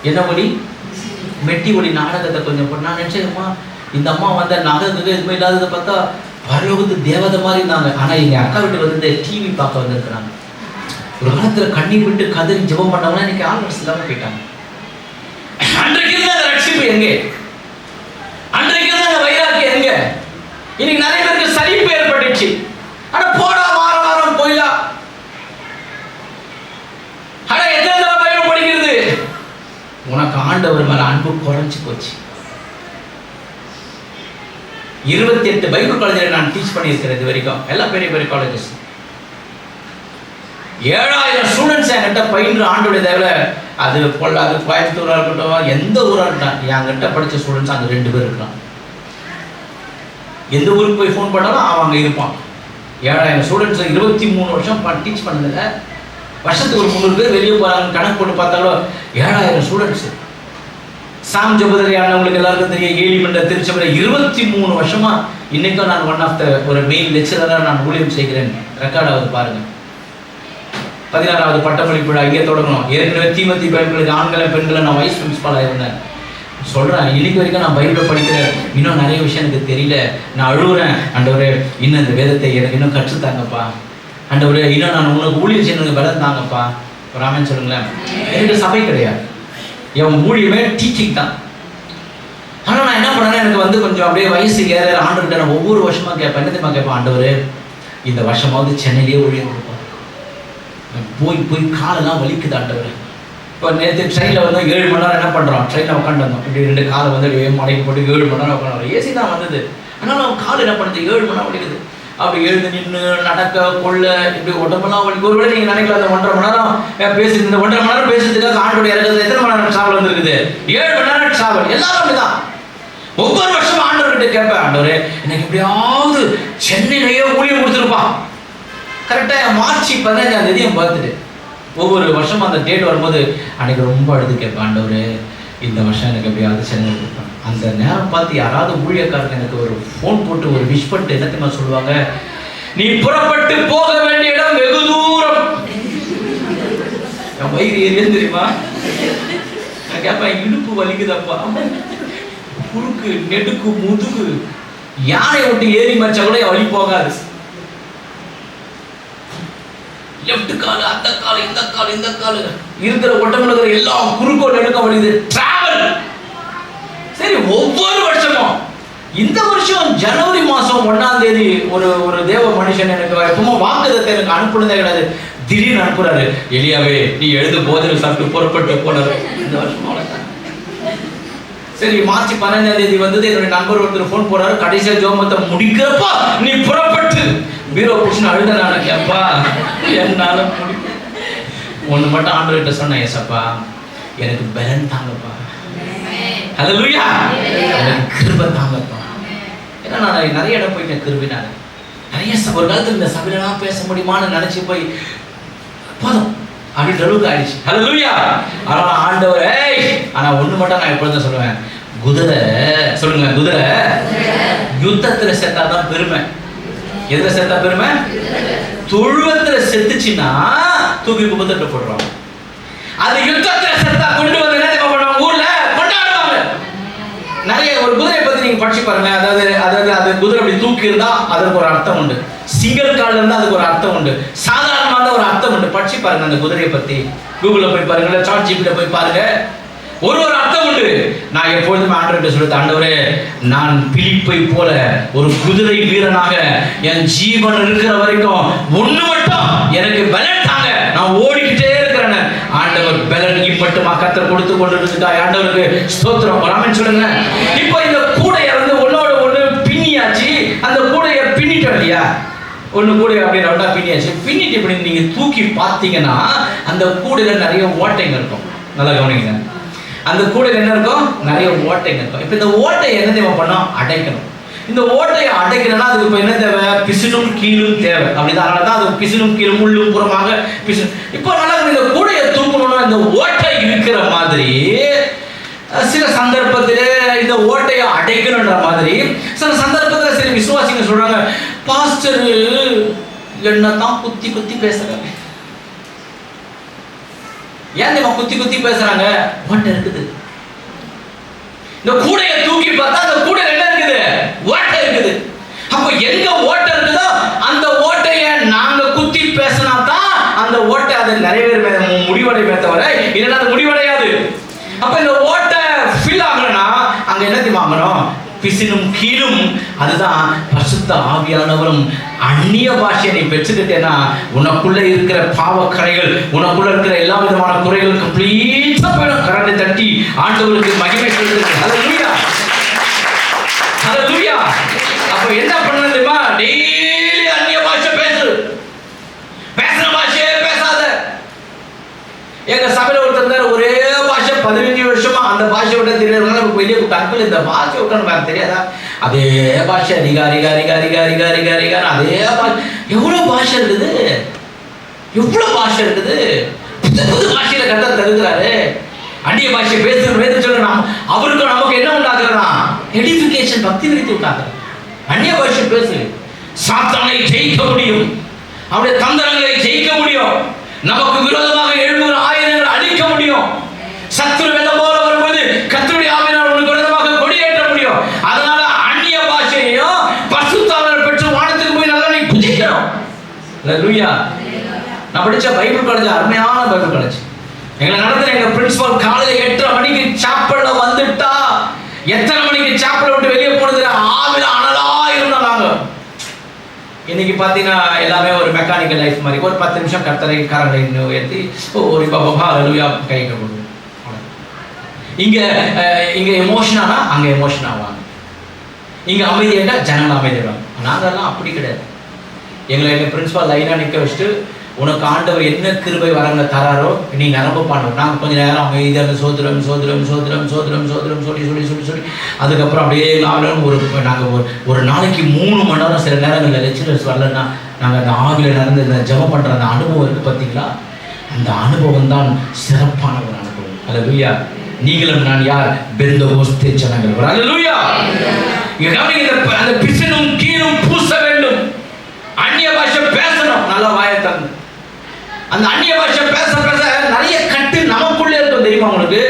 என்ன ஒளி? மெட்டி ஒளி நாடகத்தை கொஞ்சம் போட. நான் நினச்சேன்மா, இந்த அம்மா வந்த நகை எதுவுமே இல்லாததை பார்த்தா பரலோகத்து தேவதை மாதிரி இருந்தாங்க. ஆனா எங்க அக்கா வீட்டுக்கு வந்து டிவி பார்க்க வந்திருக்கிறாங்க. ஒரு காலத்துல கண்ணீர் விட்டு கதறி ஜெபம் பண்ணவங்க இன்னைக்கு ஆல்வர்ஸ் இல்லாம போயிட்டாங்க. அன்றைக்கு இருந்த அந்த ரட்சிப்பு எங்கே? அன்றைக்கு இருந்த அந்த வைராக்கியம் எங்க? இன்னைக்கு நிறைய பேருக்கு சலிப்பு ஏற்பட்டுச்சு. ஆனா போடா வாரம் போயிடலாம். ஆனா எத்தனை தடவை பைபிள் படிக்கிறது? உனக்கு ஆண்டவர் மேல அன்பு குறைஞ்சு போச்சு. 28 பைபிள் காலேஜில் நான் டீச் பண்ணியிருக்கிறேன் இது வரைக்கும். எல்லா பெரிய பெரிய காலேஜஸ் 7000 ஸ்டூடெண்ட்ஸ் என்கிட்ட பயின்று ஆண்டோடைய தேவை. அது பொல்லாது கோயம்புத்தூராக இருக்கட்டும், எந்த ஊராக இருக்கட்டும், என்கிட்ட படித்த ஸ்டூடெண்ட்ஸ் அங்கே 2 பேர் இருக்கான். எந்த ஊருக்கு போய் ஃபோன் பண்ணாலும் அவன் அங்கே இருப்பான். 7000 ஸ்டூடெண்ட்ஸ் 23 வருஷம் டீச் பண்ணதில்லை. வருஷத்துக்கு ஒரு 300 பேர் வெளியே போகிறாங்க. கணக்கு போட்டு பார்த்தாலும் 7000 ஸ்டூடெண்ட்ஸு. சாம் ஜபதரி ஆனவங்களுக்கு எல்லாருக்கும் தெரியும். ஏழிமன்ற திருச்சபையில் 23 வருஷமா இன்னைக்கும் நான் ஒன் ஆஃப் த ஒரு மெயின் லெக்சரராக நான் ஊழியம் செய்கிறேன். ரெக்கார்டாவது பாருங்க. 16வது பட்டமளிப்பு விழா இங்கே தொடங்கணும். ஏற்கனவே தீமத்தி பைபிளுக்கு ஆண்களை பெண்களை நான் வைஸ் பிரின்சிபாலாக இருந்தேன். சொல்கிறேன், இன்னைக்கு வரைக்கும் நான் பைபிளை படிக்கிறேன். இன்னும் நிறைய விஷயம் எனக்கு தெரியல. நான் அழுகுறேன், ஆண்டவரே இன்னும் இந்த வேதத்தை எனக்கு இன்னும் கற்றுத்தாங்கப்பா. ஆண்டவரே இன்னும் நான் உனக்கு ஊழியம் செய்யணும் பலம் தாங்கப்பா. ராமன் சொல்லுங்களேன். எனக்கு சபை கிடையாது, என் ஊழியமே டீச்சிங் தான். ஆனால் நான் என்ன பண்ணேன்னா, எனக்கு வந்து கொஞ்சம் அப்படியே வயசு ஏற ஆண்டுகிட்ட நான் ஒவ்வொரு வருஷமாக கேட்பேன். என்ன தெரியுமா கேட்பேன்? ஆண்டவரே இந்த வருஷமாவது சென்னையிலேயே ஊழியம் கொடுப்பேன். போய் காலெல்லாம் வலிக்குது ஆண்டவரே. இப்போ நேற்று ட்ரெயினில் வந்து 7 மணி நேரம் என்ன பண்ணுறோம், ட்ரெயினில் உட்காந்து வந்தோம். இப்படி 2 காலை வந்து மடைக்கு போட்டு 7 மணி நேரம் உட்காந்து. ஏசி தான் வந்தது, ஆனால் அவன் கால் என்ன பண்ணுது, 7 மணி நேரம் வலிக்குது. அப்படி எழுந்து நின்று நடக்க கொள்ள இப்படி உடம்பெல்லாம் வலிக்கு. ஒருவேளை நீங்கள் நினைக்கல, அந்த 1.5 மணி நேரம் பேசுது, இந்த 1.5 மணி நேரம் பேசுறதுக்காக ஆண்டோடைய இறக்குது. எத்தனை மணி நேரம் ட்ராவல் வந்துருக்குது? 7 மணி நேரம் ட்ராவல். எல்லாரும் அப்படிதான். ஒவ்வொரு வருஷம் ஆண்டவர்கிட்ட கேட்பேன், ஆண்டவரே எனக்கு எப்படியாவது சென்னையிலேயே ஊழியம் கொடுத்துருப்பான். கரெக்டாக மார்ச் 15ஆம் தேதி என் பர்த்டே. ஒவ்வொரு வருஷம் அந்த டேட் வரும்போது அன்றைக்கி ரொம்ப அழுது கேட்பேன், ஆண்டவரே இந்த வருஷம் எனக்கு எப்படியாவது சென்னை கொடுப்பேன். அந்த நேரம் பார்த்து யாராவது ஊழியக்காரங்க எனக்கு ஒரு ஃபோன் போட்டு ஒரு விஷ் பண்ணிட்டு என்ன தெரியுமா சொல்லுவாங்க, நீ புறப்பட்டு போக வேண்டிய இடம் வெகு தூரம். என் வயிறு ஏறியது தெரியுமா? நான் கேட்பேன், இடுப்பு வலிக்குதப்பா, குறுக்கு நெடுக்கு முதுகு, யானை விட்டு ஏறி மறைச்சா கூட வலி போகாது. லெஃப்ட் கால், அந்த கால், இந்த கால், இந்த கால், இருக்கிற ஒட்டமுழுக்கிற எல்லாம் குறுக்கோ நெடுக்க வலிது. டிராவல். சரி, ஒவ்வொரு வருஷமும் இந்த வருஷம் ஜனவரி மாதம் 1ஆம் தேதி ஒரு தேவ மனுஷன் எனக்கு எப்பவுமே வாக்குதத்தை எனக்கு அனுப்புனதே கிடையாது. திடீர்னு அனுப்புறாரு, எலியாவே நீ எழுது போதில் சாப்பிட்டு புறப்பட்டு போனாரு. இந்த வருஷம் சரி, மார்ச் 15ஆம் தேதி வந்தது. என்னுடைய நண்பர் ஒருத்தர் ஃபோன் போறாரு, கடைசியாக ஜோமத்தை முடிக்கிறப்பா நீ புறப்பட்டு பீரோ புடிச்சுன்னு அழுத. நான் கேப்பா என்னால முடியும். ஒன்று மட்டும் ஆண்டவர்கிட்ட சொன்னேன், ஏசப்பா எனக்கு பலன் தாங்கப்பா, ஹல்லேலூயா, எனக்கு கிருபை தாங்கப்பா. ஏன்னா நான் நிறைய இடம் போயிட்டேன் கிருபினால. நிறைய ஒரு காலத்தில் இந்த சபையிலாம் பேச முடியுமான்னு நினைச்சு போய் போதும் அப்படின்ற அளவுக்கு ஆயிடுச்சு. ஹல்லேலூயா. ஆனால் ஆண்டவர் ஆனால் ஒன்று மட்டும் நான் எப்பொழுதும் சொல்லுவேன், குதிரை சொல்லுங்க, குதிரை யுத்தத்தில் செத்தாதான் பெருமை. எதுல செத்தா பெருமை? தொழுவத்துல செத்துச்சுன்னா தூக்கி குப்பத்தட்ட போடுறோம். அது யுத்தத்துல செத்தா கொண்டு வந்து என்ன பண்ணுவாங்க, ஊர்ல கொண்டாடுவாங்க. நிறைய ஒரு குதிரையை பத்தி நீங்க படிச்சு பாருங்க. அதாவது அது குதிரை அப்படி தூக்கி இருந்தா அதுக்கு ஒரு அர்த்தம் உண்டு. சிங்கிள் கால் இருந்தா அதுக்கு ஒரு அர்த்தம் உண்டு. சாதாரணமான ஒரு அர்த்தம் உண்டு. படிச்சு பாருங்க அந்த குதிரையை பத்தி. கூகுள்ல போய் பாருங்க, சாட் ஜிபில போய் பாருங்க. ஒரு அர்த்தம் உண்டு. நான் எப்பொழுதுமே ஆண்டவர்கிட்ட சொல்லுது, ஆண்டவரே நான் பிலிப்பை போல ஒரு குதிரை வீரனாக என் ஜீவன் இருக்கிற வரைக்கும் ஒண்ணு மட்டும் எனக்கு பலன் தாங்க, நான் ஓடிக்கிட்டே இருக்கிறேன். ஆண்டவர் பலன் மட்டுமா கர்த்தர் கொடுத்து கொண்டு இருக்கா. ஆண்டவருக்கு ஸ்தோத்திரம். ராமன் சொல்லுங்க. இப்போ இந்த கூடைய வந்து ஒன்னோட ஒண்ணு பின்னியாச்சு. அந்த கூடைய பின்னிட்டோம் இல்லையா, ஒண்ணு கூடைய அப்படி ரெண்டா பின்னியாச்சு. பின்னிட்டு இப்படி நீங்க தூக்கி பார்த்தீங்கன்னா அந்த கூடையில நிறைய ஓட்டைங்க இருக்கும். நல்லா கவனிங்க. அந்த கூடையில் என்ன இருக்கும், நிறைய ஓட்டைங்க இருக்கும். இப்போ இந்த ஓட்டையை என்ன தேவை பண்ணோம், அடைக்கணும். இந்த ஓட்டையை அடைக்கணும்னா அதுக்கு இப்போ என்ன தேவை, பிசினும் கீழும் தேவை. அப்படிதான், அதனால தான் அது பிசினும் கீழும் உள்ளும் புறமாக பிசினு. இப்போ நல்லா இந்த கூடையை தூக்கணும்னா இந்த ஓட்டை இருக்கிற மாதிரி சில சந்தர்ப்பத்தில் இந்த ஓட்டையை அடைக்கணுன்ற மாதிரி சில சந்தர்ப்பத்தில் சரி விசுவாசிங்க சொல்றாங்க, பாஸ்டர் என்னதான் குத்தி குத்தி பேசுறாங்க. ஏன் நம்ம குத்தி குத்தி பேசுறாங்க, ஓட்டை இருக்குது. இந்த கூடையை தூக்கி பார்த்தா அந்த கூடையில என்ன இருக்குது, ஓட்டை இருக்குது. அப்ப எங்க ஓட்டை இருக்குதோ அந்த ஓட்டையை நாங்க குத்தி பேசினா தான் அந்த ஓட்டை அது நிறைவேற முடிவடைமே தவிர இல்லைன்னா அது முடிவடையாது. அப்ப இந்த ஓட்டை ஃபில் ஆகணும்னா அங்க என்ன வாங்கணும்? பிசினும் கீழும். அதுதான் பரிசுத்த ஆவியானவரும். அந்நிய பாஷையை நீ பெற்றுக்கிட்டேன்னா உனக்குள்ள இருக்கிற பாவக்கரைகள், உனக்குள்ள இருக்கிற எல்லா விதமான குறைகள் கம்ப்ளீட்டா போயிடும். கரண்டை தட்டி ஆண்டவருக்கு மகிமை செலுத்துங்க. ஹல்லேலூயா, ஹல்லேலூயா. அப்ப என்ன பண்ணணும் தெரியுமா? டெய்லி அந்நிய பாஷை பேசு. பேசுற பாஷையே பேசாத. எங்க சபையில ஒருத்தர் இருந்தார், ஒரே பாஷை 15 வருஷமா அந்த பாஷை விட தெரியாதவங்க வெளியே கூட்டாங்க. இந்த பாஷை விட்டோன்னு வேற தெரியாதா? அதே பாஷை ரிகா ரிகா ரிகா ரிகா ரிகா ரிகா ரிகா அதே பாஷை. எவ்வளவு பாஷை இருக்குது, எவ்வளவு பாஷை இருக்குது. புது புது பாஷையில கத்த தருகிறாரு. அந்நிய பாஷை பேசுறது வேறு சொல்லணும். அவருக்கு நமக்கு என்ன உண்டாக்குறதா? எடிஃபிகேஷன், பக்தி விருத்தி உண்டாக்குறது. அந்நிய பாஷை பேசு. சாத்தானை ஜெயிக்க முடியும், அவருடைய தந்திரங்களை ஜெயிக்க முடியும், நமக்கு விரோதமாக எழும்புகிற ஆயுதங்களை அழிக்க முடியும். சத்துரு வெள்ளம் போல வரும்போது கர்த்தருடைய ஆவியினால் உனக்கு விரோதமாக கொடியேற்ற முடியும். அதனால அந்நிய பாஷையையும் பரிசுத்த ஆவியானவரை பெற்று வானத்துக்கு போய் நல்லா நீ குதிக்கணும். ஹல்லேலூயா. நான் படிச்ச பைபிள் காலேஜ் அருமையான பைபிள் காலேஜ். எங்களை நடத்துற எங்க பிரின்சிபல் காலையில 8:30 மணிக்கு சாப்பல்ல வந்துட்டா எத்தனை மணிக்கு சாப்பல் விட்டு வெளியே போனது ஆவில அனலா இருந்தோம் நாங்க. இன்னைக்கு பார்த்தீங்கன்னா எல்லாமே ஒரு மெக்கானிக்கல் லைஃப் மாதிரி. ஒரு 10 நிமிஷம் கர்த்தரை கரங்களை உயர்த்தி ஒரு பாபா ஹல்லேலூயா கை கழுவுங்க. இங்க எமோஷனானா அங்க எமோஷன் ஆவாங்க. இங்க அமைதியா ஜனங்கள் அமைதியாவாங்க. நாங்கெல்லாம் அப்படி கிடையாது. எங்க பிரின்சிபால் லைனா நிக்க வச்சுட்டு உனக்கு ஆண்டவர் என்ன கிருபை வரங்க தராரோ நீ நிரம்ப பண்ணுவோம். நாங்கள் கொஞ்சம் நேரம் அமைதியாக சோதரம் சோதரம் சோதரம் சோதரம் சோதரம் சொல்லி சொல்லி சொல்லி சொல்லி அதுக்கப்புறம் அப்படியே நாங்கள் ஒரு நாளைக்கு 3 மணி நேரம் சில நேரங்களில் லெக்சரர்ஸ் வரலன்னா நாங்கள் அந்த ஆவியில் நடந்து இந்த ஜெபம் பண்ணுற அந்த அனுபவம் இருக்குது பார்த்தீங்களா? அந்த அனுபவம் தான் சிறப்பான ஒரு அனுபவம். ஹல்லேலூயா. நீங்களும் நான் யார்? பெந்தகோஸ்தே ஜனங்கள். ஹல்லேலூயா. அந்த பிசினும் கீழும் பூச வேண்டும். அந்நிய பாஷை பேசணும். நல்லா வாயை தந்து அந்த அந்நிய பாஷை பேச பேச நிறைய கட்டு நமக்குள்ளே இருக்கும். தெரியுமா உங்களுக்கு?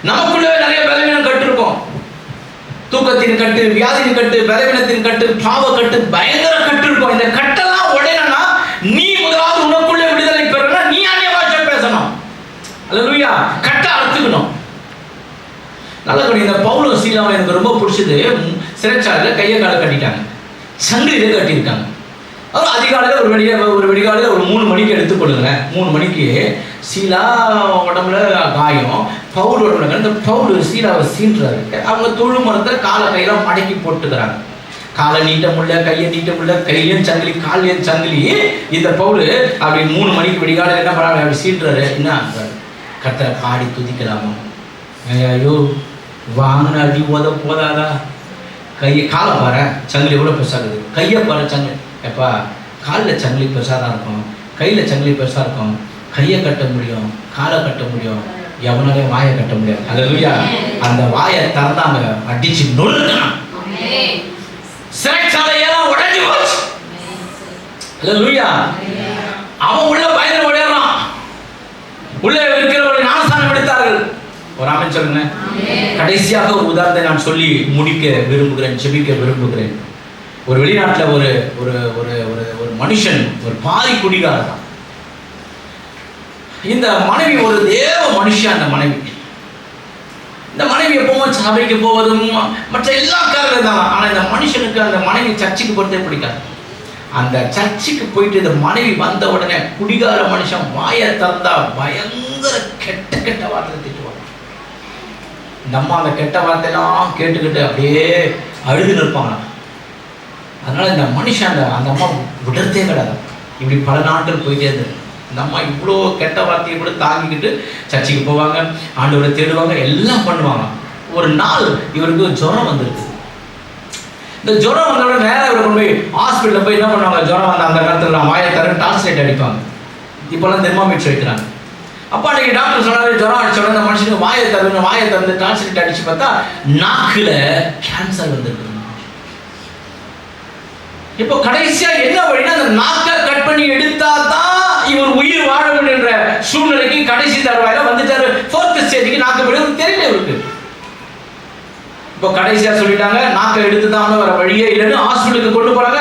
நமக்குள்ளே நிறைய பலவீனம் கட்டு இருக்கும். தூக்கத்தின் கட்டு, வியாதியின் கட்டு, பலவீனத்தின் கட்டு, பாவ கட்டு, பயங்கர கட்டு இருக்கும். இந்த கட்டெல்லாம் உடையணும்னா நீ முதலாவது உனக்குள்ளே விடுதலை பெறணும்னா நீ அந்நிய பாஷை பேசணும். ஹல்லேலூயா. கட்டை அறுத்துக்கணும். நல்ல இந்த பவுலும் சீலாவும் எனக்கு ரொம்ப பிடிச்சது. சிறைச்சாலையில் கையை காலை கட்டிட்டாங்க, சங்கிலியில கட்டியிருக்காங்க. அப்புறம் அதிகாலையில் ஒரு விடிகாலையில் ஒரு 3 மணிக்கு எடுத்துக்கொள்ளுங்களேன். 3 மணிக்கு சீலா உடம்புல காயம், பவுல் உடம்புல இந்த பவுல் சீலாவை சீன்றாரு. அவங்க தொழு மரத்தில் காலை கையெல்லாம் மடக்கி போட்டுக்கிறாங்க. காலை நீட்ட முடியல, கையை நீட்ட முடியல, கையிலையும் சங்கிலி காலையும் சங்கிலி. இந்த பவுல் அப்படி 3 மணிக்கு விடிகாலையில் என்ன பண்ணாங்க? அப்படி சீன்றாரு. என்ன கர்த்தரை பாடி துதிக்கலாமா? ஐயோ வாங்கின அடி போதாதா? கையை காலை பாரு, சங்கிலி எவ்வளோ பெருசாகுது. கையை பாரு, சங்கிலி எப்பா காலில் சங்கிலி பெருசாக தான் இருக்கும், கையில் சங்கிலி பெருசாக இருக்கும். கையை கட்ட முடியும், காலை கட்ட முடியும், எவனாலையும் வாயை கட்ட முடியாது. ஹல்லேலூயா. அந்த வாயை திறந்தாங்க, அடிச்சு நொறுக்கணும். சிறைச்சாலையெல்லாம் உடைஞ்சு போச்சு. ஹல்லேலூயா. அவன் உள்ள பயந்து ஓடிறான். உள்ளே இருக்கிறவர்கள் ஞானஸ்நானம் எடுத்தார்கள். ஒரு ஆமென் சொல்லுங்க. கடைசியாக ஒரு உதாரணத்தை நான் சொல்லி முடிக்க விரும்புகிறேன், ஜெபிக்க விரும்புகிறேன். ஒரு வெளிநாட்டில் ஒரு ஒரு ஒரு ஒரு மனுஷன், ஒரு பாரி குடிகாரர் தான். இந்த மனைவி ஒரு தேவ மனுஷன். அந்த மனைவி, இந்த மனைவி எப்பவும் சபைக்கு போவதும் மற்ற எல்லா காரணம் தான். ஆனால் இந்த மனுஷனுக்கு அந்த மனைவி சர்ச்சுக்கு போகிறதே பிடிக்காது. அந்த சர்ச்சுக்கு போயிட்டு இந்த மனைவி வந்த உடனே குடிகார மனுஷன் வாயை திறந்தா பயங்கர கெட்ட கெட்ட வார்த்தை திட்டுவாங்க. நம்ம அந்த கெட்ட வார்த்தையெல்லாம் கேட்டுக்கிட்டு அப்படியே அழுது நிற்பாங்க. அதனால இந்த மனுஷன் அந்த அம்மா விடுறதே கிடையாது. இப்படி பல நாட்கள் போயிட்டே இருந்தது. இந்த அம்மா இவ்வளோ கெட்ட வார்த்தையை கூட தாங்கிக்கிட்டு சர்ச்சுக்கு போவாங்க, ஆண்டவரை தேடுவாங்க, எல்லாம் பண்ணுவாங்க. ஒரு நாள் இவருக்கு ஜுரம் வந்துருக்கு. இந்த ஜுரம் வந்தோட நேரம் இவரை கொண்டு போய் ஹாஸ்பிட்டலில் போய் என்ன பண்ணுவாங்க? ஜுரம் வந்த அந்த காலத்தில் வாயை தர டார்ச் லைட் அடிப்பாங்க. இப்போல்லாம் தெர்மாமீட்டர் வைக்கிறாங்க. அப்போ அன்றைக்கி டாக்டர் சொன்னார், ஜுரம் அடிச்சோட இந்த மனுஷனுக்கு வாயை திறந்து டார்ச் லைட் அடிச்சு பார்த்தா நாக்கில் கேன்சர் வந்துருக்கு. இப்போ கடைசியா என்ன வழினா அந்த நாக்கை கட் பண்ணி எடுத்தா தான் இவர் உயிர் வாழ முடியுன்ற சூழ்நிலைக்கு கடைசி தருவாயில வந்துட்டாரு. 4th ஸ்டேஜுக்கு நாக்கு விட தெரியல இவருக்கு. இப்போ கடைசியா சொல்லிட்டாங்க நாக்கை எடுத்து தான் வேற வழியே இல்லைன்னு ஹாஸ்பிட்டலுக்கு கொண்டு போறாங்க.